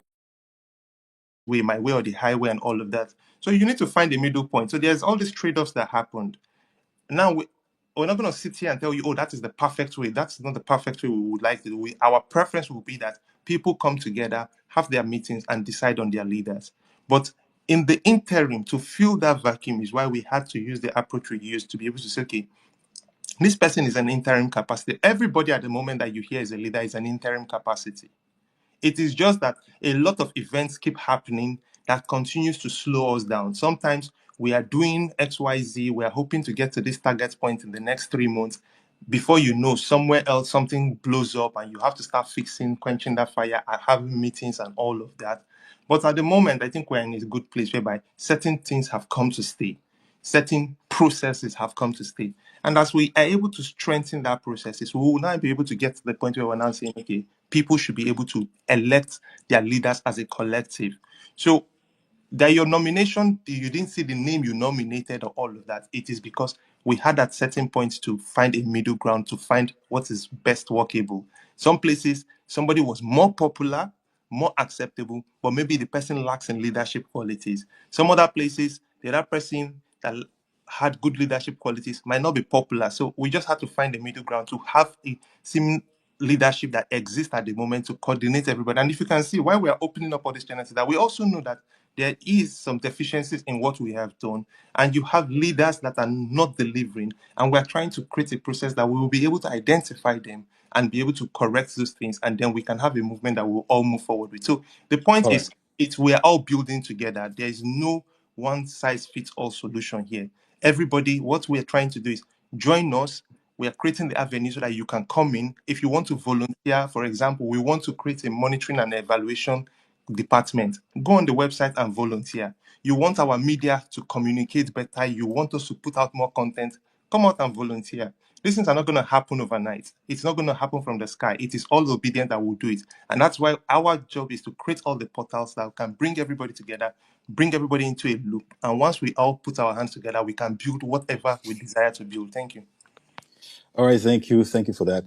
my way or the highway and all of that. So you need to find a middle point. So there's all these trade-offs that happened. Now we're not going to sit here and tell you, oh, that is the perfect way. That's not the perfect way we would like to do it. Our preference will be that people come together, have their meetings, and decide on their leaders. But in the interim, to fill that vacuum is why we had to use the approach we used to be able to say, okay, this person is an interim capacity. Everybody at the moment that you hear is a leader is an interim capacity. It is just that a lot of events keep happening that continues to slow us down. Sometimes we are doing XYZ, we are hoping to get to this target point in the next 3 months. Before you know, somewhere else something blows up and you have to start fixing, quenching that fire, having meetings and all of that. But at the moment, I think we're in a good place whereby certain things have come to stay. Certain processes have come to stay. And as we are able to strengthen that processes, we will now be able to get to the point where we're now saying, okay, people should be able to elect their leaders as a collective. So that your nomination, you didn't see the name you nominated or all of that. It is because we had at certain points to find a middle ground, to find what is best workable. Some places, somebody was more popular, more acceptable, but maybe the person lacks in leadership qualities. Some other places, the other person that had good leadership qualities might not be popular. So we just had to find a middle ground to have a seeming leadership that exists at the moment to coordinate everybody. And if you can see why we are opening up all these channels, that we also know that there is some deficiencies in what we have done, and you have leaders that are not delivering, and we're trying to create a process that we will be able to identify them and be able to correct those things, and then we can have a movement that we'll all move forward with. So the point All right. is, it's we are all building together. There is no one size fits all solution here. Everybody, what we're trying to do is join us. We are creating the avenue so that you can come in. If you want to volunteer, for example, we want to create a monitoring and evaluation department. Go on the website and volunteer. You want our media to communicate better, you want us to put out more content, come out and volunteer. These things are not going to happen overnight. It's not going to happen from the sky. It is all Obidient that will do it. And that's why our job is to create all the portals that can bring everybody together, bring everybody into a loop. And once we all put our hands together, we can build whatever we desire to build. Thank you. All right. Thank you. Thank you for that.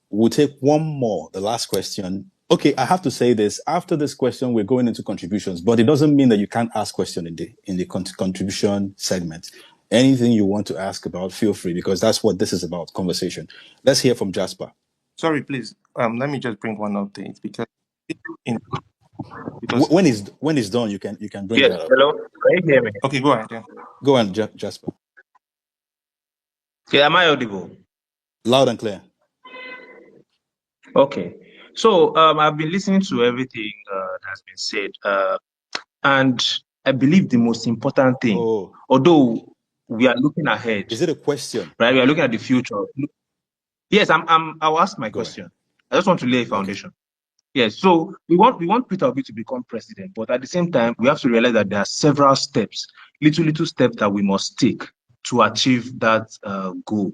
We'll take one more, the last question. Okay, I have to say this. After this question, we're going into contributions, but it doesn't mean that you can't ask question in the contribution segment. Anything you want to ask about, feel free, because that's what this is about, conversation. Let's hear from Jasper. Sorry, please. Let me just bring one update because When it's done, you can bring Yes, that up. hello. Can you hear me? okay, go ahead. Yeah. Go on, Jasper. Yeah, am I audible? Loud and clear. Okay. So I've been listening to everything that's been said, and I believe the most important thing, Oh, although we are looking ahead, is it a question? right? We are looking at the future. Yes, I'll ask my Go question. ahead. I just want to lay a Okay. foundation. Yes. So we want Peter Obi to become president, but at the same time, we have to realize that there are several steps, little steps that we must take to achieve that goal.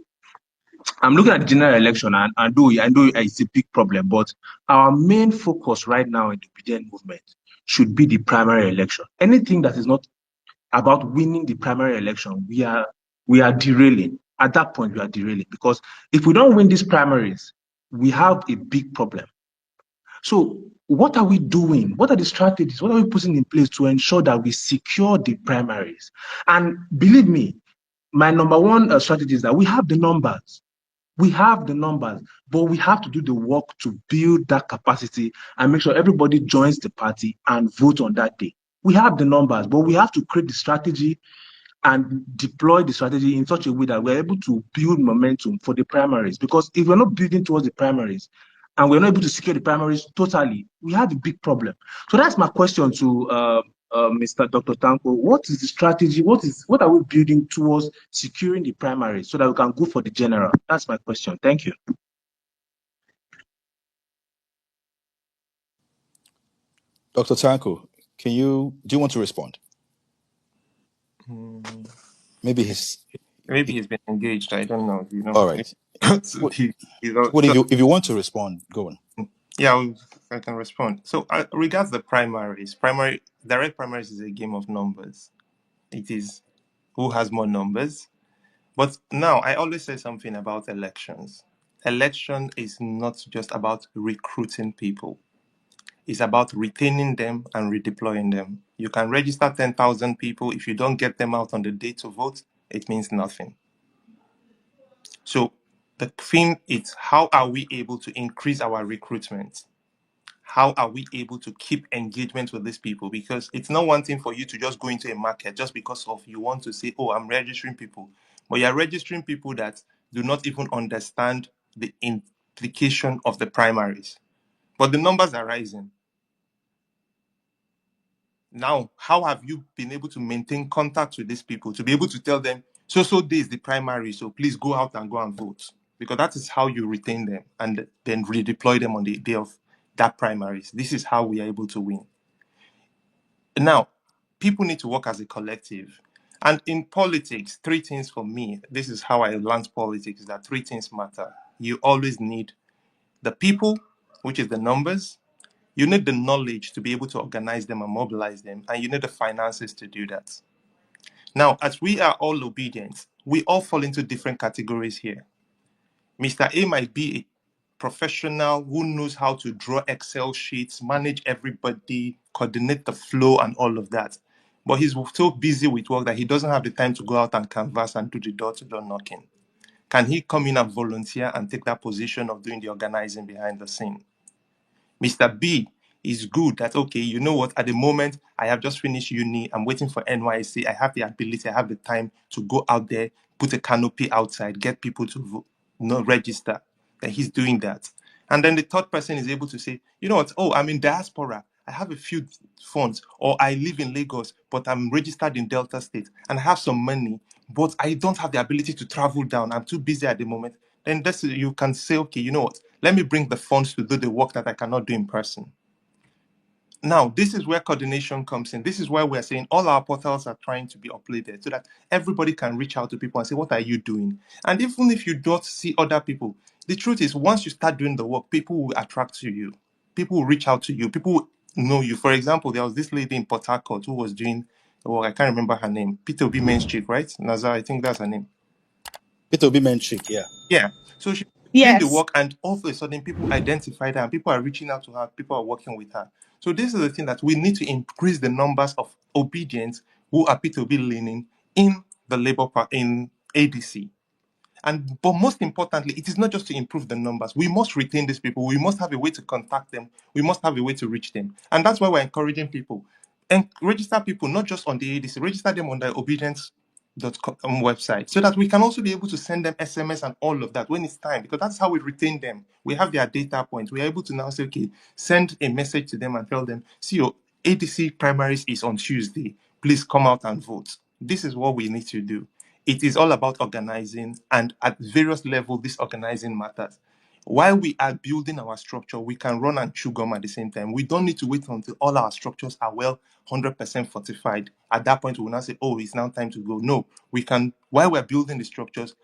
I'm looking at the general election, and I know it's a big problem, but our main focus right now in the Obidient movement should be the primary election. Anything that is not about winning the primary election, we are derailing. At that point, we are derailing, because if we don't win these primaries, we have a big problem. So what are we doing? What are the strategies? What are we putting in place to ensure that we secure the primaries? And believe me, my number one strategy is that we have the numbers. We have the numbers, but we have to do the work to build that capacity and make sure everybody joins the party and vote on that day. We have the numbers, but we have to create the strategy and deploy the strategy in such a way that we're able to build momentum for the primaries. Because if we're not building towards the primaries and we're not able to secure the primaries totally, we have a big problem. So that's my question to Mr. Dr. Tanko. What is the strategy? What are we building towards securing the primaries so that we can go for the general? That's my question. Thank you. Dr. Tanko, do you want to respond? Maybe he's been engaged. I don't know. all right. So What, if you want to respond, go on. Yeah, I can respond. So, regards the primaries, direct primaries is a game of numbers. It is who has more numbers. But now, I always say something about elections. Election is not just about recruiting people. It's about retaining them and redeploying them. You can register 10,000 people. If you don't get them out on the day to vote, it means nothing. So the thing is, how are we able to increase our recruitment? How are we able to keep engagement with these people? Because it's not one thing for you to just go into a market just because of you want to say, oh, I'm registering people. But you're registering people that do not even understand the implication of the primaries. But the numbers are rising. Now, how have you been able to maintain contact with these people to be able to tell them, so day is the primary, so please go out and go and vote? Because that is how you retain them and then redeploy them on the day of that primaries. This is how we are able to win. Now, people need to work as a collective. And in politics, three things for me, this is how I learned politics, that three things matter. You always need the people, which is the numbers. You need the knowledge to be able to organize them and mobilize them. And you need the finances to do that. Now, as we are all obedient, we all fall into different categories here. Mr. A might be a professional who knows how to draw Excel sheets, manage everybody, coordinate the flow, and all of that. But he's so busy with work that he doesn't have the time to go out and canvass and do the door to door knocking. Can he come in and volunteer and take that position of doing the organizing behind the scene? Mr. B is good that, okay, you know what, at the moment, I have just finished uni, I'm waiting for NYC, I have the ability, I have the time to go out there, put a canopy outside, get people to vote, register. Then he's doing that. And then the third person is able to say, you know what, oh, I'm in diaspora, I have a few funds, or I live in Lagos, but I'm registered in Delta State, and I have some money, but I don't have the ability to travel down, I'm too busy at the moment. Then you can say, okay, you know what, let me bring the funds to do the work that I cannot do in person. Now, this is where coordination comes in. This is why we're saying all our portals are trying to be uploaded so that everybody can reach out to people and say, what are you doing? And even if you don't see other people, the truth is once you start doing the work, people will attract to you. People will reach out to you. People will know you. For example, there was this lady in Port Harcourt who was doing, I can't remember her name, P2B Main Street, right? Nazar, I think that's her name. It will be mentioned, yeah. Yeah. So she's doing the Yes. work, and all of a sudden, people identified her, and people are reaching out to her, people are working with her. So this is the thing that we need to increase the numbers of obedience who are P2B leaning in the Labour Party, in ADC. But most importantly, it is not just to improve the numbers. We must retain these people. We must have a way to contact them. We must have a way to reach them. And that's why we're encouraging people. And register people, not just on the ADC, register them on the obedience.com website so that we can also be able to send them SMS and all of that when it's time, because that's how we retain them. We have their data points. We're able to now say, okay, send a message to them and tell them, see, your ADC primaries is on Tuesday. Please come out and vote. This is what we need to do. It is all about organizing, and at various levels, this organizing matters. While we are building our structure, we can run and chew gum at the same time. We don't need to wait until all our structures are well 100% fortified. At that point, we will now say, oh, it's now time to go. No, we can, while we're building the structures,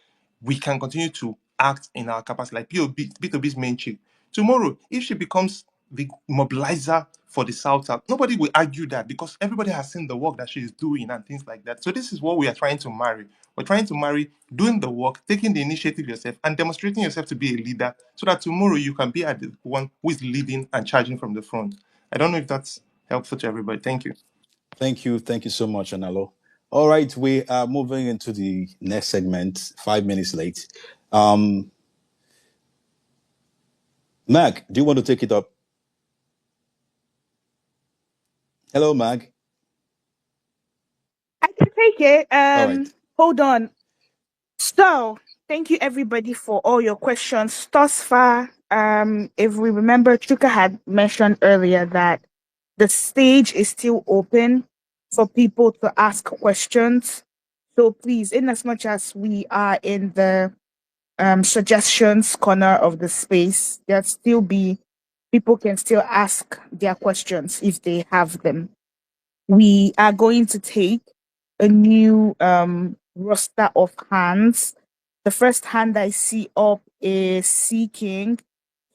we can continue to act in our capacity, like B2B's main chief. Tomorrow, if she becomes the mobilizer for the South, nobody will argue that because everybody has seen the work that she's doing and things like that. So this is what we are trying to marry. We're trying to marry doing the work, taking the initiative yourself, and demonstrating yourself to be a leader so that tomorrow you can be at the one who is leading and charging from the front. I don't know if that's helpful to everybody. Thank you. Thank you. Thank you so much, Analo. All right, we are moving into the next segment, 5 minutes late. Mag, do you want to take it up? Hello, Mag. I can take it. All right. Hold on. So, thank you everybody for all your questions thus far. If we remember, Chuka had mentioned earlier that the stage is still open for people to ask questions. So please, in as much as we are in the suggestions corner of the space, there still be people can still ask their questions if they have them. We are going to take a new roster of hands. The first hand I see up is Sea King.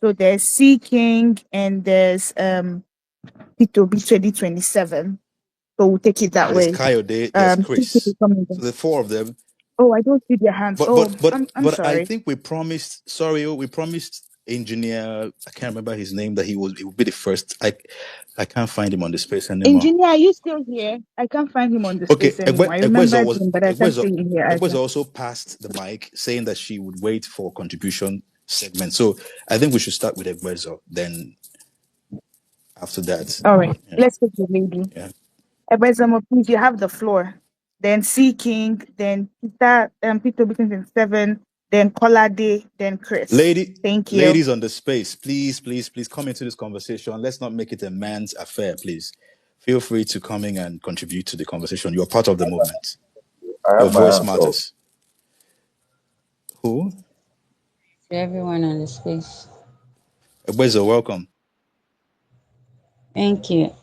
So there's Sea King and there's P2B 2027. So we'll take it that There's way. Coyote, there's People Chris. coming So in. the four of them. Oh, I don't see their hands. But Oh, but but I'm but I sorry. think we promised. Sorry, we promised engineer. I can't remember his name. That he would be the first. I can't find him on the space anymore. Engineer, are you still here? I can't find him on the Okay, space anymore. I remembered him, but I can't see him here Egwezo either. also passed the mic, saying that she would wait for contribution segment. So I think we should start with Egwezo. Then after that, All right, yeah, let's take the lady. yeah. Ebezamo, please, you have the floor. Then Sea King, then Peter Bickinson 7, then Colade, then Chris. Thank you. Ladies on the space, please, please, please come into this conversation. Let's not make it a man's affair, please. Feel free to come in and contribute to the conversation. You're part of the movement. I Your have my voice hands up. matters. Who? To everyone on the space. Egwezo, welcome. Thank you.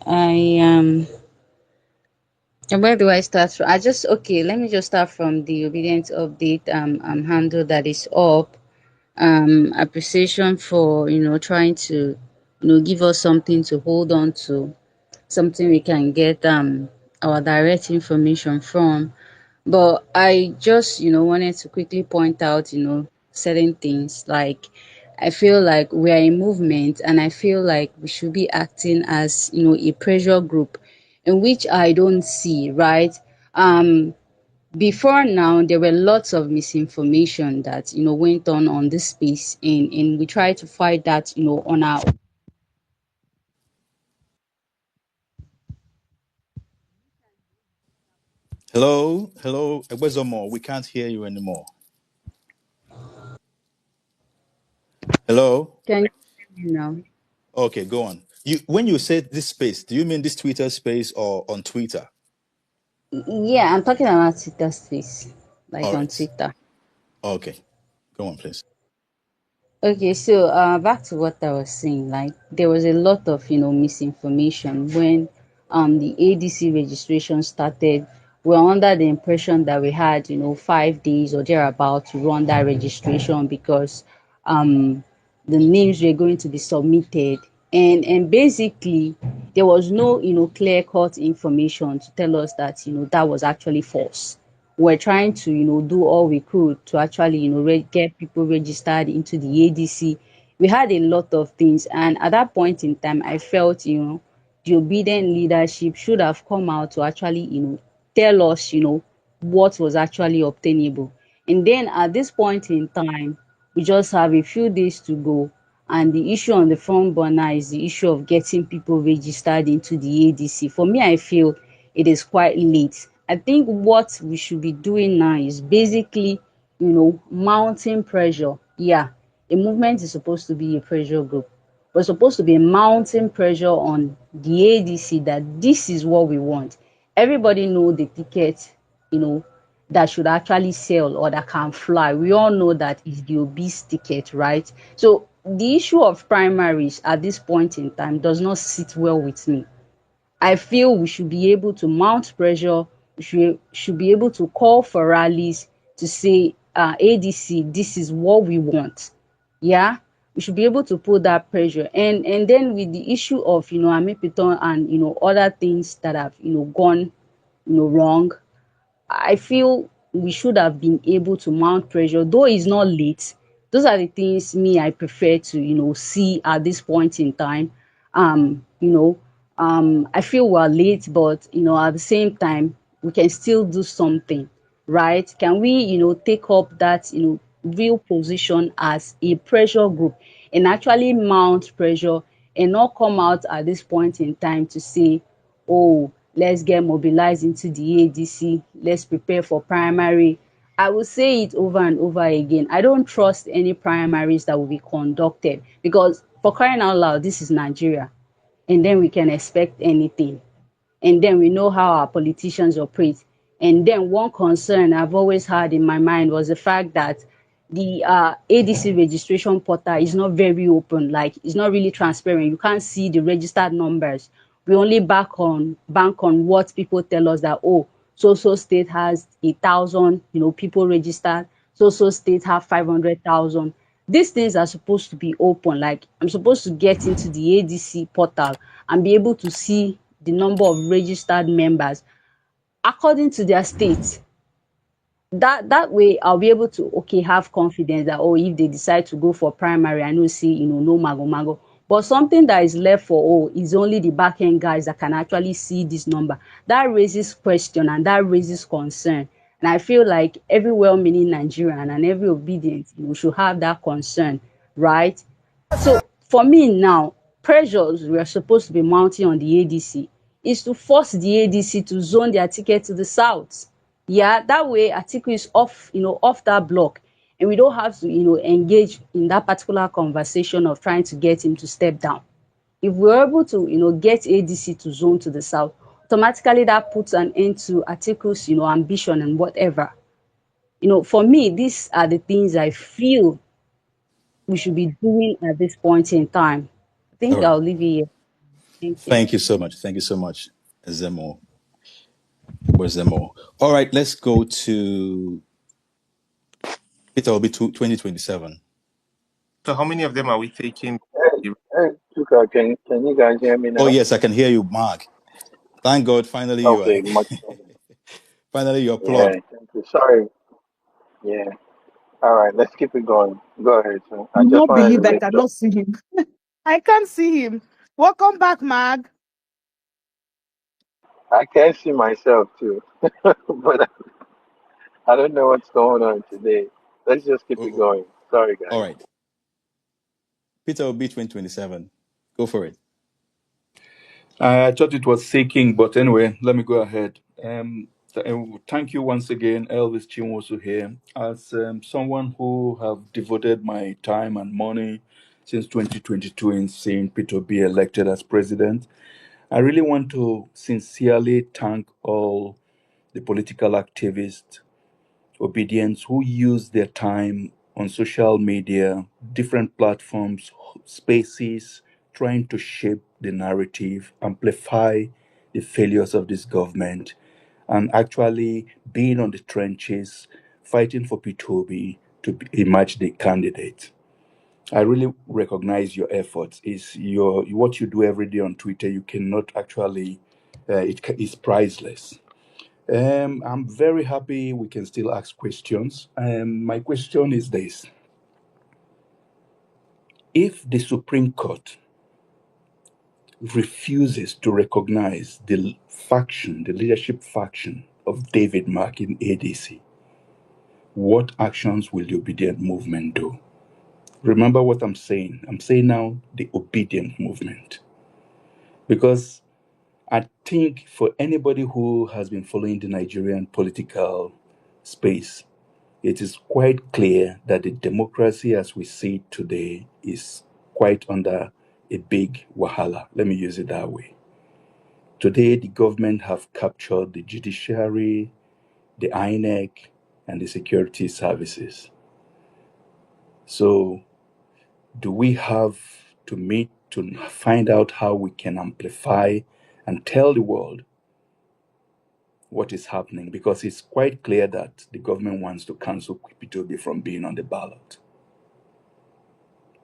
Where do I start from? Let me just start from the obedient update handle that is up. Appreciation for trying to give us something to hold on to, something we can get our direct information from. But I just wanted to quickly point out certain things. Like, I feel like we are a movement, and I feel like we should be acting as a pressure group, in which I don't see, right? Before now, there were lots of misinformation that went on this space, and we try to fight that on our. Hello, Egwezo Mo. We can't hear you anymore. Hello. Can you hear me now? Okay, go on. When you say this space, do you mean this Twitter space or on Twitter? Yeah, I'm talking about Twitter space, like All on right. Twitter. Okay. Go on, please. Okay, so back to what I was saying. Like, there was a lot of misinformation when the ADC registration started. We were under the impression that we had 5 days or thereabout to run that registration, because um the names were going to be submitted, and basically there was no clear cut information to tell us that that was actually false. We're trying to do all we could to actually get people registered into the ADC. We had a lot of things, and at that point in time I felt the obedient leadership should have come out to actually tell us what was actually obtainable. And then at this point in time, we just have a few days to go, and the issue on the front burner is the issue of getting people registered into the ADC. For me, I feel it is quite late. I think what we should be doing now is basically mounting pressure. Yeah, a movement is supposed to be a pressure group. We're supposed to be mounting pressure on the ADC that this is what we want. Everybody know the ticket, you know, that should actually sell or that can fly. We all know that is the obese ticket, right? So the issue of primaries at this point in time does not sit well with me. I feel we should be able to mount pressure. We should be able to call for rallies to say, ADC, this is what we want. Yeah, we should be able to put that pressure. And then with the issue of Amipiton and other things that have gone wrong, I feel we should have been able to mount pressure, though it's not late. Those are the things me I prefer to see at this point in time. I feel we're late, but at the same time we can still do something, right? Can we take up that real position as a pressure group and actually mount pressure, and not come out at this point in time to say, oh, let's get mobilized into the ADC, let's prepare for primary. I will say it over and over again. I don't trust any primaries that will be conducted, because for crying out loud, this is Nigeria, and then we can expect anything, and then we know how our politicians operate. And then one concern I've always had in my mind was the fact that the ADC registration portal is not very open, like it's not really transparent. You can't see the registered numbers. We only bank on what people tell us, that oh, so so state has 1,000, people registered. So so state have 500,000. These things are supposed to be open. Like, I'm supposed to get into the ADC portal and be able to see the number of registered members according to their state. That way I'll be able to, okay, have confidence that, oh, if they decide to go for primary, I know, see, no mago mago. But something that is left for, oh, is only the back end guys that can actually see this number. That raises question and that raises concern. And I feel like every well-meaning Nigerian and every obedient, should have that concern, right? So for me now, pressures we are supposed to be mounting on the ADC is to force the ADC to zone their ticket to the south. Yeah, that way Atiku is off, off that block, and we don't have to, engage in that particular conversation of trying to get him to step down. If we're able to, get ADC to zone to the south, automatically that puts an end to Atiku's, ambition and whatever. For me, these are the things I feel we should be doing at this point in time. I All think right. I'll leave it here. Thank you. Thank you so much. Thank you so much, Zemo. Where's Zemo? All right, let's go to Peter Obi 2027. So how many of them are we taking? Hey, Chuka, can you guys hear me Oh, now? yes, I can hear you, Mark. Thank God, finally you are Okay, much better. finally you're Yeah, plugged. thank you. Sorry. Yeah. All right, let's keep it going. Go ahead, sir. I You just not wanted to believe that I make sure. cannot see him. I can't see him. Welcome back, Mag. I can see myself too, but I don't know what's going on today. Let's just keep Oh, it oh, going. Sorry, all guys. right. Peter Obi 2027. Go for it. I thought it was seeking, but anyway, let me go ahead. Thank you once again, Elvis Chinwosu here. As someone who have devoted my time and money since 2022 in seeing Peter be elected as president, I really want to sincerely thank all the political activists, obedience, who use their time on social media, different platforms, spaces, trying to shape the narrative, amplify the failures of this government, and actually being on the trenches, fighting for P2B to emerge the candidate. I really recognize your efforts. Is your what you do every day on Twitter? You cannot actually, it's priceless. I'm very happy we can still ask questions. My question is this: if the Supreme Court refuses to recognize the faction, the leadership faction of David Mark in ADC, what actions will the Obedient movement do? Remember what I'm saying. I'm saying now the Obedient movement. Because I think for anybody who has been following the Nigerian political space, it is quite clear that the democracy as we see it today is quite under a big wahala. Let me use it that way. Today, the government have captured the judiciary, the INEC, and the security services. So, do we have to meet to find out how we can amplify and tell the world what is happening? Because it's quite clear that the government wants to cancel Kwipitobi from being on the ballot.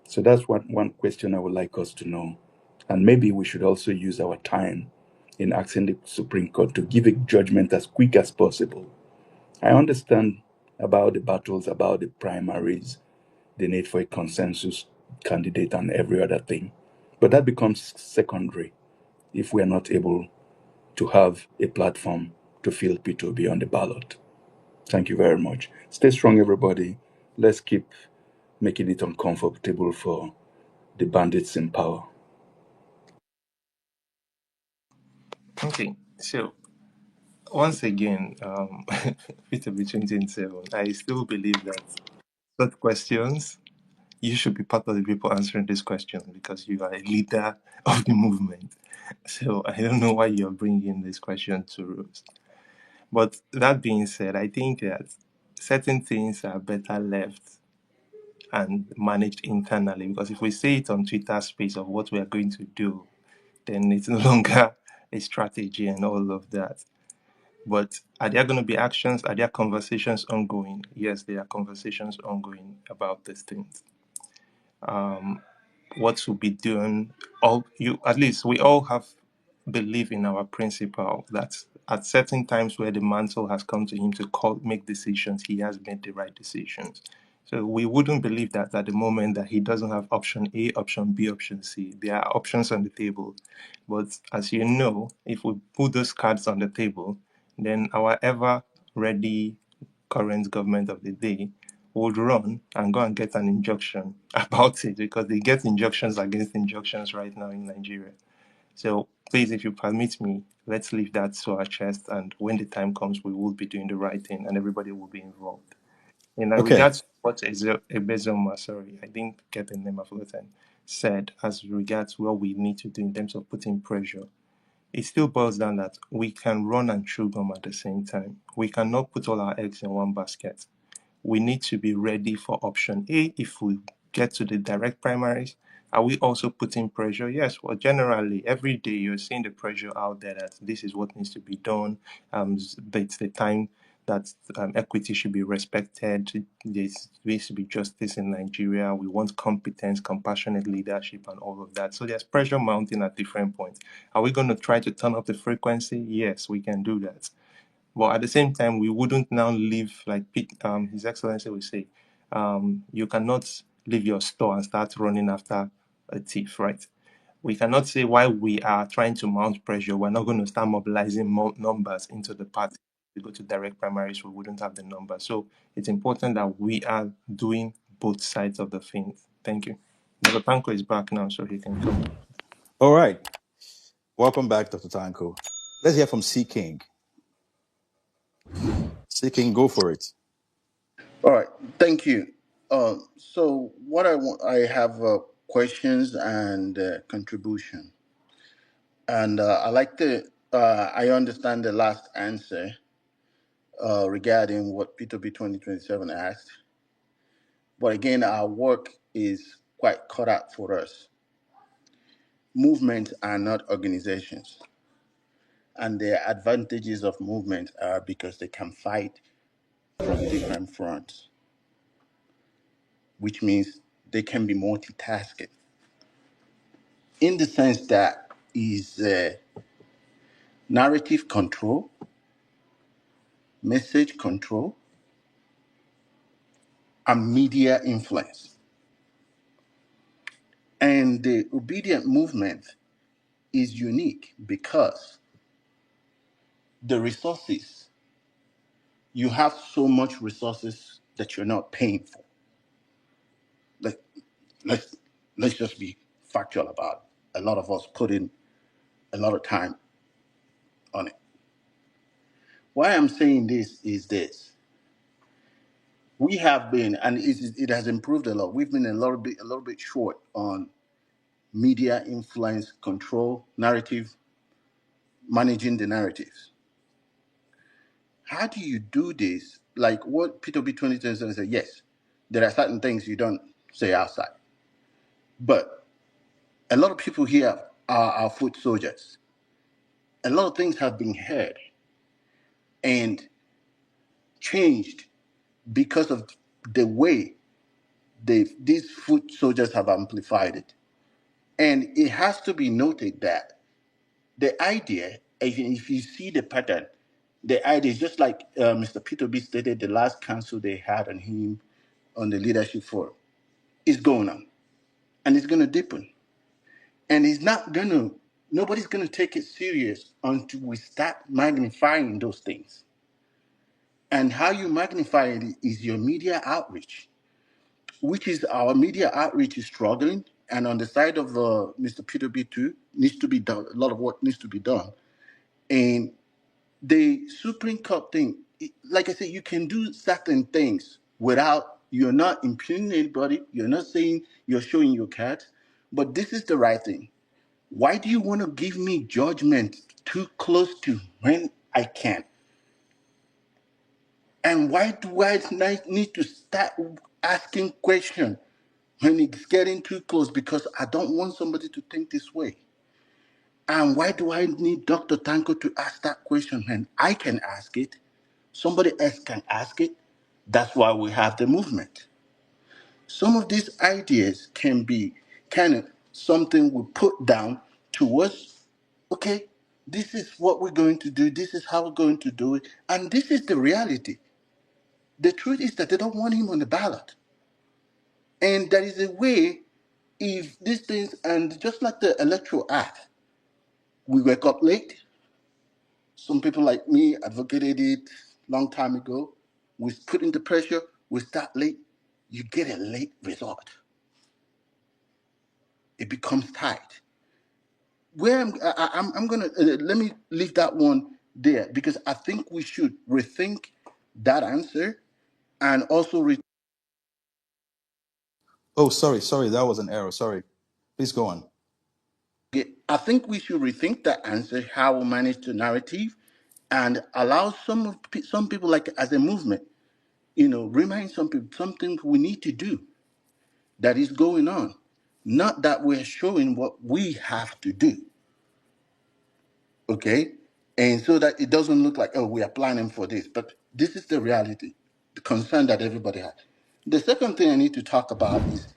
So that's one question I would like us to know. And maybe we should also use our time in asking the Supreme Court to give a judgment as quick as possible. I understand about the battles, about the primaries, the need for a consensus candidate, and every other thing. But that becomes secondary if we are not able to have a platform to fill P2B on the ballot. Thank you very much. Stay strong, everybody. Let's keep making it uncomfortable for the bandits in power. Okay. So once again, with the 2027, I still believe that such questions, you should be part of the people answering this question because you are a leader of the movement. So I don't know why you're bringing this question to us. But that being said, I think that certain things are better left and managed internally because if we say it on Twitter space of what we are going to do, then it's no longer a strategy and all of that. But are there going to be actions? Are there conversations ongoing? Yes, there are conversations ongoing about these things. What to be doing? All you, at least we all have belief in our principle that at certain times where the mantle has come to him to make decisions, he has made the right decisions. So we wouldn't believe that at the moment that he doesn't have option A, option B, option C. There are options on the table. But as you know, if we put those cards on the table, then our ever ready current government of the day would run and go and get an injunction about it because they get injunctions against injunctions right now in Nigeria. So please, if you permit me, let's leave that to our chest. And when the time comes, we will be doing the right thing and everybody will be involved. In Okay. regards to what Ebezoma, sorry, I didn't get the name of the said as regards what we need to do in terms of putting pressure, it still boils down that we can run and chew gum at the same time. We cannot put all our eggs in one basket. We need to be ready for option A if we get to the direct primaries. Are we also putting pressure? Yes. Well, generally, every day you're seeing the pressure out there that this is what needs to be done. It's the time that equity should be respected. There needs to be justice in Nigeria. We want competence, compassionate leadership, and all of that. So there's pressure mounting at different points. Are we going to try to turn up the frequency? Yes, we can do that. But at the same time, we wouldn't now leave, like His Excellency would say, you cannot leave your store and start running after a thief, right? We cannot say while we are trying to mount pressure, we're not going to start mobilizing more numbers into the party. We go to direct primaries, we wouldn't have the numbers. So it's important that we are doing both sides of the thing. Thank you. Dr. Panko is back now, so he can come. All right. Welcome back, Dr. Tanko. Let's hear from C King. C King, go for it. All right, thank you. So what I want, I have questions and contribution, and I like to. I understand the last answer regarding what P2B 2027 asked, but again, our work is quite cut out for us. Movements are not organizations, and the advantages of movement are because they can fight from different fronts, which means they can be multitasking in the sense that is narrative control, message control, and media influence. And the obedient movement is unique because the resources, you have so much resources that you're not paying for. Let, let's, let's just be factual about it. A lot of us put in a lot of time on it. Why I'm saying this is this. We have been, and it has improved a lot. We've been a little bit short on media influence control, narrative, managing the narratives. How do you do this? Like what P2B 2027 said, yes, there are certain things you don't say outside. But a lot of people here are our foot soldiers. A lot of things have been heard and changed because of the way these foot soldiers have amplified it. And it has to be noted that the idea, if you see the pattern, the idea is just like Mr. Peter B stated the last council they had on him on the leadership forum is going on and it's going to deepen. And it's not going to, nobody's going to take it serious until we start magnifying those things. And how you magnify it is your media outreach, which is our media outreach is struggling. And on the side of Mr. Peter B too, needs to be done. A lot of work needs to be done And the Supreme Court thing, like I said, you can do certain things without, you're not impugning anybody, you're not saying you're showing your card, but this is the right thing. Why do you want to give me judgment too close to when I can? And why do I need to start asking questions when it's getting too close? Because I don't want somebody to think this way. And why do I need Dr. Tanko to ask that question when I can ask it? Somebody else can ask it. That's why we have the movement. Some of these ideas can be kind of something we put down towards, okay, this is what we're going to do, this is how we're going to do it, and this is the reality. The truth is that they don't want him on the ballot. And there is a way, if these things, and just like the Electoral Act, we wake up late. Some people like me advocated it long time ago. We put in the pressure, we start late, you get a late result. It becomes tight. Where I'm gonna let me leave that one there because I think we should rethink that answer and also Oh, sorry, that was an error. Sorry. Please go on. I think we should rethink that answer, how we manage the narrative, and allow some people, like as a movement, remind some people something we need to do that is going on, not that we're showing what we have to do. Okay, and so that it doesn't look like, oh, we are planning for this, but this is the reality, the concern that everybody has. The second thing I need to talk about is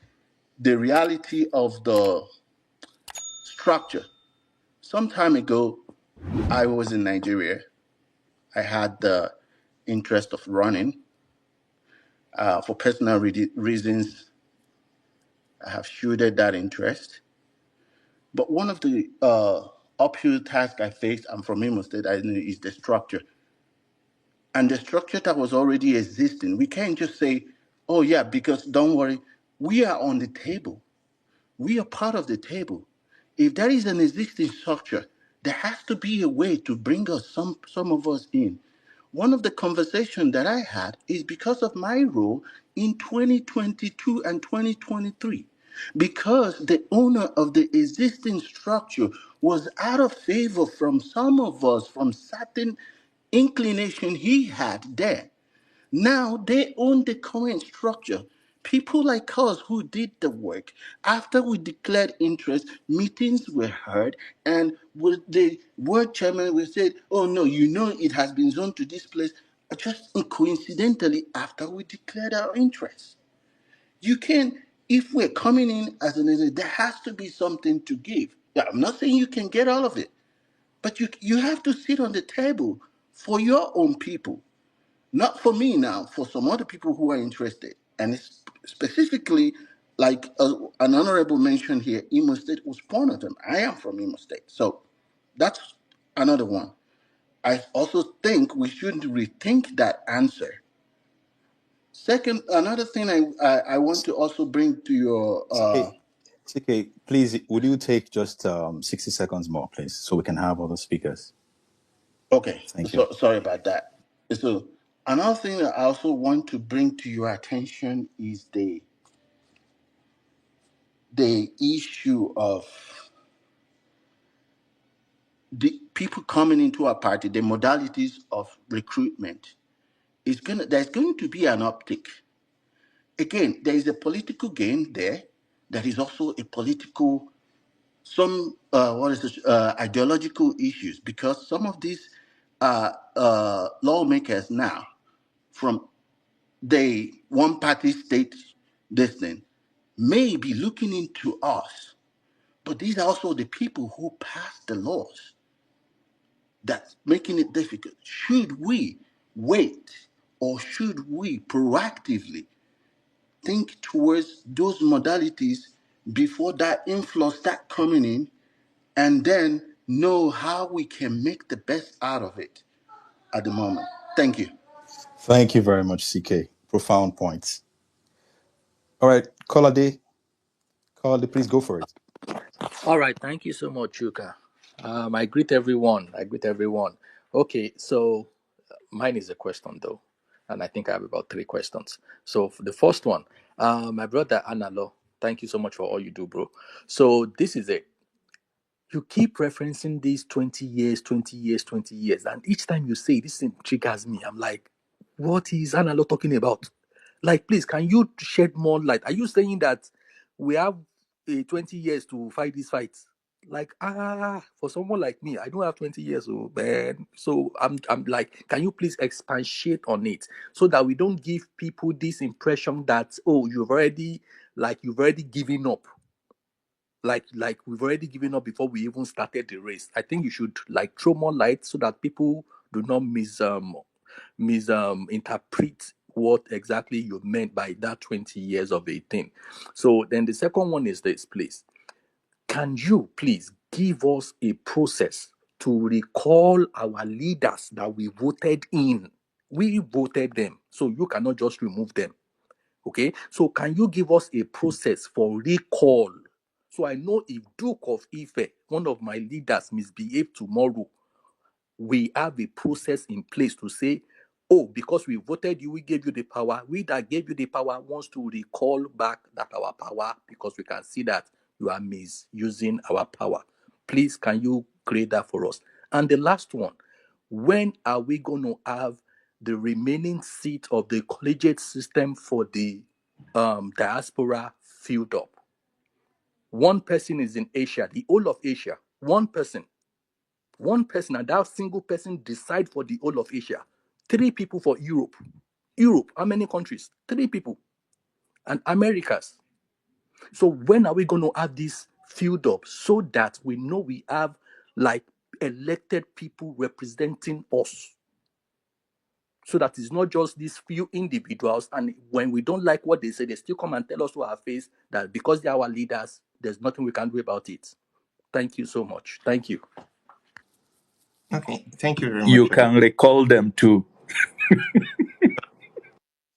the reality of the structure. Some time ago, I was in Nigeria. I had the interest of running. For personal reasons, I have shielded that interest. But one of the uphill tasks I faced, I'm from Imo State, I know, is the structure. And the structure that was already existing, we can't just say, oh, yeah, because don't worry, we are on the table. We are part of the table. If there is an existing structure, there has to be a way to bring us some of us in. One of the conversations that I had is because of my role in 2022 and 2023. Because the owner of the existing structure was out of favor from some of us, from certain inclination he had there. Now they own the current structure. People like us who did the work, after we declared interest, meetings were held, and with the word chairman we said, oh no, it has been zoned to this place, just coincidentally after we declared our interest. You can, if we're coming in as an agent, there has to be something to give. Yeah, I'm not saying you can get all of it, but you have to sit on the table for your own people. Not for me now, for some other people who are interested. And it's specifically, like an honorable mention here, Imo State was one of them. I am from Imo State. So that's another one. I also think we should rethink that answer. Second, another thing I want to also bring to your CK, please, would you take just 60 seconds more, please, so we can have other speakers? okay, Thank you. so sorry about that. So another thing that I also want to bring to your attention is the issue of the people coming into our party, the modalities of recruitment. There's going to be an uptick. Again, there is a political gain there. There is also a political, some ideological issues, because some of these lawmakers now, from the one party state, this thing, may be looking into us, but these are also the people who pass the laws that's making it difficult. Should we wait, or should we proactively think towards those modalities before that inflow start coming in, and then know how we can make the best out of it at the moment? Thank you. Thank you very much, CK. Profound points. All right, Colade, please go for it. All right, thank you so much, Chuka. I greet everyone. Okay, so mine is a question though, and I think I have about three questions. So for the first one, my brother Analo, thank you so much for all you do, bro. So this is it. You keep referencing these 20 years, 20 years, 20 years, and each time you say this thing triggers me. I'm like, what is Analo talking about? Like, please, can you shed more light? Are you saying that we have 20 years to fight this fight? Like, for someone like me, I don't have 20 years, oh man. So I'm like, can you please expatiate on it so that we don't give people this impression that, oh, you've already given up, like we've already given up before we even started the race. I think you should like throw more light so that people do not interpret what exactly you meant by that 20 years of a thing. So then the second one is this, please. Can you please give us a process to recall our leaders that we voted in? We voted them, so you cannot just remove them. Okay, so can you give us a process for recall? So I know if Duke of Ife, one of my leaders, misbehave tomorrow, we have a process in place to say, oh, because we voted you, we gave you the power. We that gave you the power wants to recall back that our power because we can see that you are misusing our power. Please, can you create that for us? And the last one, when are we going to have the remaining seat of the collegiate system for the diaspora filled up? One person is in Asia, the whole of Asia. One person, and that single person decide for the whole of Asia. Three people for Europe. Europe, how many countries? Three people. And Americas. So when are we going to have this filled up so that we know we have like elected people representing us? So that it's not just these few individuals, and when we don't like what they say, they still come and tell us to our face that because they are our leaders, there's nothing we can do about it. Thank you so much. Thank you. Okay, thank you very You much for that. can recall them too.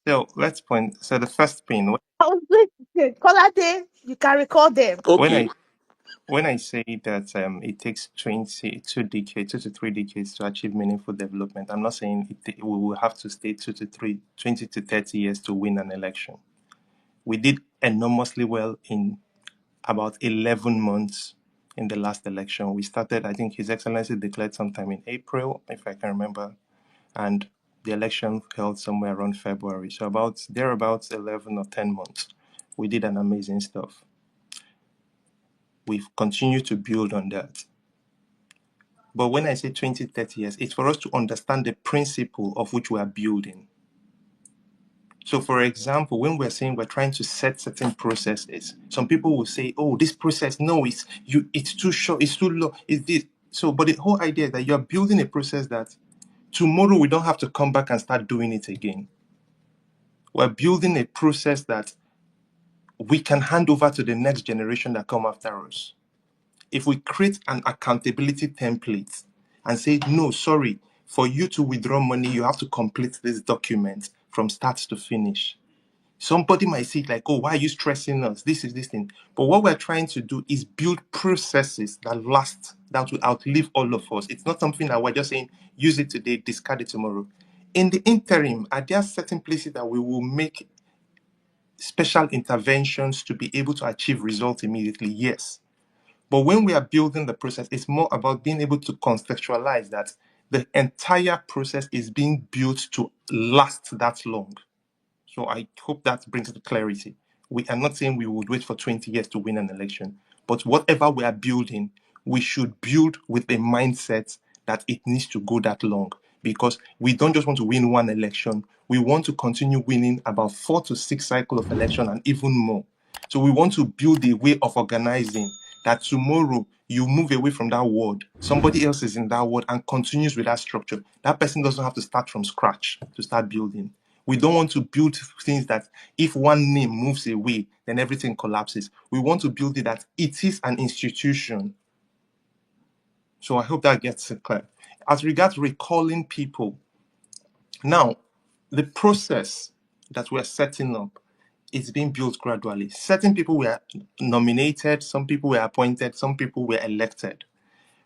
So let's point. So the first pin, I was like, Kolade, you can record them. when Okay. I when I say that it takes 2 to 3 decades to achieve meaningful development, I'm not saying we will have to stay 20 to 30 years to win an election. We did enormously well in about 11 months in the last election. We started, I think His Excellency declared sometime in April, if I can remember, and the election held somewhere around February. So about thereabouts 11 or 10 months. We did an amazing stuff. We've continued to build on that. But when I say 20, 30 years, it's for us to understand the principle of which we are building. So, for example, when we're saying we're trying to set certain processes, some people will say, "Oh, this process, no, it's too short, it's too low, it's this." So, but the whole idea is that you're building a process that tomorrow we don't have to come back and start doing it again. We're building a process that we can hand over to the next generation that come after us. If we create an accountability template and say, no, sorry, for you to withdraw money, you have to complete this document from start to finish. Somebody might see it like, oh, why are you stressing us? This is this thing. But what we're trying to do is build processes that last, that will outlive all of us. It's not something that we're just saying, use it today, discard it tomorrow. In the interim, are there certain places that we will make special interventions to be able to achieve results immediately? Yes. But when we are building the process, it's more about being able to contextualize that the entire process is being built to last that long. So I hope that brings the clarity. We are not saying we would wait for 20 years to win an election, but whatever we are building, we should build with a mindset that it needs to go that long, because we don't just want to win one election. We want to continue winning about 4 to 6 cycles of election and even more. So we want to build a way of organizing that tomorrow you move away from that ward, somebody else is in that ward and continues with that structure. That person doesn't have to start from scratch to start building. We don't want to build things that if one name moves away, then everything collapses. We want to build it that it is an institution. So I hope that gets it clear. As regards recalling people, now the process that we're setting up is being built gradually. Certain people were nominated, some people were appointed, some people were elected.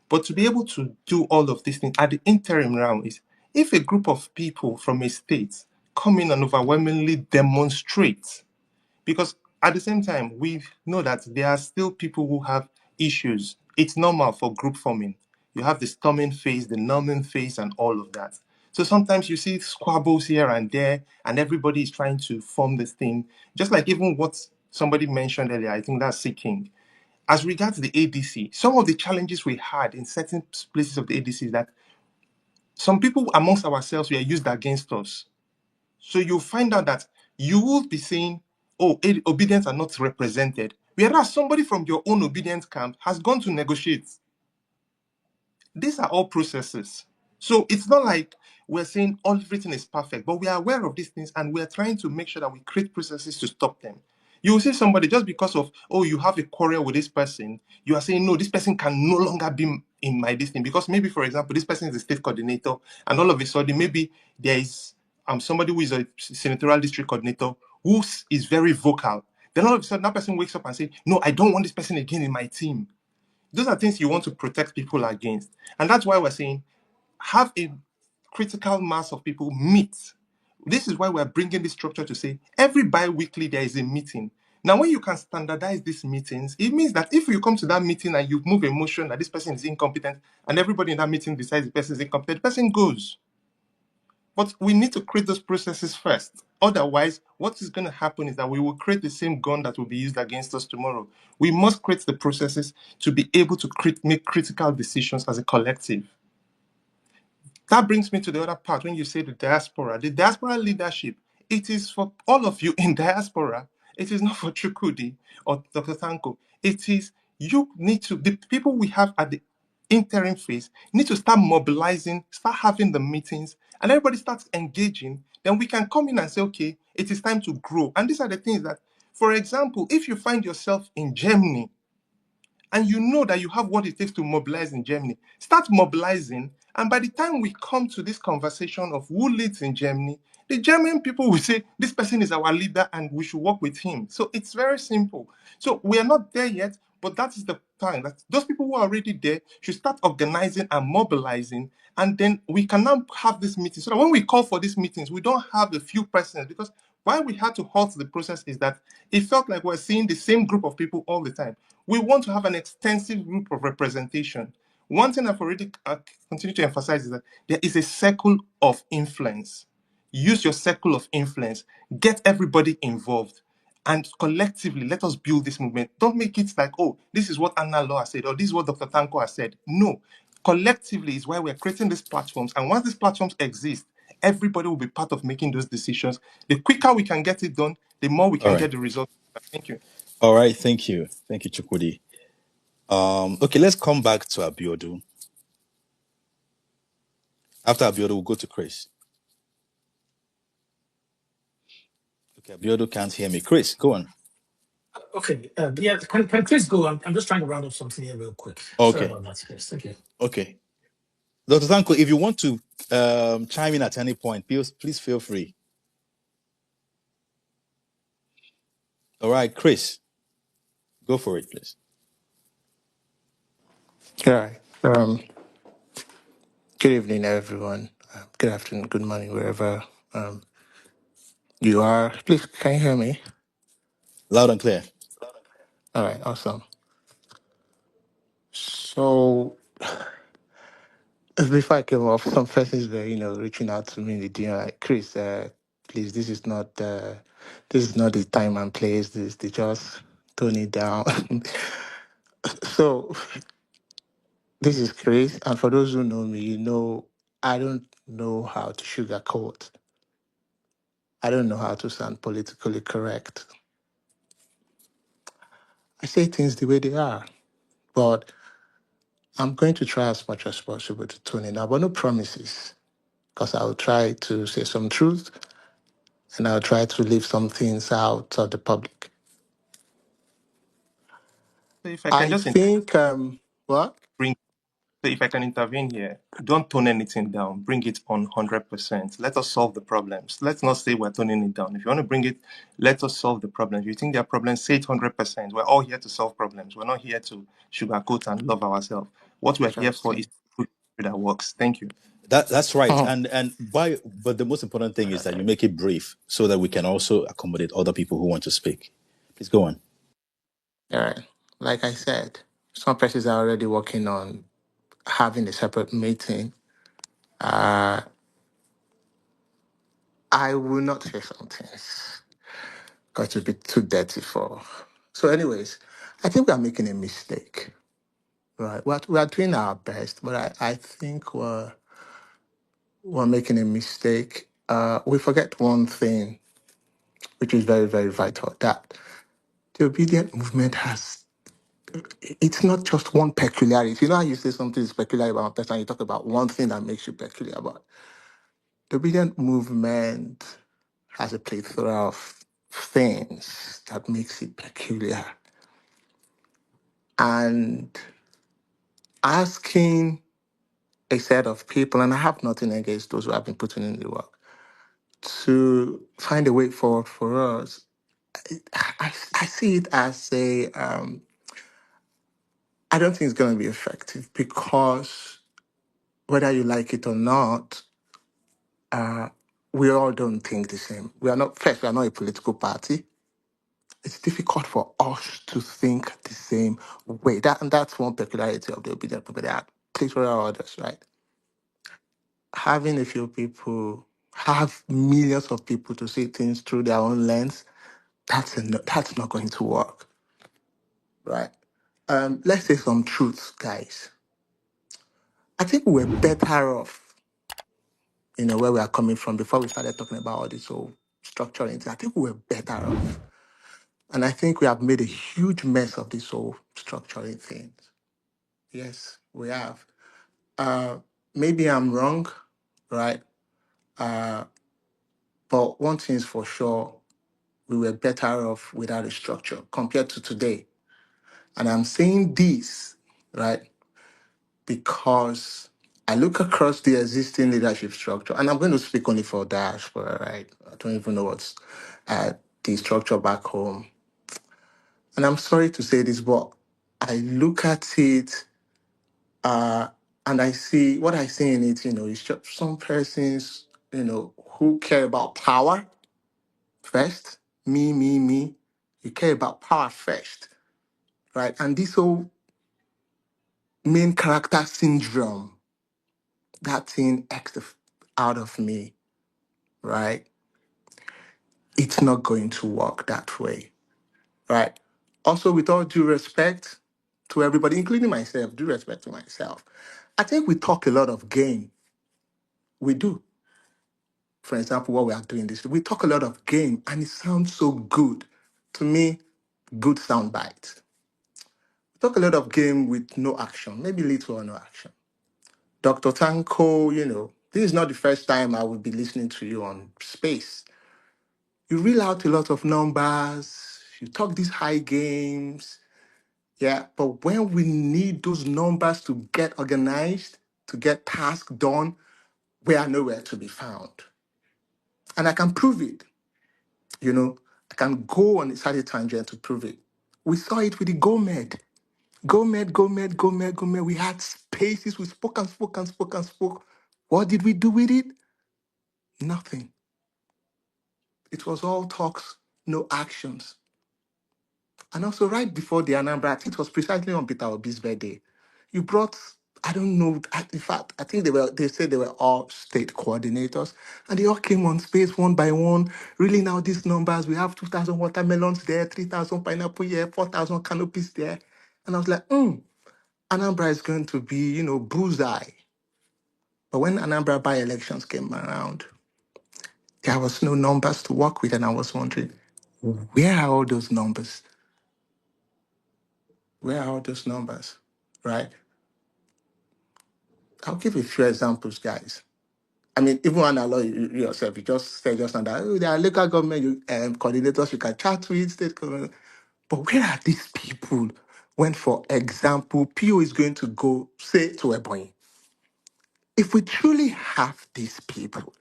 But to be able to do all of these things at the interim round is if a group of people from a state come in and overwhelmingly demonstrate, because at the same time, we know that there are still people who have issues. It's normal for group forming. You have the storming phase, the numbing phase, and all of that. So sometimes you see squabbles here and there, and everybody is trying to form this thing. Just like even what somebody mentioned earlier, I think that's seeking. As regards the ADC, some of the challenges we had in certain places of the ADC is that some people amongst ourselves were used against us. So you find out that you will be saying, oh, obedience are not represented, whereas somebody from your own obedience camp has gone to negotiate. These are all processes. So it's not like we're saying everything is perfect, but we are aware of these things and we're trying to make sure that we create processes to stop them. You will see somebody just because of, oh, you have a quarrel with this person, you are saying, no, this person can no longer be in my this thing. Because maybe, for example, this person is a state coordinator, and all of a sudden, maybe there is somebody who is a senatorial district coordinator who is very vocal. Then all of a sudden, that person wakes up and says, no, I don't want this person again in my team. Those are things you want to protect people against. And that's why we're saying have a critical mass of people meet. This is why we're bringing this structure to say every bi-weekly there is a meeting. Now, when you can standardize these meetings, it means that if you come to that meeting and you move a motion that this person is incompetent and everybody in that meeting decides the person is incompetent, the person goes. But we need to create those processes first. Otherwise, what is going to happen is that we will create the same gun that will be used against us tomorrow. We must create the processes to be able to make critical decisions as a collective. That brings me to the other part when you say the diaspora. The diaspora leadership, it is for all of you in diaspora. It is not for Chukudi or Dr. Tanko. It is you need to, the people we have at the interim phase need to start mobilizing, start having the meetings, and everybody starts engaging. Then we can come in and say, okay, it is time to grow. And these are the things that, for example, if you find yourself in Germany and you know that you have what it takes to mobilize in Germany, start mobilizing. And by the time we come to this conversation of who leads in Germany, the German people will say, this person is our leader and we should work with him. So it's very simple. So we are not there yet, but that is the time that those people who are already there should start organizing and mobilizing. And then we can now have this meeting. So that when we call for these meetings, we don't have a few persons, because why we had to halt the process is that it felt like we're seeing the same group of people all the time. We want to have an extensive group of representation. One thing I've already continued to emphasize is that there is a circle of influence. Use your circle of influence. Get everybody involved. And collectively, let us build this movement. Don't make it like, oh, this is what Anna Law has said, or this is what Dr. Tanko has said. No. Collectively is why we're creating these platforms. And once these platforms exist, everybody will be part of making those decisions. The quicker we can get it done, the more we All can right. get the results. Thank you. All right. Thank you. Thank you, Chukudi. Okay, let's come back to Abiodu. After Abiodu, we'll go to Chris. Okay, Abiodu can't hear me. Chris, go on. Okay. Yeah. Can Chris go? I'm just trying to round up something here real quick. Sorry Okay. about that, Chris. Thank you. Okay. Dr. Zanko, if you want to chime in at any point, please feel free. All right, Chris, go for it, please. All right. Good evening, everyone. Good afternoon, good morning, wherever you are. Please, can you hear me? Loud and clear. All right, awesome. So, before I came off, some persons were, reaching out to me in the DM, like, Chris, please, this is not the time and place. They just tone it down. So, this is Chris, and for those who know me, I don't know how to sugarcoat. I don't know how to sound politically correct. I say things the way they are, but I'm going to try as much as possible to tone it down, but no promises, because I'll try to say some truth and I'll try to leave some things out of the public. So if I can I just think, what? bring, so if I can intervene here, don't tone anything down. Bring it on 100%. Let us solve the problems. Let's not say we're toning it down. If you want to bring it, let us solve the problems. If you think there are problems, say it 100%. We're all here to solve problems. We're not here to sugarcoat and love ourselves. What we're here for is Interesting. to put that works. Thank you. That's right. All But the most important thing is that you make it brief so that we can also accommodate other people who want to speak. Please go on. right. Like I said, some persons are already working on having a separate meeting. Uh, I will not say some things because it would be too dirty for. So, anyways, I think we are making a mistake, right? We are doing our best, but I think we're making a mistake. We forget one thing, which is very, very vital, that the obedient movement has, it's not just one peculiarity. You know how you say something is peculiar about a person, you talk about one thing that makes you peculiar about. The obedient movement has a plethora of things that makes it peculiar. And asking a set of people, and I have nothing against those who have been putting in the work, to find a way forward for us, I see it as I don't think it's going to be effective because whether you like it or not, we all don't think the same. We are not, first, we are not a political party. It's difficult for us to think the same way. And that's one peculiarity of the obedient people. There are plethora of others, right? Having a few people, have millions of people to see things through their own lens, that's not going to work, right? Let's say some truths, guys. I think we're better off, where we are coming from before we started talking about all this whole structural things. I think we're better off. And I think we have made a huge mess of this whole structuring thing. Yes, we have. Uh, Maybe I'm wrong, right? Uh, but one thing is for sure, we were better off without a structure compared to today. And I'm saying this, right, because I look across the existing leadership structure, and I'm going to speak only for diaspora, right? I don't even know what's the structure back home. And I'm sorry to say this, but I look at it and I see what I see in it, is just some persons, who care about power first. Me. You care about power first, right? And this whole main character syndrome, that thing out of me, right? It's not going to work that way, right? Also, with all due respect to everybody, including myself, due respect to myself, I think we talk a lot of game. We do. For example, what we are doing this, we talk a lot of game and it sounds so good. To me, good sound bites. We talk a lot of game with no action, maybe little or no action. Dr. Tanko, this is not the first time I will be listening to you on space. You reel out a lot of numbers, you talk these high games, yeah, but when we need those numbers to get organized, to get tasks done, we are nowhere to be found. And I can prove it. I can go on a side tangent to prove it. We saw it with the GOMED. GOMED. We had spaces. We spoke and spoke and spoke and spoke. What did we do with it? Nothing. It was all talks, no actions. And also, right before the Anambra, I think it was precisely on Peter Obi's birthday, you brought, I don't know, in fact, I think they said they were all state coordinators, and they all came on space one by one, reeling out these numbers. We have 2,000 watermelons there, 3,000 pineapple here, 4,000 canopies there. And I was like, Anambra is going to be, bullseye. But when Anambra by-elections came around, there was no numbers to work with, and I was wondering, where are all those numbers? Where are all those numbers? Right? I'll give a few examples, guys. I mean, even when allow you yourself, you just say just now that there are local government coordinators you can chat with, state government. But where are these people when, for example, PO is going to go, say, to Ebonyi? If we truly have these people,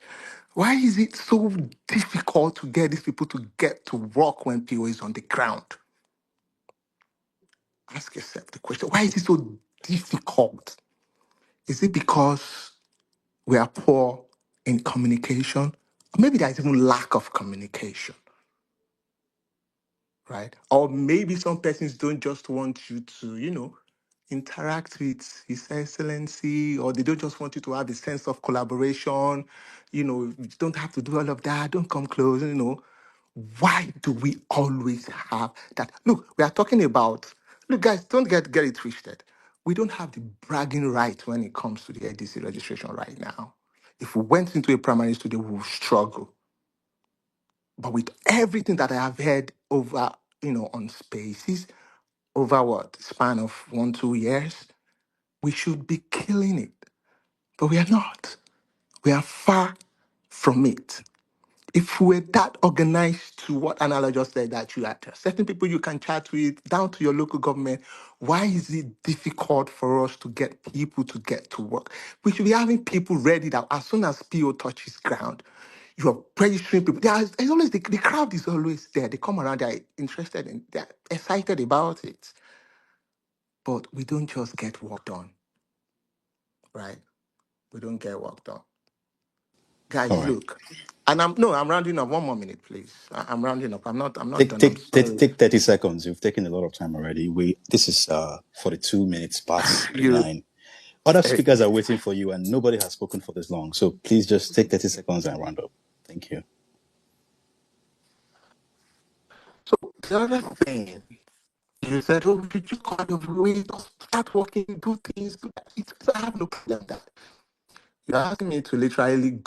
why is it so difficult to get these people to get to work when PO is on the ground? Ask yourself the question, why is it so difficult? Is it because we are poor in communication? Maybe there's even lack of communication, right? Or maybe some persons don't just want you to, interact with His Excellency, or they don't just want you to have a sense of collaboration. You don't have to do all of that. Don't come close. Why do we always have that? Look, we are talking about, look, guys, don't get it twisted. We don't have the bragging right when it comes to the ADC registration right now. If we went into a primary studio, we would struggle. But with everything that I have heard over, on spaces, over what, span of 1-2 years, we should be killing it. But we are not. We are far from it. If we're that organized to what Anala just said, that you are certain people you can chat with, down to your local government, why is it difficult for us to get people to get to work? We should be having people ready that as soon as PO touches ground, you're registering people. There's always the crowd is always there. They come around, they're interested in, they're excited about it. But we don't just get work done, right? We don't get work done. All Guys, right. look. And I'm rounding up. One more minute, please. I'm rounding up. I'm not Take done. I'm take take sorry. take 30 seconds. You've taken a lot of time already. This is 42 minutes past You 9. Other eh, speakers are waiting for you, and nobody has spoken for this long. So please just take 30 seconds and round up. Thank you. so the other thing you said, oh, we should just go out of the way, just start working, do things. I have no problem with that. You're asking me to literally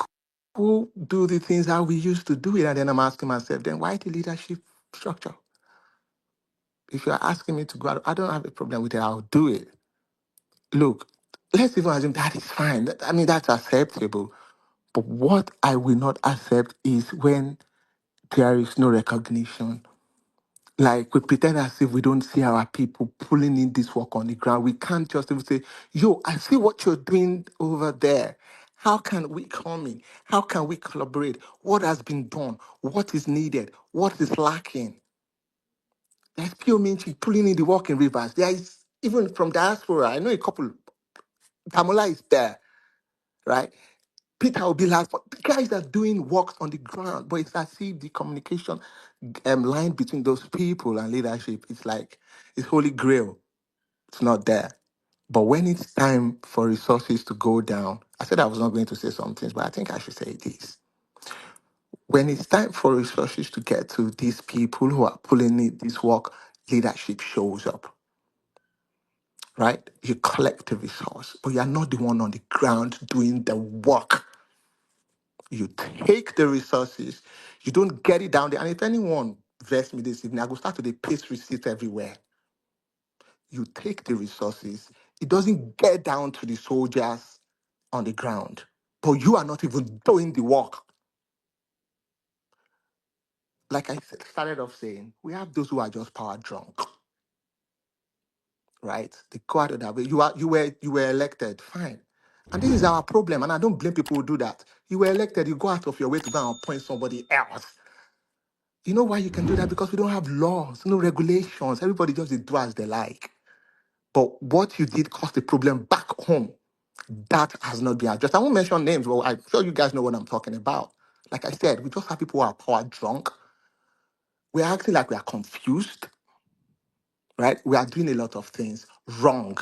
go do the things how we used to do it, and then I'm asking myself, then why the leadership structure? If you're asking me to go out, I don't have a problem with it. I'll do it. Look, let's even assume that is fine. I mean, that's acceptable. But what I will not accept is when there is no recognition. Like we pretend as if we don't see our people pulling in this work on the ground. We can't just even say, yo, I see what you're doing over there. How can we come in? How can we collaborate? What has been done? What is needed? What is lacking? There's Pio Minchi pulling in the work in rivers. There is, even from diaspora, I know a couple, Tamola is there, right? Peter will be last, but the guys are doing work on the ground, but it's as if the communication line between those people and leadership, it's like it's holy grail. It's not there. But when it's time for resources to go down, I said I was not going to say some things, but I think I should say this. When it's time for resources to get to these people who are pulling in this work, leadership shows up, right? You collect the resource, but you're not the one on the ground doing the work. You take the resources, you don't get it down there. And if anyone vests me this evening, I will start to the paste receipt everywhere. You take the resources, it doesn't get down to the soldiers on the ground, but you are not even doing the work. Like I said, started off saying, we have those who are just power drunk, right? They go out of that way. You were elected, fine. And this is our problem. And I don't blame people who do that. You were elected, you go out of your way to go and appoint somebody else. You know why you can do that? Because we don't have laws, no regulations. Everybody just do as they like. But what you did caused a problem back home. That has not been addressed. I won't mention names, but I'm sure you guys know what I'm talking about. Like I said, we just have people who are power drunk. We're acting like we are confused, right? We are doing a lot of things wrong,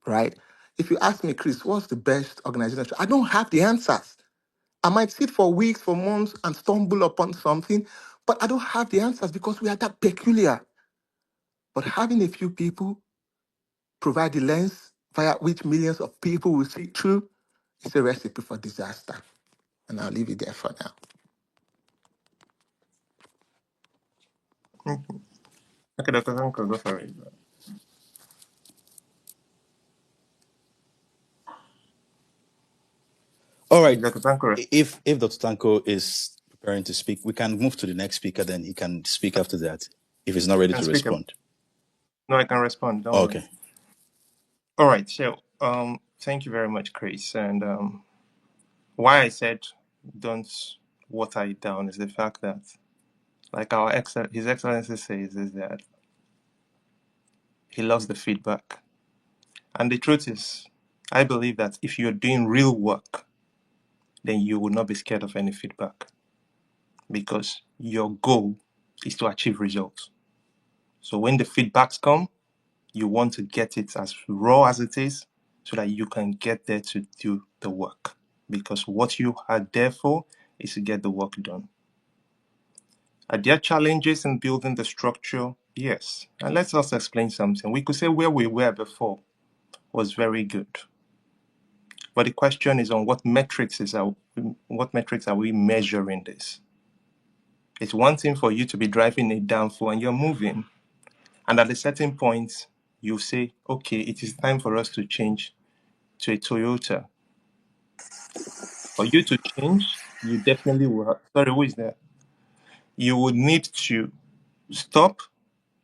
right? If you ask me, Chris, what's the best organization? I don't have the answers. I might sit for weeks, for months, and stumble upon something, but I don't have the answers because we are that peculiar. But having a few people provide the lens via which millions of people will see through is a recipe for disaster. And I'll leave it there for now. Mhm. Okay, Dr. Sanko, go for it. All right. Dr. Sanko, If Dr. Tanko is preparing to speak, we can move to the next speaker, then he can speak after that if he's not ready can to speak. respond. No, I can respond. Don't worry. Okay. All right. So, thank you very much, Chris. And why I said don't water it down is the fact that, like His Excellency says, is that He loves the feedback. And the truth is, I believe that if you're doing real work, then you will not be scared of any feedback because your goal is to achieve results. So when the feedbacks come, you want to get it as raw as it is so that you can get there to do the work. Because what you are there for is to get the work done. Are there challenges in building the structure? Yes. And let's also explain something. We could say where we were before was very good. But the question is on what metrics are we measuring this? It's one thing for you to be driving a downfall and you're moving. And at a certain point, you say, okay, it is time for us to change to a Toyota. For you to change, you definitely will. Sorry, who is that? You would need to stop.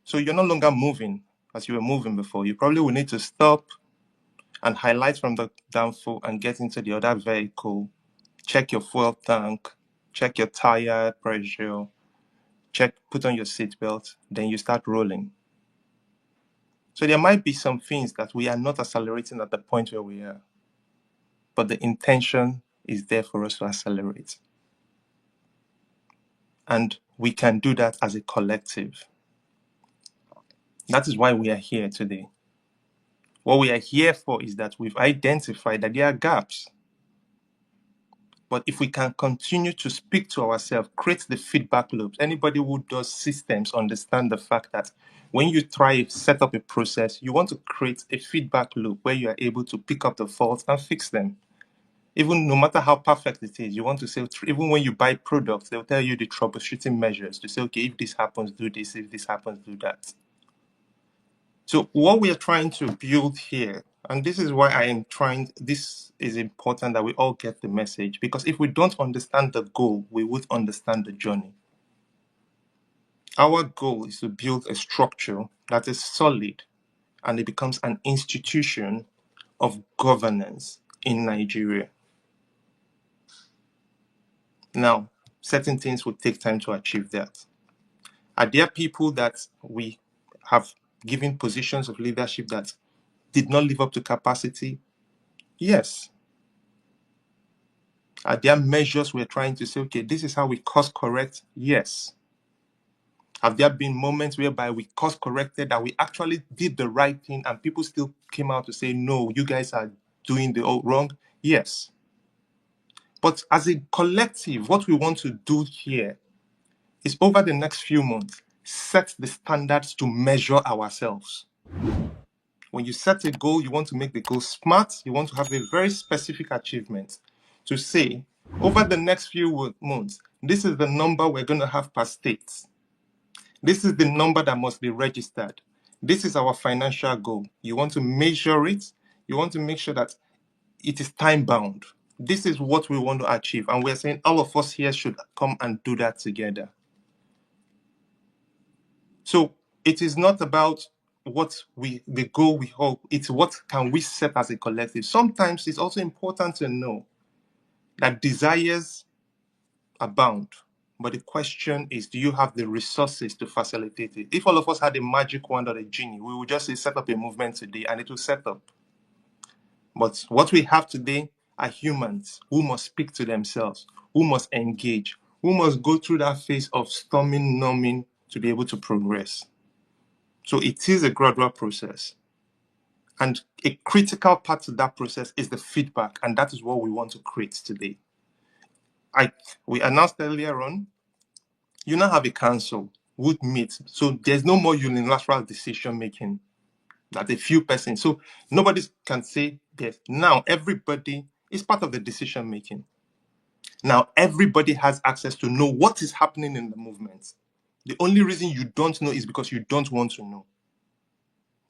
So you're no longer moving as you were moving before. You probably will need to stop and highlight from the downfall and get into the other vehicle. Check your fuel tank, check your tire pressure, put on your seatbelt, then you start rolling. So there might be some things that we are not accelerating at the point where we are, but the intention is there for us to accelerate. And we can do that as a collective. That is why we are here today. What we are here for is that we've identified that there are gaps. But if we can continue to speak to ourselves, create the feedback loops, anybody who does systems understand the fact that when you try to set up a process, you want to create a feedback loop where you are able to pick up the faults and fix them. Even no matter how perfect it is, you want to say, even when you buy products, they'll tell you the troubleshooting measures to say, okay, if this happens, do this, if this happens, do that. So what we are trying to build here, and this is why I am trying, this is important that we all get the message, because if we don't understand the goal, we would understand the journey. Our goal is to build a structure that is solid and it becomes an institution of governance in Nigeria. Now, certain things will take time to achieve that. Are there people that we have given positions of leadership that did not live up to capacity? Yes. Are there measures we're trying to say, okay, this is how we course correct? Yes. Have there been moments whereby we course corrected that we actually did the right thing and people still came out to say, no, you guys are doing the wrong? Yes. But as a collective, what we want to do here is over the next few months, set the standards to measure ourselves. When you set a goal, you want to make the goal smart. You want to have a very specific achievement to say, over the next few months, this is the number we're going to have per state. This is the number that must be registered. This is our financial goal. You want to measure it. You want to make sure that it is time bound. This is what we want to achieve. And we're saying all of us here should come and do that together. So it is not about the goal we hope, it's what can we set as a collective. Sometimes it's also important to know that desires abound, but the question is, do you have the resources to facilitate it? If all of us had a magic wand or a genie, we would just say set up a movement today and it will set up. But what we have today are humans who must speak to themselves, who must engage, who must go through that phase of storming, numbing to be able to progress. So it is a gradual process. And a critical part of that process is the feedback, and that is what we want to create today. We announced earlier on, you now have a council would meet. So there's no more unilateral decision making that a few persons. So nobody can say this. Now everybody is part of the decision making. Now everybody has access to know what is happening in the movement. The only reason you don't know is because you don't want to know.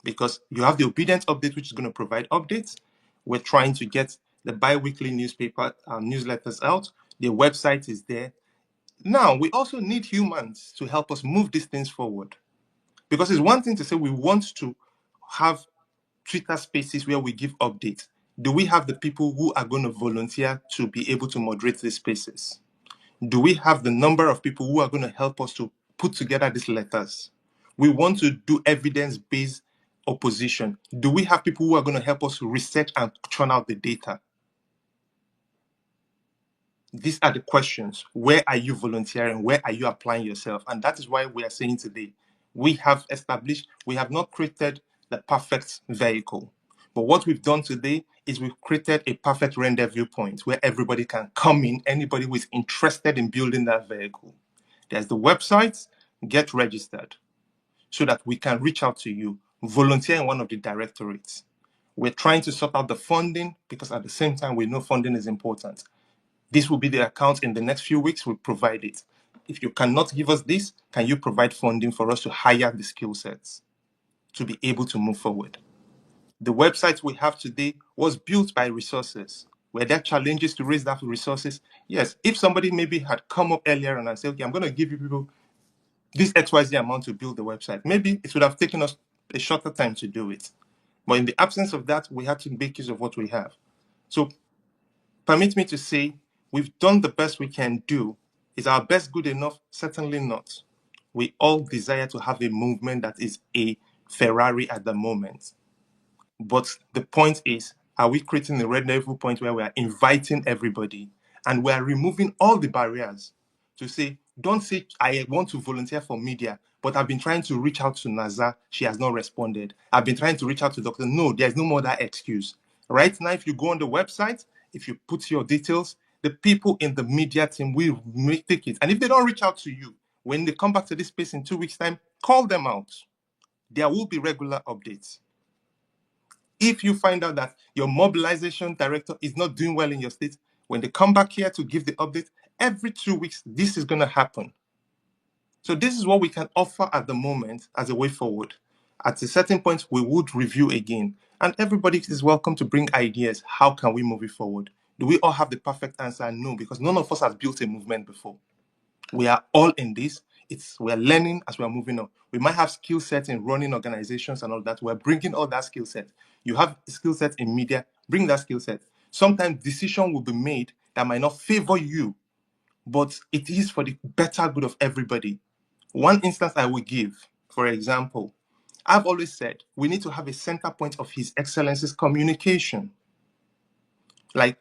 Because you have the Obidient update, which is going to provide updates. We're trying to get the bi-weekly newspaper newsletters out. The website is there. Now, we also need humans to help us move these things forward. Because it's one thing to say we want to have Twitter spaces where we give updates. Do we have the people who are going to volunteer to be able to moderate these spaces? Do we have the number of people who are going to help us to put together these letters? We want to do evidence-based opposition? Do we have people who are going to help us research and churn out the data? These are the questions. Where are you volunteering? Where are you applying yourself? And that is why we are saying today, we have not created the perfect vehicle. But what we've done today is we've created a perfect rendezvous point where everybody can come in, anybody who is interested in building that vehicle. There's the website, get registered so that we can reach out to you, volunteer in one of the directorates. We're trying to sort out the funding because at the same time, we know funding is important. This will be the account in the next few weeks. We'll provide it. If you cannot give us this, can you provide funding for us to hire the skill sets to be able to move forward? The website we have today was built by resources. Were there challenges to raise that resources? Yes. If somebody maybe had come up earlier and said, okay, I'm going to give you people this XYZ amount to build the website, maybe it would have taken us a shorter time to do it. But in the absence of that, we had to make use of what we have. So permit me to say we've done the best we can do. Is our best good enough? Certainly not. We all desire to have a movement that is a Ferrari at the moment. But the point is, are we creating a red level point where we are inviting everybody and we are removing all the barriers to say, don't say, I want to volunteer for media, but I've been trying to reach out to NASA. She has not responded. I've been trying to reach out to Dr. No, there's no more that excuse. Right now, if you go on the website, if you put your details, the people in the media team will take it. And if they don't reach out to you, when they come back to this space in 2 weeks' time, call them out. There will be regular updates. If you find out that your mobilization director is not doing well in your state, when they come back here to give the update, every 2 weeks, this is going to happen. So this is what we can offer at the moment as a way forward. At a certain point, we would review again. And everybody is welcome to bring ideas. How can we move it forward? Do we all have the perfect answer? No, because none of us has built a movement before. We are all in this. We are learning as we are moving on. We might have skill sets in running organizations and all that. We're bringing all that skill set. You have skill sets in media, bring that skill set. Sometimes decision will be made that might not favor you, but it is for the better good of everybody. One instance I will give, for example, I've always said we need to have a center point of His Excellency's communication. Like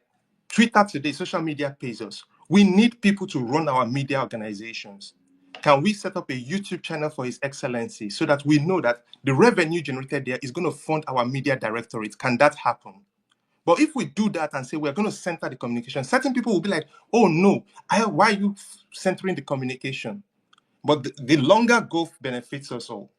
Twitter today, social media pays us. We need people to run our media organizations. Can we set up a YouTube channel for His Excellency so that we know that the revenue generated there is going to fund our media directorate? Can that happen? But if we do that and say we're going to center the communication, certain people will be like, oh no, why are you centering the communication? But the longer goal benefits us all.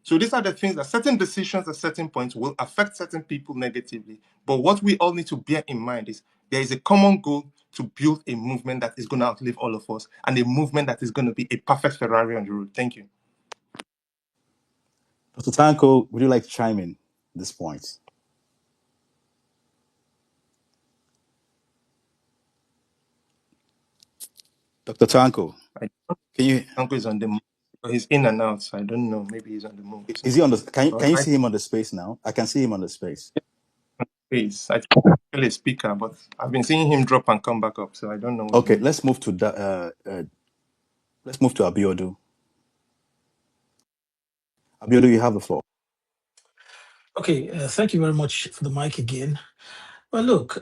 So these are the things that certain decisions at certain points will affect certain people negatively. But what we all need to bear in mind is there is a common goal to build a movement that is going to outlive all of us and a movement that is going to be a perfect Ferrari on the road. Thank you. Dr. Tanko, would you like to chime in at this point? Dr. Tanko, I can you Uncle is on the move. He's in and out. So I don't know. Maybe he's on the move. So, is he on the but can you I see him on the space now? I can see him on the space. please, I feel a speaker, but I've been seeing him drop and come back up. So I don't know what's Okay, going on. let's move to let's move to Abiodu. Abiodu, you have the floor. Okay, thank you very much for the mic again. Well, look,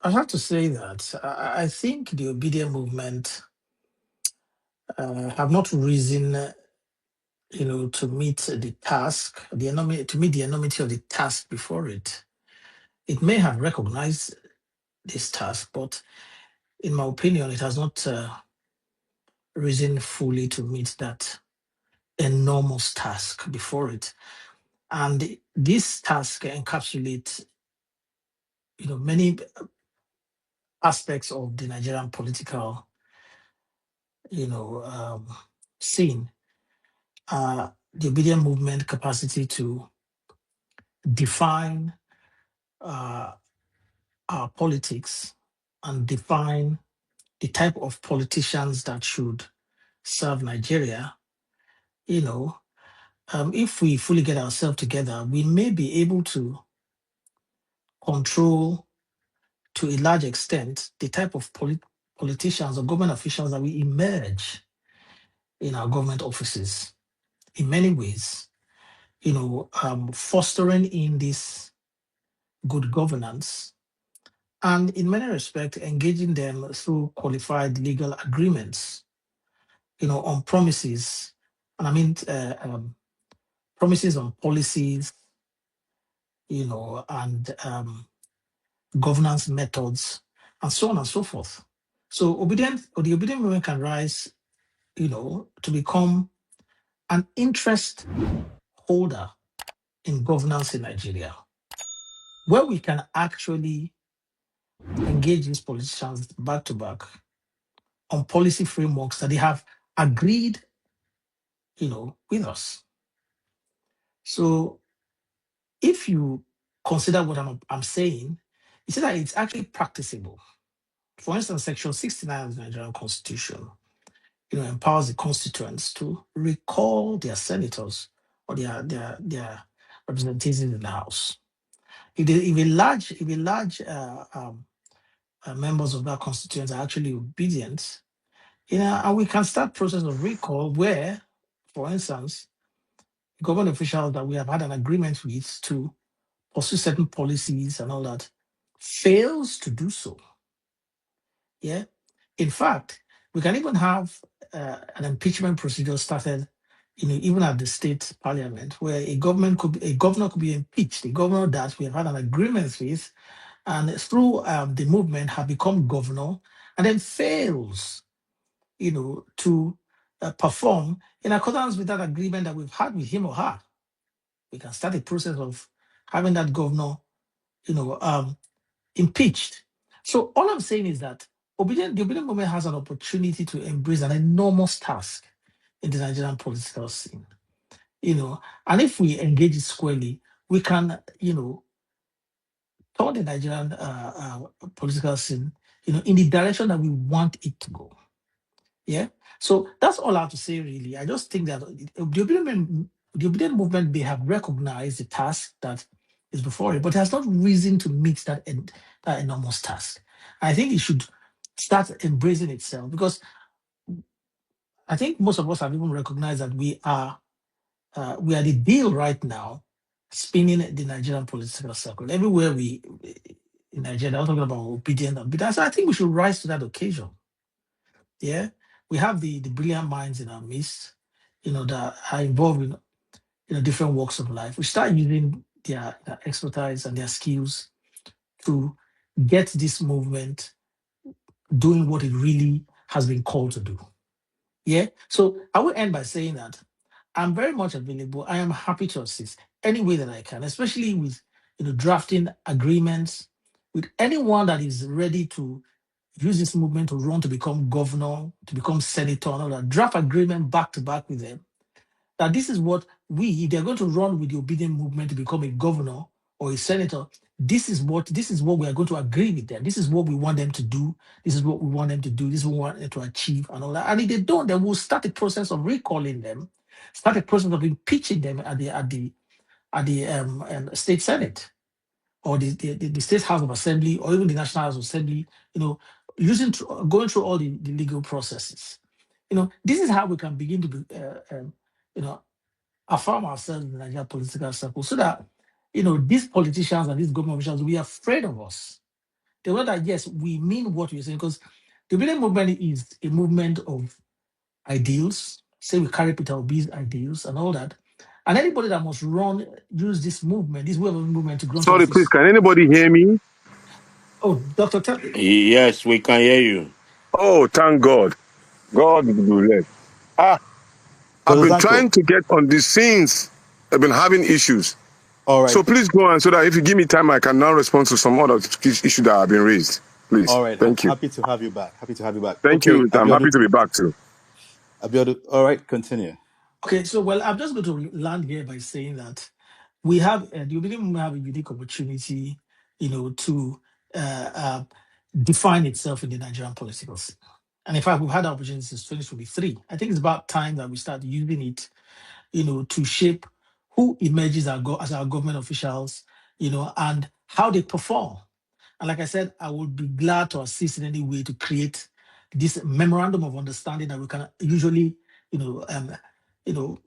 I have to say that I think the Obidient movement have not risen, to meet the task, to meet the enormity of the task before it. It may have recognized this task, but in my opinion, it has not risen fully to meet that enormous task before it. And this task encapsulates, many aspects of the Nigerian political, you know, um, scene. The obedient movement capacity to define uh, our politics and define the type of politicians that should serve Nigeria. If we fully get ourselves together, we may be able to control to a large extent the type of politicians or government officials that we emerge in our government offices in many ways. fostering in this good governance, and in many respects, engaging them through qualified legal agreements, on promises, and I mean promises on policies, and governance methods, and so on and so forth. So the obedient movement can rise, to become an interest holder in governance in Nigeria, where we can actually engage these politicians back to back on policy frameworks that they have agreed, with us. So if you consider what I'm saying, you see that it's actually practicable. For instance, Section 69 of the Nigerian Constitution, empowers the constituents to recall their senators or their representatives in the House. If a large members of that constituents are actually obedient, and we can start process of recall where, for instance, government officials that we have had an agreement with to pursue certain policies and all that fails to do so. Yeah. In fact, we can even have an impeachment procedure started, even at the state parliament, where a governor could be impeached, a governor that we have had an agreement with, and through the movement have become governor, and then fails, to perform in accordance with that agreement that we've had with him or her. We can start a process of having that governor, impeached. So all I'm saying is that the obedient movement has an opportunity to embrace an enormous task in the Nigerian political scene. And if we engage it squarely, we can, turn the Nigerian political scene, in the direction that we want it to go. Yeah. So that's all I have to say, really. I just think that the obedient movement may have recognized the task that is before it, but has not risen to meet that enormous task. I think it should start embracing itself, because I think most of us have even recognized that we are the deal right now, spinning the Nigerian political circle. Everywhere in Nigeria, I'm talking about obedient and obedient. So I think we should rise to that occasion. Yeah, we have the brilliant minds in our midst, that are involved in different walks of life. We start using their expertise and their skills to get this movement doing what it really has been called to do. Yeah. So I will end by saying that I'm very much available. I am happy to assist any way that I can, especially with drafting agreements with anyone that is ready to use this movement to run to become governor, to become senator, and all that. Draft agreement back to back with them. That this is what if they're going to run with the obedient movement to become a governor or a senator, this is what we are going to agree with them. This is what we want them to do. This is what we want them to do. This is what we want them to achieve and all that. And if they don't, then we'll start the process of recalling them, start the process of impeaching them at the state senate, or the state house of assembly, or even the national house of assembly. Going through all the legal processes. This is how we can begin to be, affirm ourselves in the Nigerian political circle, so that these politicians and these government officials will be afraid of us. They know that yes, we mean what we're saying, because the Obedient movement is a movement of ideals. Say we carry Peter Obi's ideals and all that. And anybody that must use this movement, this way of movement to grow to Sorry, please, office. can anybody hear me? Oh, Dr. Tell. Yes, we can hear you. Oh, thank God. God bless. Ah, I've Brother been Danko. trying to get on these scenes. I've been having issues. All right. So please go on so that if you give me time, I can now respond to some other issues that have been raised. Please. All right. Thank you. Happy to have you back. Happy to have you back. Thank Okay, you. I'm happy Abiodun. to be back too. Abiodun. All right, continue. Okay, so I'm just going to land here by saying that the Obedient movement have a unique opportunity, to uh, define itself in the Nigerian political scene. And in fact, we've had the opportunity since 2023. I think it's about time that we start using it, to shape who emerges as our government officials, and how they perform. And like I said, I would be glad to assist in any way to create this memorandum of understanding that we can usually, you know,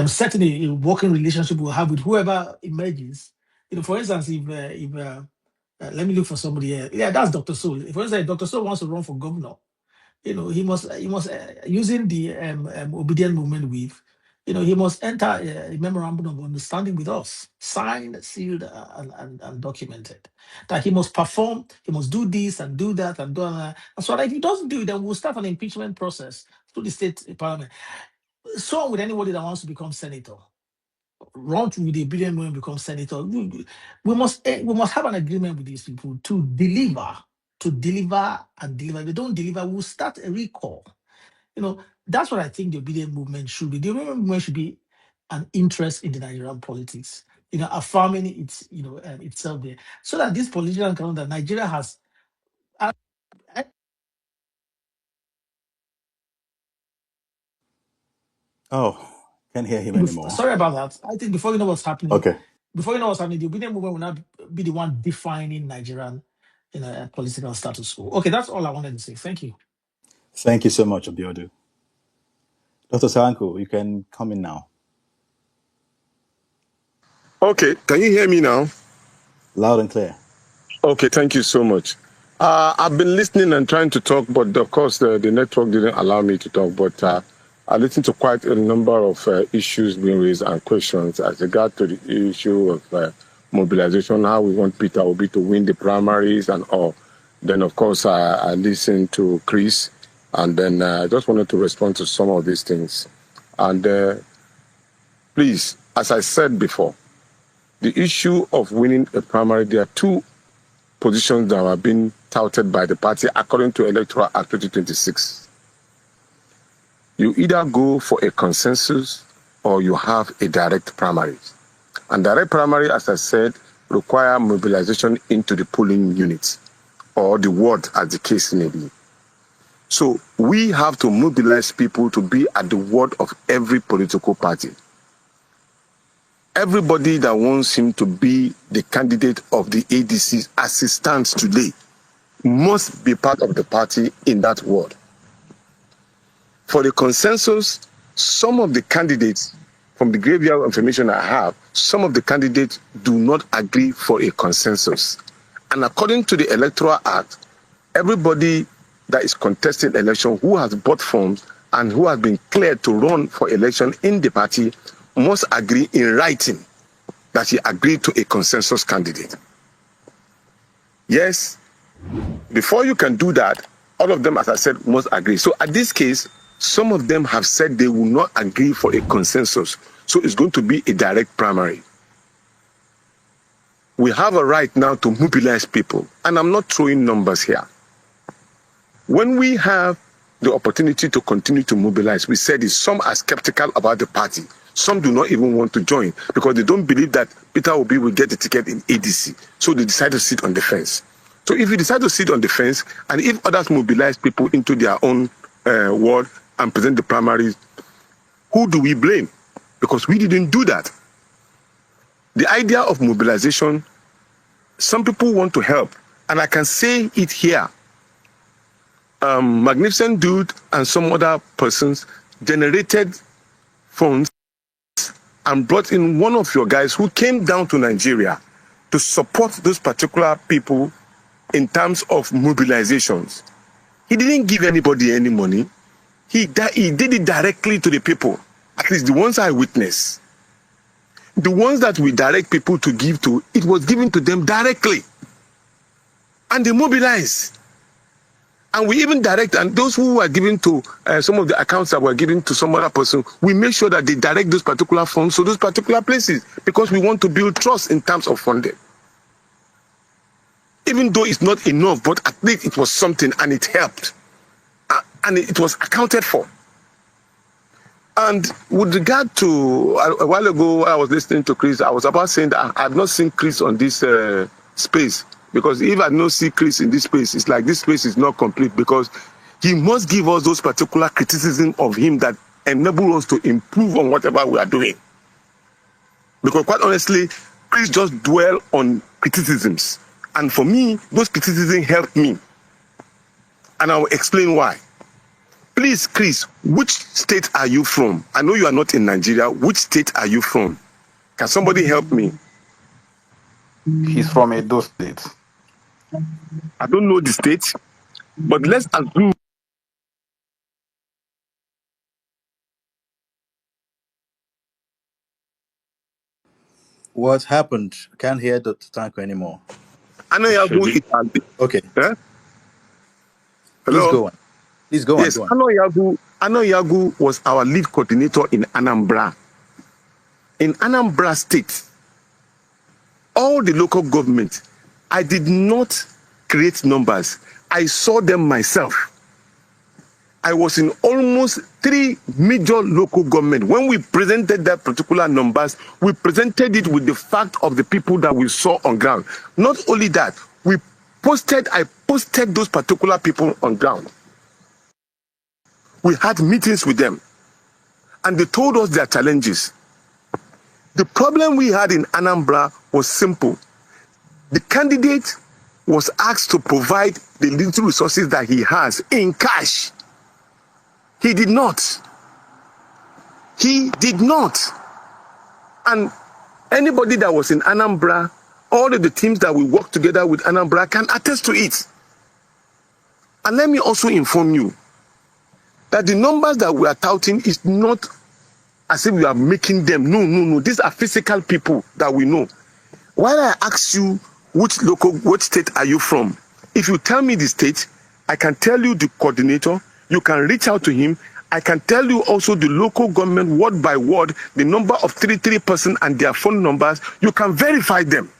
certain a working relationship we'll have with whoever emerges. For instance, if let me look for somebody here. Yeah, that's Dr. Soul. For instance, if Dr. Soul wants to run for governor, he must using the obedient movement with, he must enter a memorandum of understanding with us, signed, sealed, and documented. That he must perform, he must do this and do that and do that. And so that if he doesn't do it, then we'll start an impeachment process through the state parliament. So with anybody that wants to become senator, run through the obedient movement, become senator. We must have an agreement with these people to deliver, and deliver. If they don't deliver, we'll start a recall. That's what I think the obedient movement should be. The obedient movement should be an interest in the Nigerian politics. Affirming itself there, so that this political calendar Nigeria has. I, I, Oh, can't hear him anymore. sorry about that. I think before you know what's happening, Okay. the obedient movement will not be the one defining Nigerian political status quo. Okay, that's all I wanted to say. Thank you. Thank you so much, Abiodu. Dr. Saranko, you can come in now. Okay, can you hear me now? Loud and clear. Okay, thank you so much. I've been listening and trying to talk, but of course the network didn't allow me to talk. But I listened to quite a number of issues being raised and questions as regard to the issue of mobilization, how we want Peter Obi to win the primaries and all. Then, of course, I listened to Chris, and then I just wanted to respond to some of these things. And please, as I said before, the issue of winning a primary, there are two positions that are being touted by the party according to Electoral Act 2026. You either go for a consensus or you have a direct primary. And direct primary, as I said, require mobilization into the polling units or the ward, as the case may be. So we have to mobilize people to be at the ward of every political party. Everybody that wants him to be the candidate of the ADC as it stands today must be part of the party in that ward. For the consensus, some of the candidates, from the graveyard information I have, some of the candidates do not agree for a consensus. And according to the Electoral Act, everybody that is contesting election who has bought forms and who has been cleared to run for election in the party must agree in writing that he agreed to a consensus candidate. Yes, before you can do that, all of them, as I said, must agree. So at this case, some of them have said they will not agree for a consensus. So it's going to be a direct primary. We have a right now to mobilize people. And I'm not throwing numbers here. When we have the opportunity to continue to mobilize, we said is some are skeptical about the party. Some do not even want to join because they don't believe that Peter Obi will get the ticket in ADC. So they decide to sit on the fence. So if you decide to sit on the fence, and if others mobilize people into their own ward and present the primaries, who do we blame? Because we didn't do that. The idea of mobilization, some people want to help, and I can say it here. Magnificent Dude and some other persons generated funds and brought in one of your guys who came down to Nigeria to support those particular people in terms of mobilizations. He didn't give anybody any money. He did it directly to the people, at least the ones I witnessed. The ones that we direct people to give to, it was given to them directly. And they mobilized. And we even direct, and those who were given to some of the accounts that were given to some other person, we make sure that they direct those particular funds to those particular places because we want to build trust in terms of funding. Even though it's not enough, but at least it was something and it helped. And it was accounted for. And with regard to, a while ago, I was listening to Chris, I was about saying that I have not seen Chris on this space. Because if I don't see Chris in this space, it's like this space is not complete because he must give us those particular criticism of him that enable us to improve on whatever we are doing. Because quite honestly, Chris just dwell on criticisms. And for me, those criticisms helped me. And I will explain why. Please, Chris, which state are you from? I know you are not in Nigeria. Which state are you from? Can somebody help me? He's from Edo State. I don't know the state, but let's assume. What happened? Can't hear Dr. Tanko anymore. Anoyagu is Okay, eh? please Hello? go on. Please go on. Yes, Go on. Anoyagu was our lead coordinator in Anambra. In Anambra State, all the local government, I did not create numbers. I saw them myself. I was in almost 3 major local government. When we presented that particular numbers, we presented it with the fact of the people that we saw on ground. Not only that, I posted those particular people on ground. We had meetings with them and they told us their challenges. The problem we had in Anambra was simple. The candidate was asked to provide the little resources that he has in cash. He did not. He did not. And anybody that was in Anambra, all of the teams that we work together with Anambra can attest to it. And let me also inform you that the numbers that we are touting is not as if we are making them. No, no, no. These are physical people that we know. While I ask you which state are you from, if you tell me the state, I can tell you the coordinator, you can reach out to him. I can tell you also the local government word by word, the number of 33 persons and their phone numbers. You can verify them.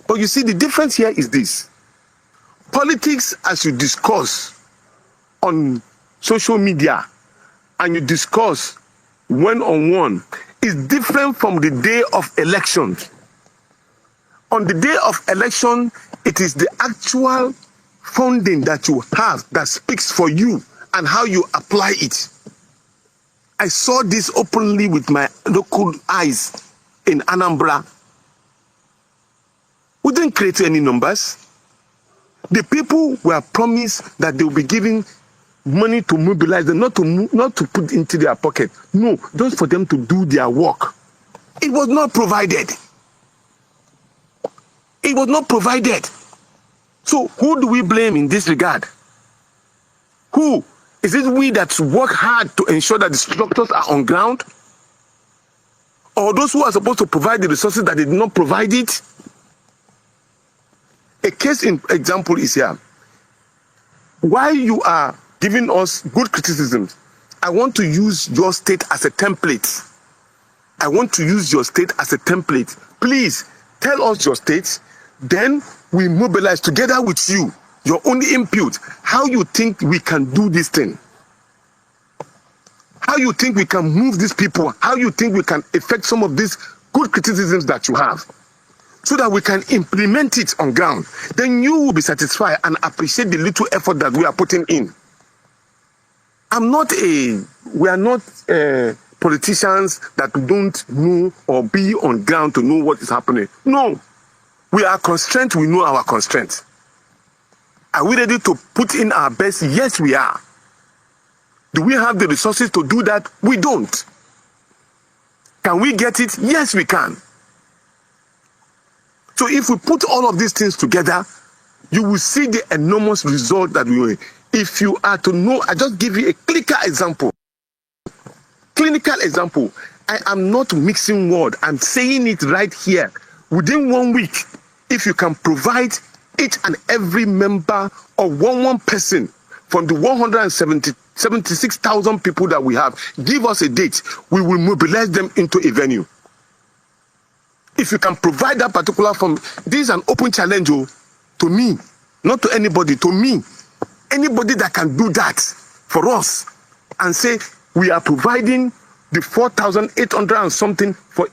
But you see, the difference here is this. Politics, as you discuss on social media and you discuss one-on-one, is different from the day of elections. On the day of election, it is the actual funding that you have that speaks for you and how you apply it. I saw this openly with my local eyes in Anambra. We didn't create any numbers. The people were promised that they will be giving money to mobilize them, not to put into their pocket. No, just for them to do their work. It was not provided. It was not provided. So who do we blame in this regard? Who? Is it we that work hard to ensure that the structures are on ground? Or those who are supposed to provide the resources that did not provide it? A case in example is here. While you are giving us good criticisms, I want to use your state as a template. I want to use your state as a template. Please tell us your state, then we mobilize together with you, your own input, how you think we can do this thing. How you think we can move these people, how you think we can effect some of these good criticisms that you have, so that we can implement it on ground. Then you will be satisfied and appreciate the little effort that we are putting in. We are not politicians that don't know or be on ground to know what is happening. No, we are constrained, we know our constraints. Are we ready to put in our best? Yes, we are. Do we have the resources to do that? We don't. Can we get it? Yes, we can. So if we put all of these things together, you will see the enormous result that we will. If you are to know, I just give you a clinical example. Clinical example. I am not mixing word. I'm saying it right here. Within 1 week, if you can provide each and every member of one person from the 176,000 people that we have, give us a date. We will mobilize them into a venue. If you can provide that particular form, this is an open challenge to me, not to anybody, to me. Anybody that can do that for us and say we are providing the 4,800 and something for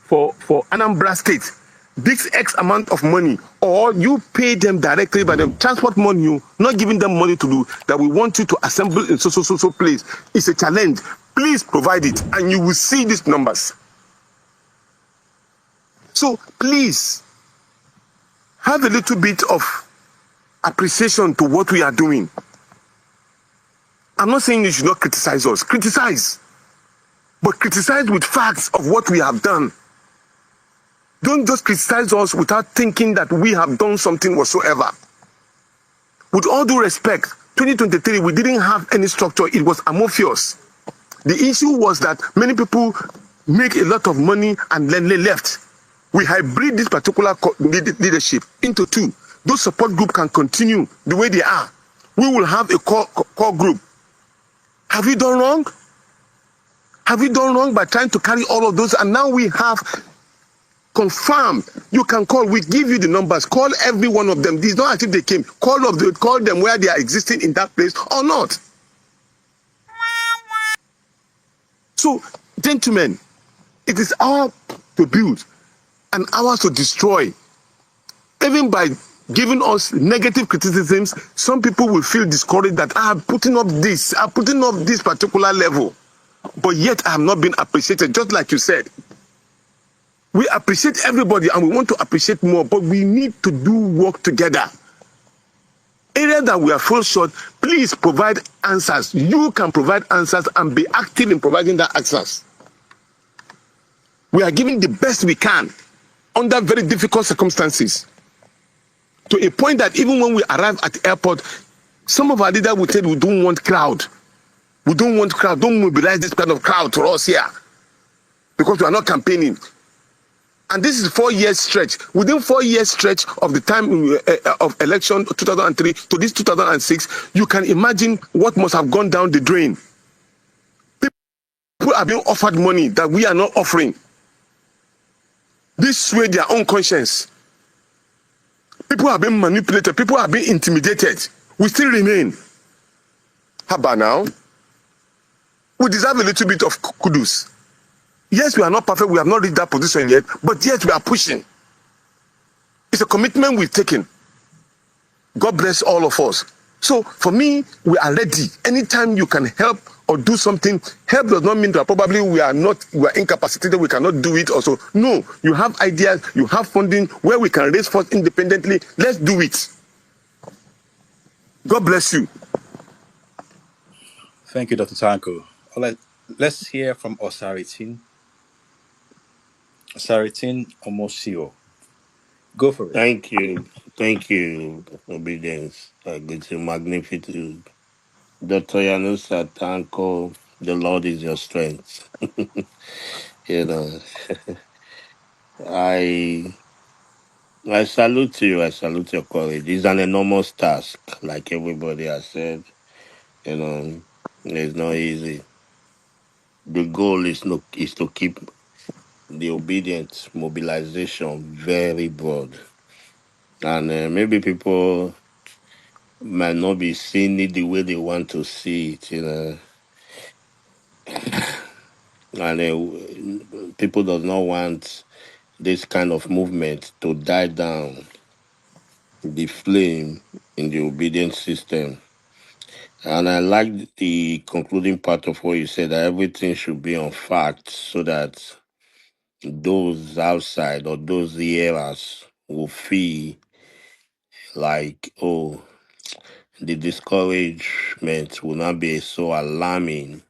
Anambra State, this X amount of money, or you pay them directly by the transport money, not giving them money to do that. We want you to assemble in so place. It's a challenge. Please provide it, and you will see these numbers. So please have a little bit of appreciation to what we are doing. I'm not saying you should not criticize us. Criticize. But criticize with facts of what we have done. Don't just criticize us without thinking that we have done something whatsoever. With all due respect, 2023, we didn't have any structure. It was amorphous. The issue was that many people make a lot of money and then they left. We hybrid this particular leadership into two. Those support group can continue the way they are. We will have a core group. Have we done wrong? Have we done wrong by trying to carry all of those? And now we have confirmed. You can call. We give you the numbers. Call every one of them. It's not as if they came. Call them where they are existing in that place or not. So, gentlemen, it is our to build and ours to destroy. Even by giving us negative criticisms, some people will feel discouraged that I'm putting up this particular level. But yet I have not been appreciated, just like you said. We appreciate everybody and we want to appreciate more, but we need to do work together. Area that we are fall short, please provide answers. You can provide answers and be active in providing that answers. We are giving the best we can under very difficult circumstances. To a point that even when we arrive at the airport, some of our leaders will say we don't want crowd. We don't want crowd. Don't mobilize this kind of crowd to us here. Because we are not campaigning. And this is 4 years stretch. Within 4 years stretch of the time of election 2003 to this 2006, you can imagine what must have gone down the drain. People are being offered money that we are not offering. This sway their own conscience. People are being manipulated. People are being intimidated. We still remain. How about now? We deserve a little bit of kudos. Yes, we are not perfect. We have not reached that position yet. But yet we are pushing. It's a commitment we've taken. God bless all of us. So for me, we are ready. Anytime you can help or do something, help does not mean that probably we are incapacitated, we cannot do it also. No, you have ideas, you have funding where we can raise funds independently. Let's do it. God bless you. Thank you, Dr. Tanko. Let's hear from Osaritin. Osaritin Omosio. Go for it. Thank you. Thank you, Obedience. It's a magnitude. Dr. Yanusa Tanko, the Lord is your strength. You know, I I salute you. I salute your courage. It's an enormous task, like everybody has said. You know, it's not easy. The goal is to keep the obedient mobilization very broad, and maybe people might not be seeing it the way they want to see it. You know, and people does not want this kind of movement to die down the flame in the obedient system. And I like the concluding part of what you said, that everything should be on fact so that those outside or those hearers will feel like, oh, the discouragement will not be so alarming.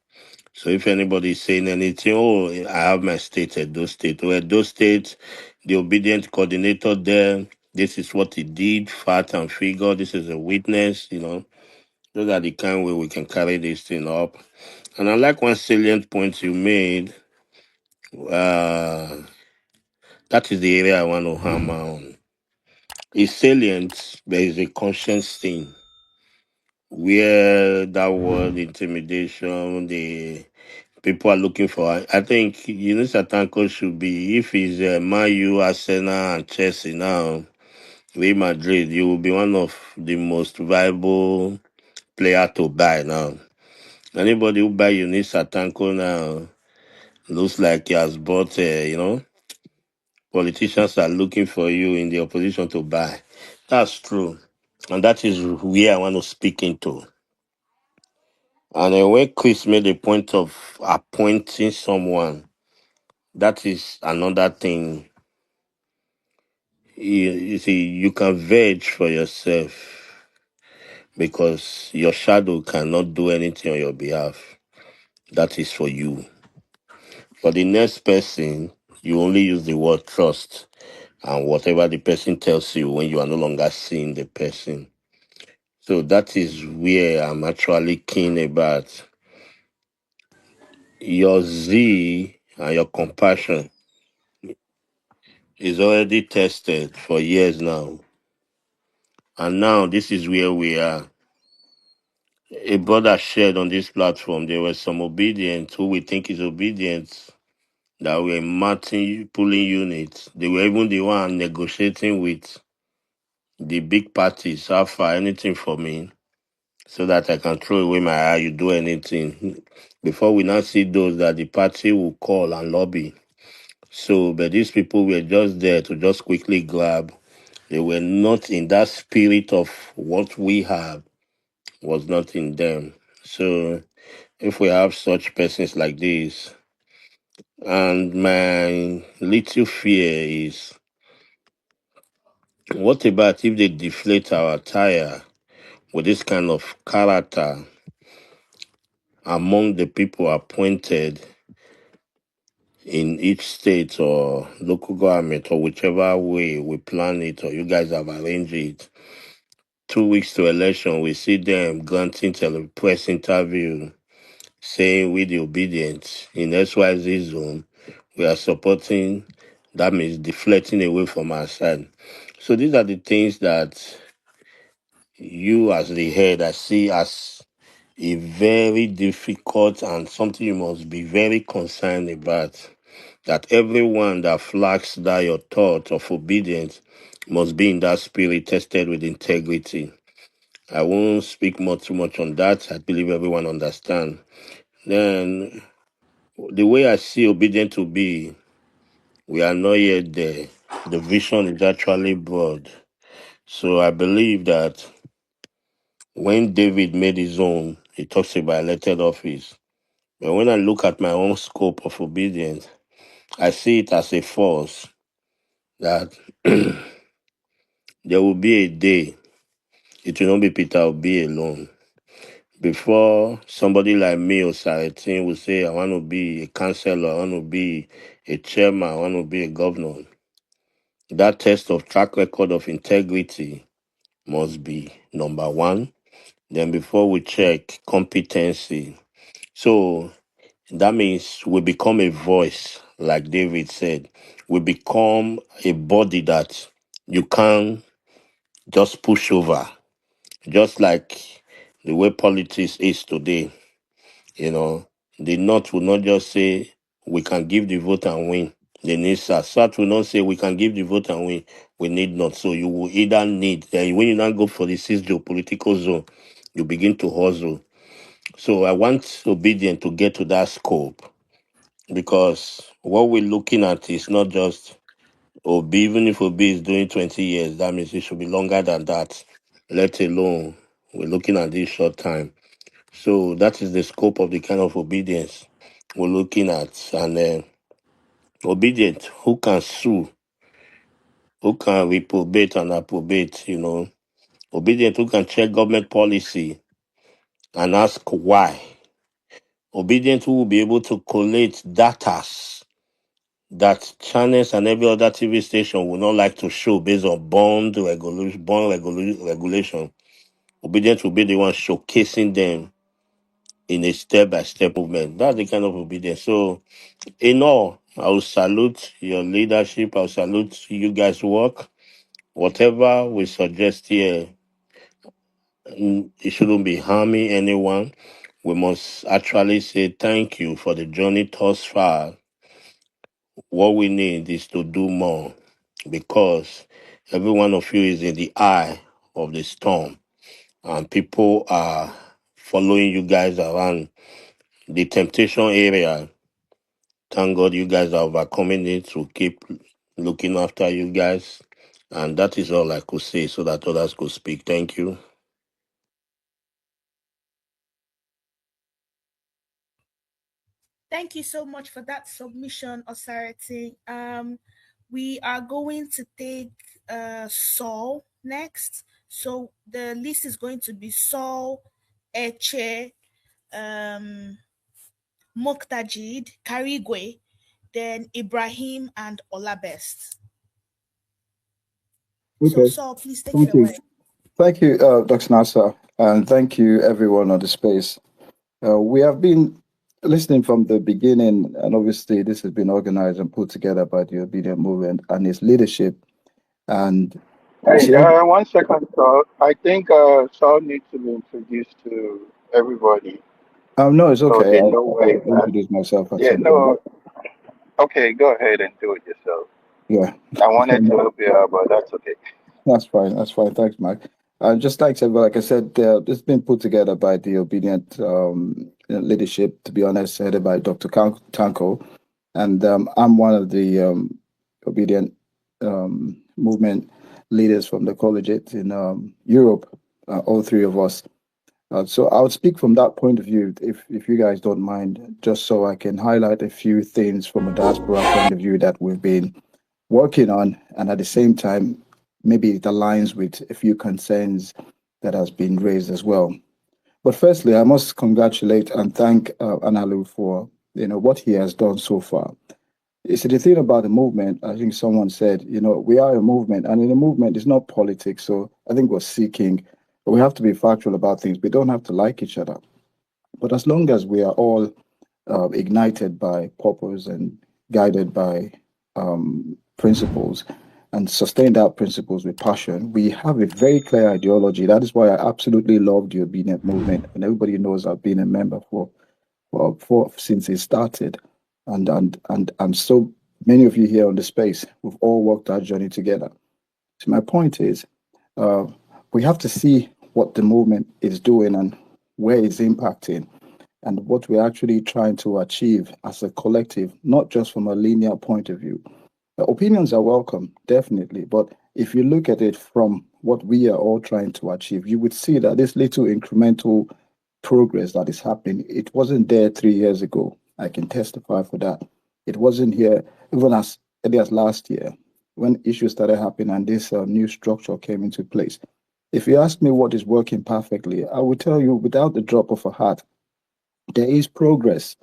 So if anybody is saying anything, oh, I have my state, Edo State. Well, Edo State, the obedient coordinator there, this is what he did, fact and figure, this is a witness, you know. Those are the kind way we can carry this thing up. And I like one salient point you made. Uh, that is the area I want to hammer on. It's salient, there is a conscience thing where that word intimidation, the people are looking for. I think Yunus Atanko should be, if he's Man U, Arsenal, and Chelsea now, Real Madrid, you will be one of the most viable player to buy now. Anybody who buy Yunus Atanko now looks like he has bought, politicians are looking for you in the opposition to buy. That's true. And that is where I want to speak into. And when Chris made a point of appointing someone, that is another thing. You see, you can veg for yourself, because your shadow cannot do anything on your behalf. That is for you. For the next person, you only use the word trust and whatever the person tells you when you are no longer seeing the person. So that is where I'm actually keen about your zeal and your compassion is already tested for years now. And now this is where we are. A brother shared on this platform, there were some obedient who we think is obedient that were marching, pulling units. They were even the one negotiating with the big parties, how far, anything for me, so that I can throw away my eye, you do anything. Before we now see those that the party will call and lobby. So, but these people were just there to just quickly grab. They were not in that spirit of what we have, was not in them. So, if we have such persons like this, and my little fear is, what about if they deflate our tire with this kind of character among the people appointed in each state or local government or whichever way we plan it or you guys have arranged it? 2 weeks to election, we see them granting press interview saying we the obedient in XYZ zone, we are supporting, that means deflecting away from our side. So these are the things that you as the head I see as a very difficult and something you must be very concerned about. That everyone that flags that your thought of obedience must be in that spirit tested with integrity. I won't speak too much on that. I believe everyone understand. Then the way I see obedient to be, we are not yet there. The vision is actually broad. So I believe that when David made his own, he talks about elected office. But when I look at my own scope of obedience, I see it as a force that there will be a day, it will not be Peter Obi alone. Before somebody like me or Saretin will say, I want to be a councillor, I want to be a chairman, I want to be a governor, that test of track record of integrity must be number one. Then before we check competency. So that means we become a voice, like David said. We become a body that you can't just push over. Just like the way politics is today, you know, the North will not just say we can give the vote and win. The need South will not say we can give the vote and win. We need not. So you will either need, then when you now go for the sixth geopolitical zone, you begin to hustle. So I want Obedient to get to that scope because what we're looking at is not just Obi, even if Obi is doing 20 years, that means it should be longer than that, let alone we're looking at this short time. So that is the scope of the kind of obedience we're looking at. And obedient, who can sue, who can reprobate and approbate, you know. Obedient, who can check government policy and ask why. Obedient, who will be able to collate data that channels and every other TV station would not like to show based on regulation. Obedient will be the one showcasing them in a step-by-step movement. That's the kind of obedience. So in all, I will salute your leadership. I will salute you guys' work. Whatever we suggest here, it shouldn't be harming anyone. We must actually say thank you for the journey thus far. What we need is to do more because every one of you is in the eye of the storm and people are following you guys around the temptation area. Thank God you guys are overcoming it. To keep looking after you guys. And that is all I could say so that others could speak. Thank you. Thank you so much for that submission, Osarity. We are going to take Saul next. So the list is going to be Saul, Eche, um, Moktajid, Karigwe, then Ibrahim and Olabest. So Okay, Saul, please take it thank you. away. Thank you, Dr. Nasser, and thank you everyone on the space. We have been listening from the beginning, and obviously this has been organized and put together by the Obedient Movement and its leadership. And Hey, today, 1 second, Saul. I think Saul needs to be introduced to everybody no, it's so okay. they know where he's I'll at. introduce myself at Yeah, some point. no, okay, go ahead and do it yourself. Yeah, I wanted to help you out, but that's okay. that's fine. That's fine. Thanks, Mike. Just like I said, like I said, this has been put together by the Obedient leadership, to be honest, headed by Dr. Tanko. And I'm one of the Obedient movement leaders from the collegiate in Europe, all three of us. So I'll speak from that point of view, if you guys don't mind, just so I can highlight a few things from a diaspora point of view that we've been working on, and at the same time, maybe it aligns with a few concerns that has been raised as well. But firstly, I must congratulate and thank Analu for what he has done so far. You see, the thing about the movement, I think someone said, we are a movement, and in a movement, it's not politics. So I think we're seeking, we have to be factual about things. We don't have to like each other. But as long as we are all ignited by purpose and guided by principles and sustain that principles with passion, we have a very clear ideology. That is why I absolutely love the Obedient movement, and everybody knows I've been a member for since it started, and so many of you here on the space, we've all worked our journey together. So my point is, uh, we have to see what the movement is doing and where it's impacting and what we're actually trying to achieve as a collective, not just from a linear point of view. Opinions are welcome, definitely, but if you look at it from what we are all trying to achieve, you would see that this little incremental progress that is happening, it wasn't there 3 years ago. I can testify for that. It wasn't here even as early as last year when issues started happening and this new structure came into place. If you ask me what is working perfectly, I will tell you without the drop of a hat, there is progress.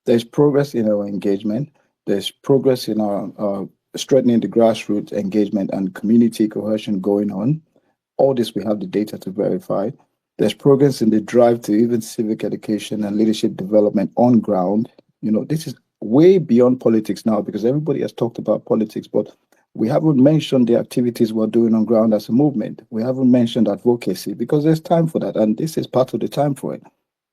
There's progress in our engagement. There's progress in our strengthening the grassroots engagement and community cohesion going on. All this we have the data to verify. There's progress in the drive to even civic education and leadership development on ground. This is way beyond politics now because everybody has talked about politics, but we haven't mentioned the activities we're doing on ground as a movement. We haven't mentioned advocacy because there's time for that, and this is part of the time for it.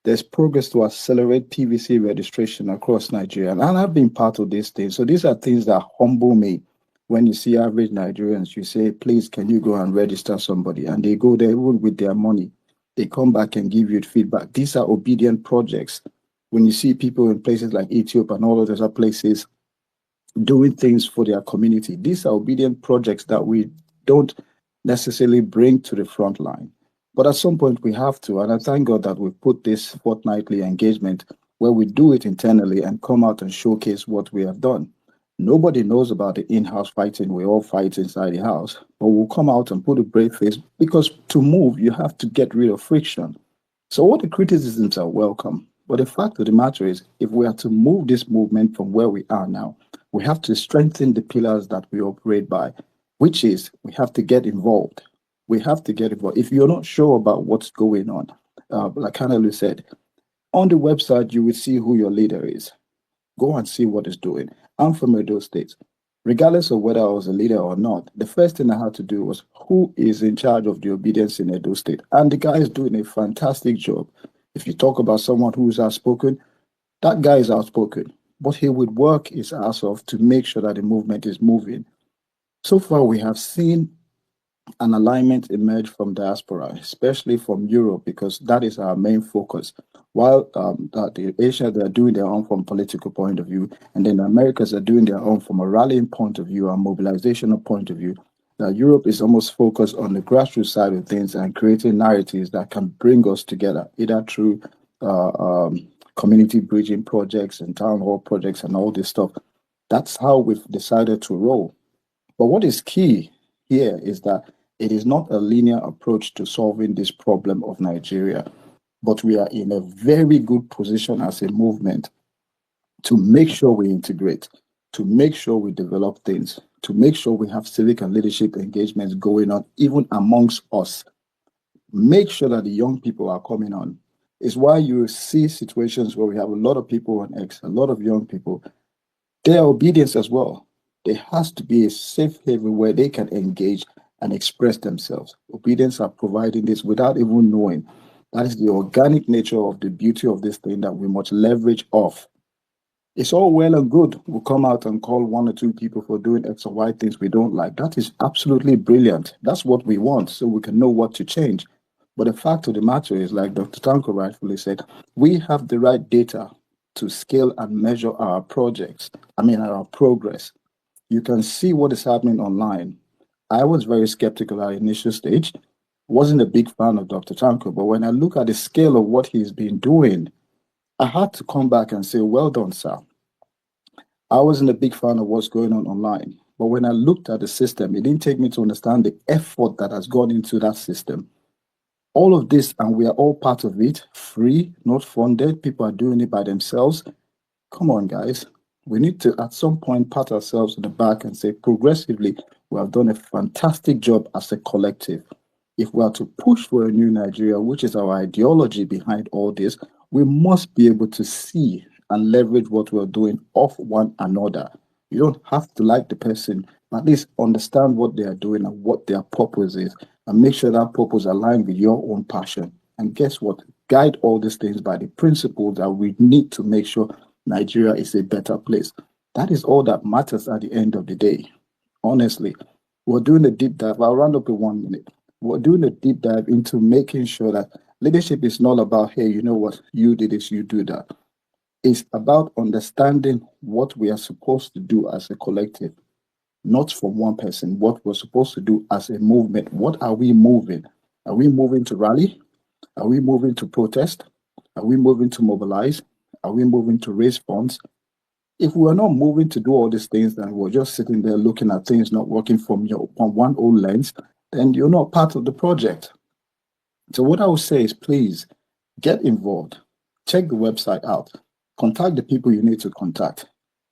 There's progress to accelerate PVC registration across Nigeria. And I've been part of these things. So these are things that humble me. When you see average Nigerians, you say, please, can you go and register somebody? And they go there even with their money. They come back and give you feedback. These are obedient projects. When you see people in places like Ethiopia and all of those other places doing things for their community, these are obedient projects that we don't necessarily bring to the front line. But at some point we have to, and I thank God that we put this fortnightly engagement where we do it internally and come out and showcase what we have done. Nobody knows about the in-house fighting. We all fight inside the house, but we'll come out and put a brave face because to move, you have to get rid of friction. So all the criticisms are welcome. But the fact of the matter is, if we are to move this movement from where we are now, we have to strengthen the pillars that we operate by, which is we have to get involved. We have to get involved. If you're not sure about what's going on, like Kanalu said, on the website, you will see who your leader is. Go and see what he's doing. I'm from Edo State. Regardless of whether I was a leader or not, the first thing I had to do was who is in charge of the obedience in Edo State? And the guy is doing a fantastic job. If you talk about someone who's outspoken, that guy is outspoken, but he would work his ass off to make sure that the movement is moving. So far, we have seen an alignment emerge from diaspora, especially from Europe, because that is our main focus. While the Asia, they're doing their own from political point of view, and then the Americas are doing their own from a rallying point of view, a mobilizational point of view. Europe is almost focused on the grassroots side of things and creating narratives that can bring us together, either through uh, um, community bridging projects and town hall projects and all this stuff. That's how we've decided to roll. But what is key here is that It is not a linear approach to solving this problem of Nigeria, but we are in a very good position as a movement to make sure we integrate, to make sure we develop things, to make sure we have civic and leadership engagements going on, even amongst us. Make sure that the young people are coming on. It's why you see situations where we have a lot of people on X, a lot of young people. Their obedience as well. There has to be a safe haven where they can engage and express themselves. Obedience are providing this without even knowing. That is the organic nature of the beauty of this thing that we must leverage off. It's all well and good. We'll come out and call one or two people for doing X or Y things we don't like. That is absolutely brilliant. That's what we want so we can know what to change. But the fact of the matter is, like Dr. Tanko rightfully said, we have the right data to scale and measure our projects, our progress. You can see what is happening online. I was very skeptical at the initial stage, wasn't a big fan of Dr. Tanko, but when I look at the scale of what he's been doing, I had to come back and say, well done, sir. I wasn't a big fan of what's going on online. But when I looked at the system, it didn't take me to understand the effort that has gone into that system. All of this, and we are all part of it, free, not funded. People are doing it by themselves. Come on, guys. We need to, at some point, pat ourselves on the back and say, progressively, we have done a fantastic job as a collective. If we are to push for a new Nigeria, which is our ideology behind all this, we must be able to see and leverage what we're doing off one another. You don't have to like the person, but at least understand what they are doing and what their purpose is, and make sure that purpose aligns with your own passion. And guess what? Guide all these things by the principles that we need to make sure Nigeria is a better place. That is all that matters at the end of the day. Honestly, we're doing a deep dive. I'll round up in 1 minute. We're doing a deep dive into making sure that leadership is not about, hey, you know what, you did this, you do that. It's about understanding what we are supposed to do as a collective, not from one person, what we're supposed to do as a movement. What are we moving? Are we moving to rally? Are we moving to protest? Are we moving to mobilize? Are we moving to raise funds? If we're not moving to do all these things, then we're just sitting there looking at things not working from one old lens, then you're not part of the project. So what I would say is please get involved. Check the website out. Contact the people you need to contact.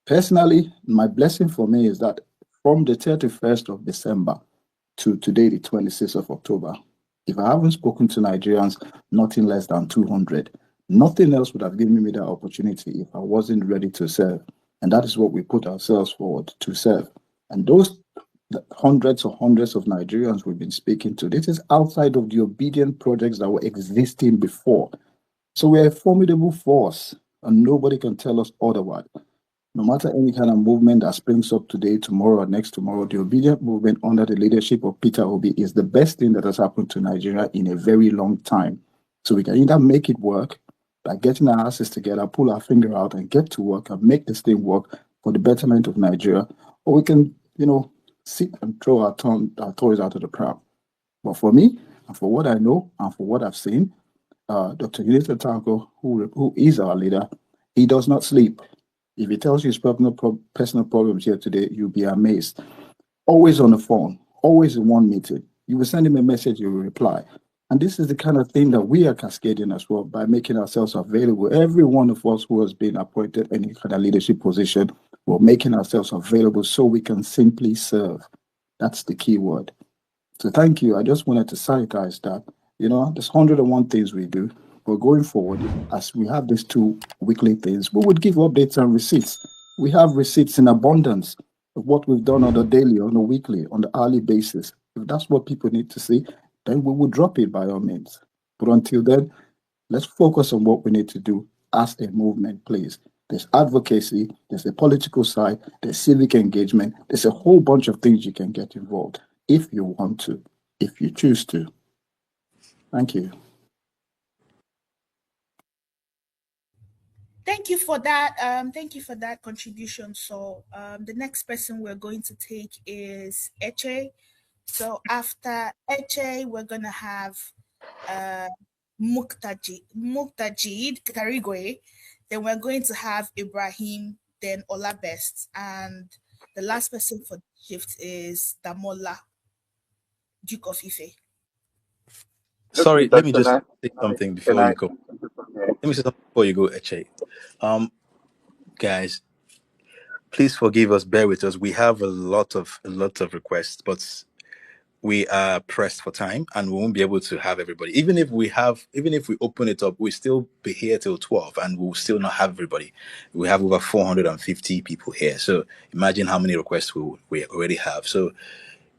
Personally, my blessing for me is that from the 31st of December to today, the 26th of October, if I haven't spoken to Nigerians, nothing less than 200, nothing else would have given me that opportunity if I wasn't ready to serve. And that is what we put ourselves forward to serve. And those hundreds of Nigerians we've been speaking to, this is outside of the obedient projects that were existing before. So we're a formidable force, and nobody can tell us otherwise. No matter any kind of movement that springs up today, tomorrow, or next tomorrow, the obedient movement under the leadership of Peter Obi is the best thing that has happened to Nigeria in a very long time. So we can either make it work by getting our asses together, pull our finger out and get to work and make this thing work for the betterment of Nigeria, or we can, sit and throw our toys out of the pram. But for me, and for what I know, and for what I've seen, Dr. Unita Tanko, who is our leader, he does not sleep. If he tells you his personal problems here today, you'll be amazed. Always on the phone, always in one meeting. You will send him a message, he will reply. And this is the kind of thing that we are cascading as well by making ourselves available. Every one of us who has been appointed any kind of leadership position, we're making ourselves available so we can simply serve. That's the key word. So thank you. I just wanted to sanitize that. There's 101 things we do. But going forward, as we have these two weekly things, we would give updates and receipts. We have receipts in abundance of what we've done on a daily, on a weekly, on the hourly basis. If that's what people need to see, then we will drop it by all means. But until then, let's focus on what we need to do as a movement, please. There's advocacy, there's a political side, there's civic engagement, there's a whole bunch of things you can get involved if you want to, if you choose to. Thank you. Thank you for that. Thank you for that contribution. So the next person we're going to take is Eche. So after Eche, we're gonna have uh Muktajid Karigwe. Then we're going to have Ibrahim, then Olabest, and the last person for the shift is Damola. Duke of Ife. Okay, Sorry, let me Dr. just Nat, say something can before I? you go. Okay. Let me say something before you go, Eche. Um, guys, please forgive us, bear with us. We have a lot of requests, but we are pressed for time and we won't be able to have everybody. Even if we open it up, we still be here till 12 and we'll still not have everybody. We have over 450 people here. So imagine how many requests we already have. So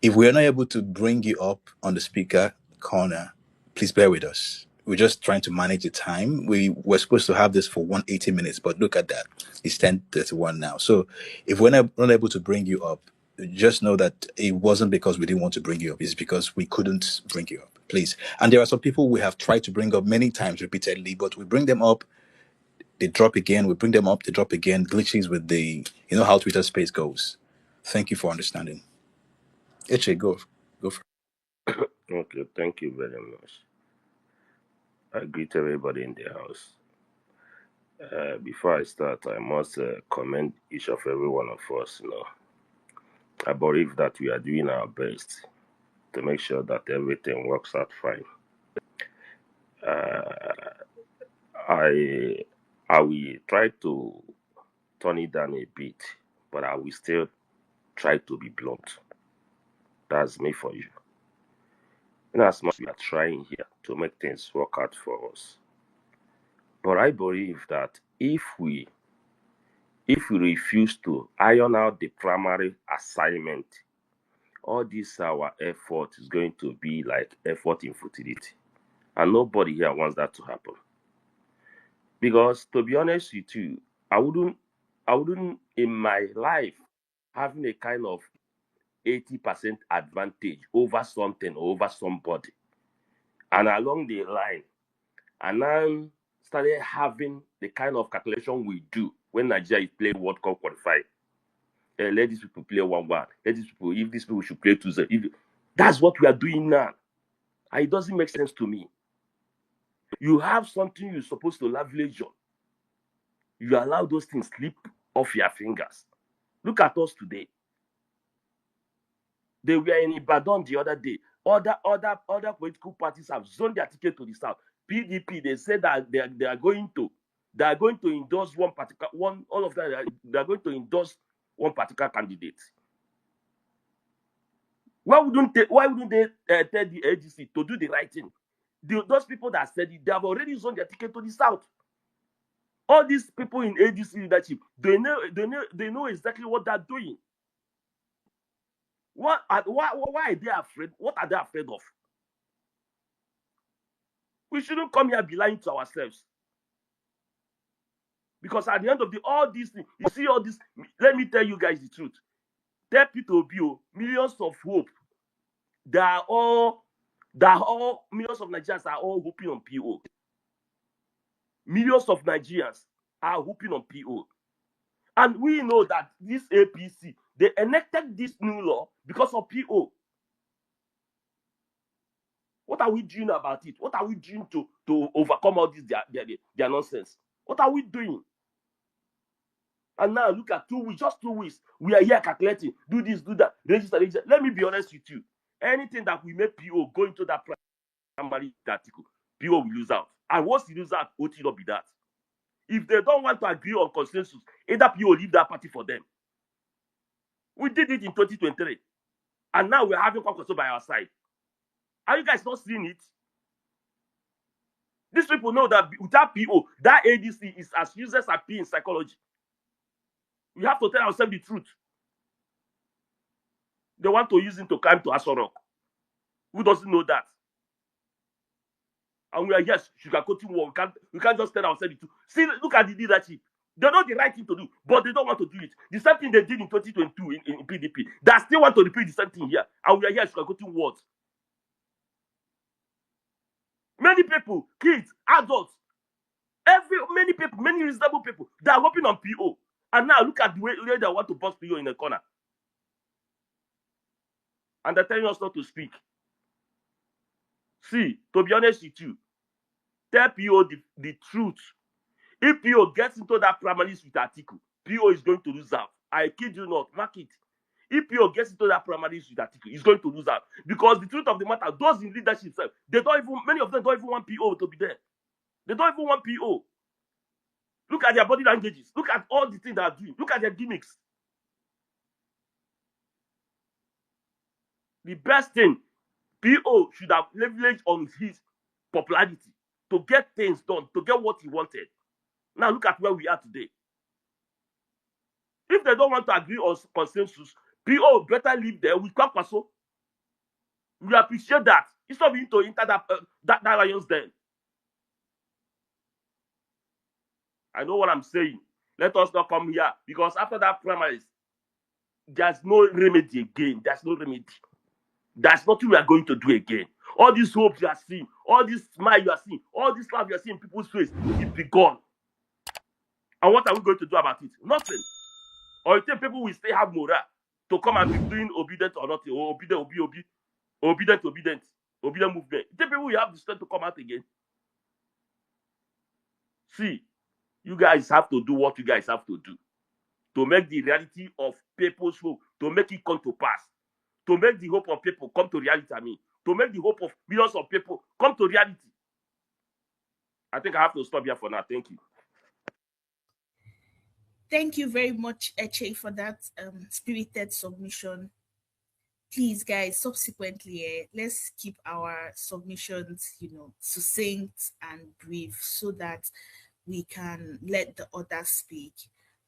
if we're not able to bring you up on the speaker corner, please bear with us. We're just trying to manage the time. We were supposed to have this for 180 minutes, but look at that. It's 10:31 now. So if we're not able to bring you up, just know that it wasn't because we didn't want to bring you up. It's because we couldn't bring you up. Please. And there are some people we have tried to bring up many times repeatedly, but we bring them up, they drop again. We bring them up, they drop again. Glitches with how Twitter space goes. Thank you for understanding. Eche, go for Okay, thank you very much. I greet everybody in the house. Before I start, I must commend each of every one of us. I believe that we are doing our best to make sure that everything works out fine. Uh, I I will try to turn it down a bit, but I will still try to be blunt. That's me for you. In as much we are trying here to make things work out for us. But I believe that if we refuse to iron out the primary assignment, all this our effort is going to be like effort in futility. And nobody here wants that to happen. Because to be honest with you, I wouldn't in my life having a kind of 80% advantage over something or over somebody. And along the line, and now started having the kind of calculation we do when Nigeria is playing World Cup qualified. Let these people play 1-1. Let these people, if these people should play 2-0. That's what we are doing now. And it doesn't make sense to me. You have something you're supposed to leverage on. You allow those things slip off your fingers. Look at us today. They were in Ibadan the other day. Other political parties have zoned their ticket to the south. PDP, they said that they are going to endorse one particular one. All of them they are going to endorse one particular candidate. Why wouldn't they tell the AGC to do the right thing? Those people that said it, they have already zoned their ticket to the south. All these people in AGC leadership, they know exactly what they're doing. Why are they afraid? What are they afraid of? We shouldn't come here be lying to ourselves. Because at the end of all these things, you see all this, let me tell you guys the truth. Tell P2B, millions of hope. Millions of Nigerians are all hoping on PO. Millions of Nigerians are hoping on PO. And we know that this APC, they enacted this new law because of PO. What are we doing about it? What are we doing to overcome all this their nonsense? What are we doing? And now look at 2 weeks, just 2 weeks. We are here calculating, do this, do that, register. Let me be honest with you. Anything that we make PO go into that primary article, PO will lose out. And once he lose out, OT will not be that. If they don't want to agree on consensus, either PO will leave that party for them. We did it in 2023. And now we're having Kwankwaso by our side. Are you guys not seeing it? These people know that without PO, that ADC is as useless as P in psychology. We have to tell ourselves the truth. They want to use him to climb to Aso Rock. Who doesn't know that? And we are yes, sugarcoating war. We can't just tell ourselves the truth. See, look at the leadership. They know the right thing to do, but they don't want to do it. The same thing they did in 2022 in PDP. They still want to repeat the same thing here. And we are here sugarcoating words. Many people, kids, adults, many people, many reasonable people, they are hoping on PO. And now look at the way they want to box PO in the corner. And they're telling us not to speak. See, to be honest with you, tell PO the truth. If PO gets into that primary with article, PO is going to lose out. I kid you not, mark it. If PO gets into that primary issue that he's going to lose out. Because the truth of the matter, those in leadership, they don't even, many of them don't even want PO to be there. They don't even want PO. Look at their body languages. Look at all the things they are doing. Look at their gimmicks. The best thing, PO should have leveraged on his popularity to get things done, to get what he wanted. Now look at where we are today. If they don't want to agree on consensus, PO better leave there with Kwakwaso. We appreciate that. Instead of being to enter that lion's den. I know what I'm saying. Let us not come here because after that primaries, there's no remedy again. There's no remedy. There's nothing we are going to do again. All these hopes you are seeing, all this smile you are seeing, all this love you are seeing in people's face, it be gone. And what are we going to do about it? Nothing. Or you think people will still have morale to come and be doing obedient or nothing, or obedient movement. You think people will have the strength to come out again? See, you guys have to do what you guys have to do to make the reality of people's hope, to make it come to pass, to make the hope of people come to reality. To make the hope of millions of people come to reality. I think I have to stop here for now. Thank you. Thank you very much, Eche, for that spirited submission. Please, guys, subsequently, let's keep our submissions, succinct and brief so that we can let the others speak.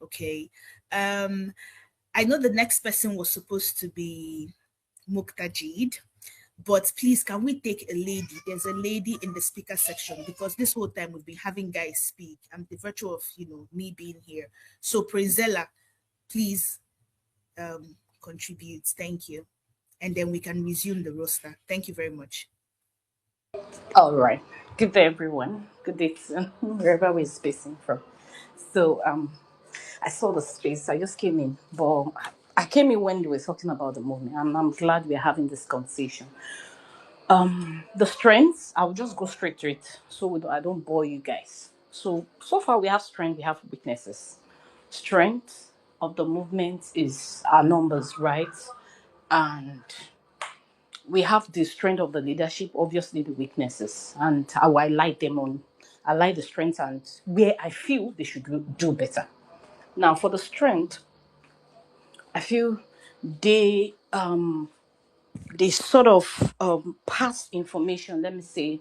Okay. I know the next person was supposed to be Muktajid, but please, can we take a lady? There's a lady in the speaker section because this whole time we've been having guys speak and the virtue of, me being here. So, Prezella, please contribute. Thank you. And then we can resume the roster. Thank you very much. All right. Good day, everyone. Good day to wherever we're spacing from. So, I saw the space. I just came in, but I came in when they were talking about the movement, and I'm glad we're having this conversation. The strengths, I'll just go straight to it, so I don't bore you guys. So far we have strength, we have weaknesses. Strength of the movement is our numbers, right? And we have the strength of the leadership, obviously the weaknesses, and how I like them on. I like the strengths and where I feel they should do better. Now, for the strength, I feel they they sort of pass information. Let me say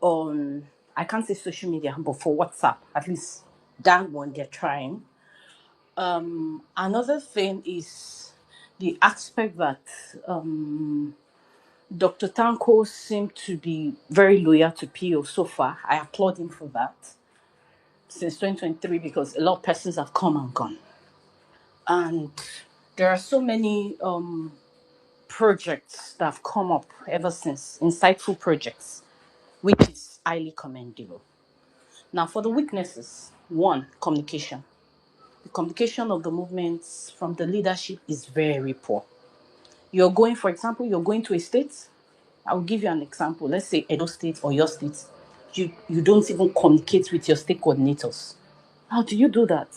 on, I can't say social media, but for WhatsApp, at least that one they're trying. Another thing is the aspect that Dr. Tanko seemed to be very loyal to PO so far. I applaud him for that since 2023 because a lot of persons have come and gone. And there are so many projects that have come up ever since, insightful projects, which is highly commendable. Now, for the weaknesses, one, communication. The communication of the movements from the leadership is very poor. You're going, for example, you're going to a state. I'll give you an example. Let's say Edo State or your state. You don't even communicate with your state coordinators. How do you do that?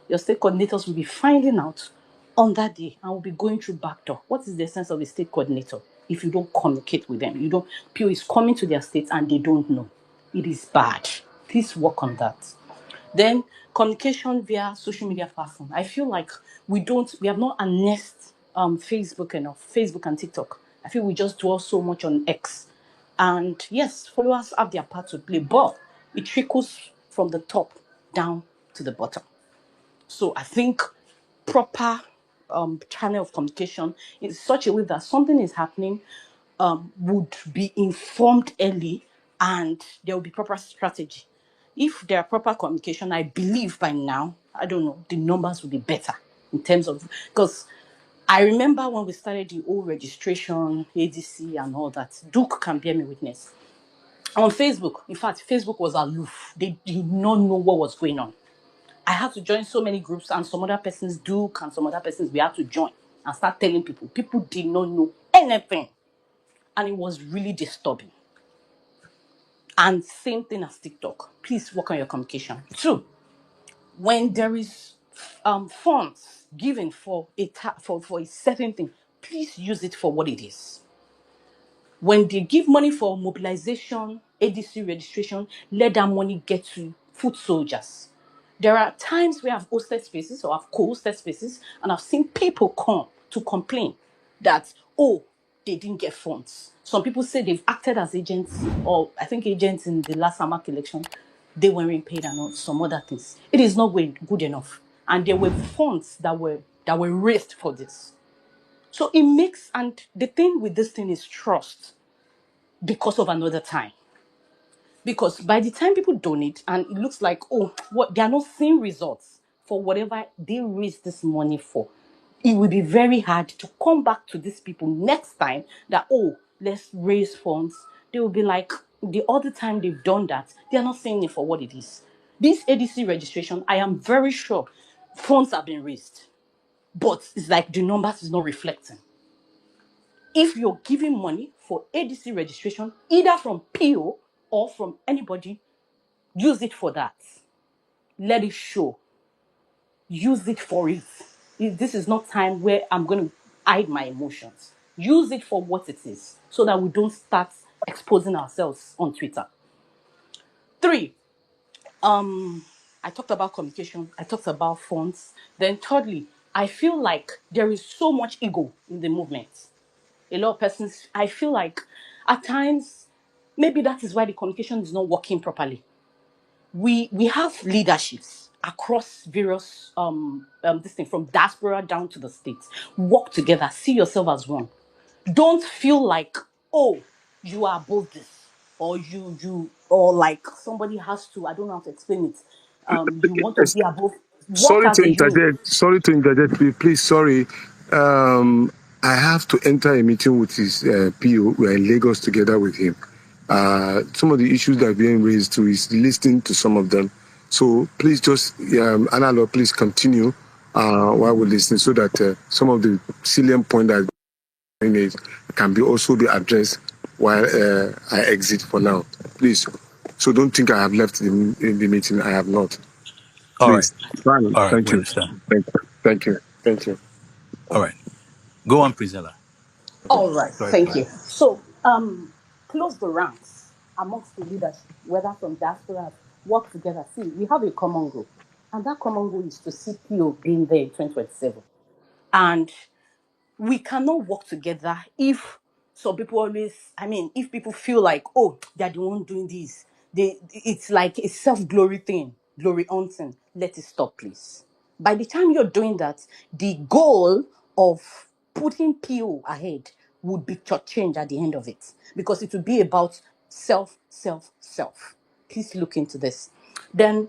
Your state coordinators will be finding out on that day and will be going through backdoor. What is the essence of a state coordinator if you don't communicate with them? You don't. PO is coming to their states and they don't know. It is bad. Please work on that. Then communication via social media platform. I feel like we have not harnessed Facebook enough, Facebook and TikTok. I feel we just dwell so much on X. And yes, followers have their part to play, but it trickles from the top down to the bottom. So I think proper channel of communication in such a way that something is happening would be informed early and there will be proper strategy. If there are proper communication, I believe by now, I don't know, the numbers will be better in terms of, because I remember when we started the old registration, ADC and all that, Duke can bear me witness. On Facebook, in fact, Facebook was aloof. They did not know what was going on. I had to join so many groups and some other persons, Duke and some other persons, we had to join and start telling people. People did not know anything. And it was really disturbing. And same thing as TikTok. Please work on your communication. Two, when there is funds given for for a certain thing, please use it for what it is. When they give money for mobilization, ADC registration, let that money get to foot soldiers. There are times where I've hosted spaces or I've co-hosted spaces and I've seen people come to complain that, oh, they didn't get funds. Some people say they've acted as agents, or I think agents in the last AMAC election, they weren't paid and some other things. It is not good enough. And there were funds that were raised for this. So it makes, and the thing with this thing is trust because of another time. Because by the time people donate and it looks like, oh, what they are not seeing results for whatever they raised this money for, it will be very hard to come back to these people next time that, oh, let's raise funds. They will be like, the other time they've done that, they are not seeing it for what it is. This ADC registration, I am very sure funds have been raised, but it's like the numbers is not reflecting. If you're giving money for ADC registration, either from PO or from anybody, use it for that. Let it show. Use it for it. This is not time where I'm going to hide my emotions. Use it for what it is so that we don't start exposing ourselves on Twitter. 3, I talked about communication. I talked about funds. Then thirdly, I feel like there is so much ego in the movement. A lot of persons, I feel like at times, maybe that is why the communication is not working properly. We have leaderships across various this thing from diaspora down to the states. Work together, see yourself as one. Don't feel like, oh, you are above this, or you or like somebody has to, I don't know how to explain it. You want to be above, work Sorry as to a unit. interject. Sorry to interject. Please, sorry. I have to enter a meeting with his PO. We're in Lagos together with him. Some of the issues that are being raised too is listening to some of them. So please just, Analo, please continue while we're listening so that some of the salient point that is can be also be addressed while I exit for now. Please. So don't think I have left the meeting. I have not. All right. Please. Fine. All right. Thank We you. understand. Thank you. Thank you. Thank you. All right. Go on, Priscilla. All right, Go ahead, thank please. you. So, close the ranks amongst the leadership, whether from diaspora, work together. See, we have a common goal, and that common goal is to see PO being there in 2027. And we cannot work together if some people always, I mean, if people feel like, oh, they're the one doing this, it's like a self-glory thing, glory hunting. Let it stop, please. By the time you're doing that, the goal of putting PO ahead would be change at the end of it, because it would be about self, self, self. Please look into this. Then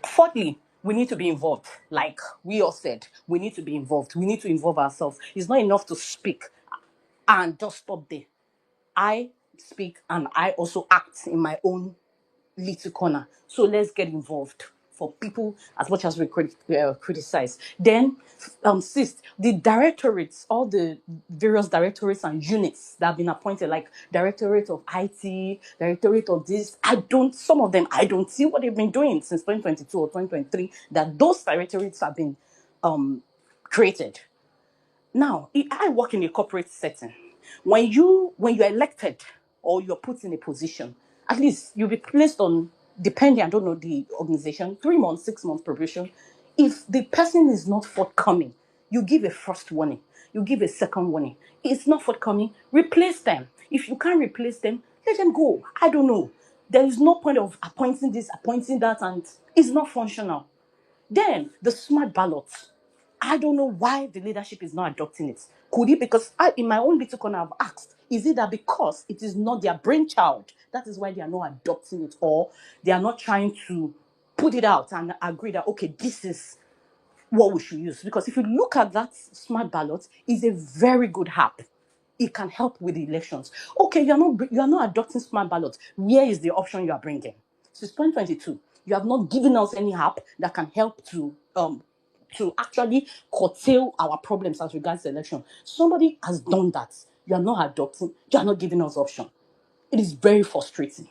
fourthly, we need to be involved. Like we all said, we need to be involved. We need to involve ourselves. It's not enough to speak and just stop there. I speak and I also act in my own little corner. So let's get involved for people as much as we criticize. Then, sis, the directorates, all the various directorates and units that have been appointed, like Directorate of IT, Directorate of this, some of them, I don't see what they've been doing since 2022 or 2023, that those directorates have been created. Now, I work in a corporate setting. When you're elected or you're put in a position, at least you'll be placed on, depending, I don't know the organization, 3 months, 6 months probation. If the person is not forthcoming, you give a first warning, you give a second warning. It's not forthcoming, replace them. If you can't replace them, let them go. I don't know. There is no point of appointing this, appointing that, and it's not functional. Then the smart ballots. I don't know why the leadership is not adopting it. Could it, because in my own little corner, I've asked, is it that because it is not their brainchild, that is why they are not adopting it, or they are not trying to put it out and agree that, okay, this is what we should use? Because if you look at that smart ballot, it's a very good app. It can help with the elections. Okay, you are not adopting smart ballots. Where is the option you are bringing? Since 2022, you have not given us any app that can help to actually curtail our problems as regards the election. Somebody has done that. You are not adopting. You are not giving us option. It is very frustrating.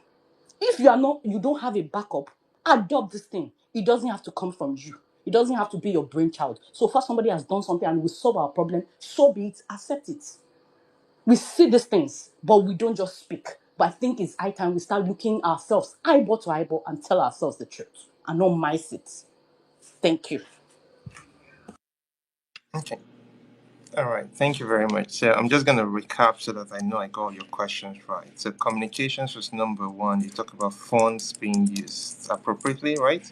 If you don't have a backup, adopt this thing. It doesn't have to come from you. It doesn't have to be your brainchild. So far somebody has done something and we solve our problem, so be it, accept it. We see these things, but we don't just speak. But I think it's high time we start looking ourselves eyeball to eyeball and tell ourselves the truth and not mice it. Thank you. Okay. All right. Thank you very much. So I'm just going to recap so that I know I got all your questions right. So communications was number one. You talk about funds being used appropriately, right?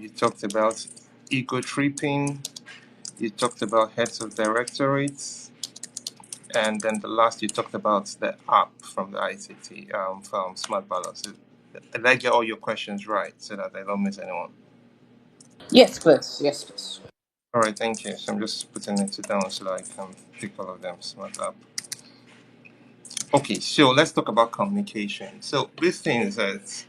You talked about ego tripping. You talked about heads of directorates. And then the last you talked about the app from the ICT, from Smart Balance. Did I get all your questions right so that I don't miss anyone? Yes, please. Yes, please. All right, thank you. So I'm just putting it down so that I can pick all of them. Smart app. Okay, so let's talk about communication. So this thing is that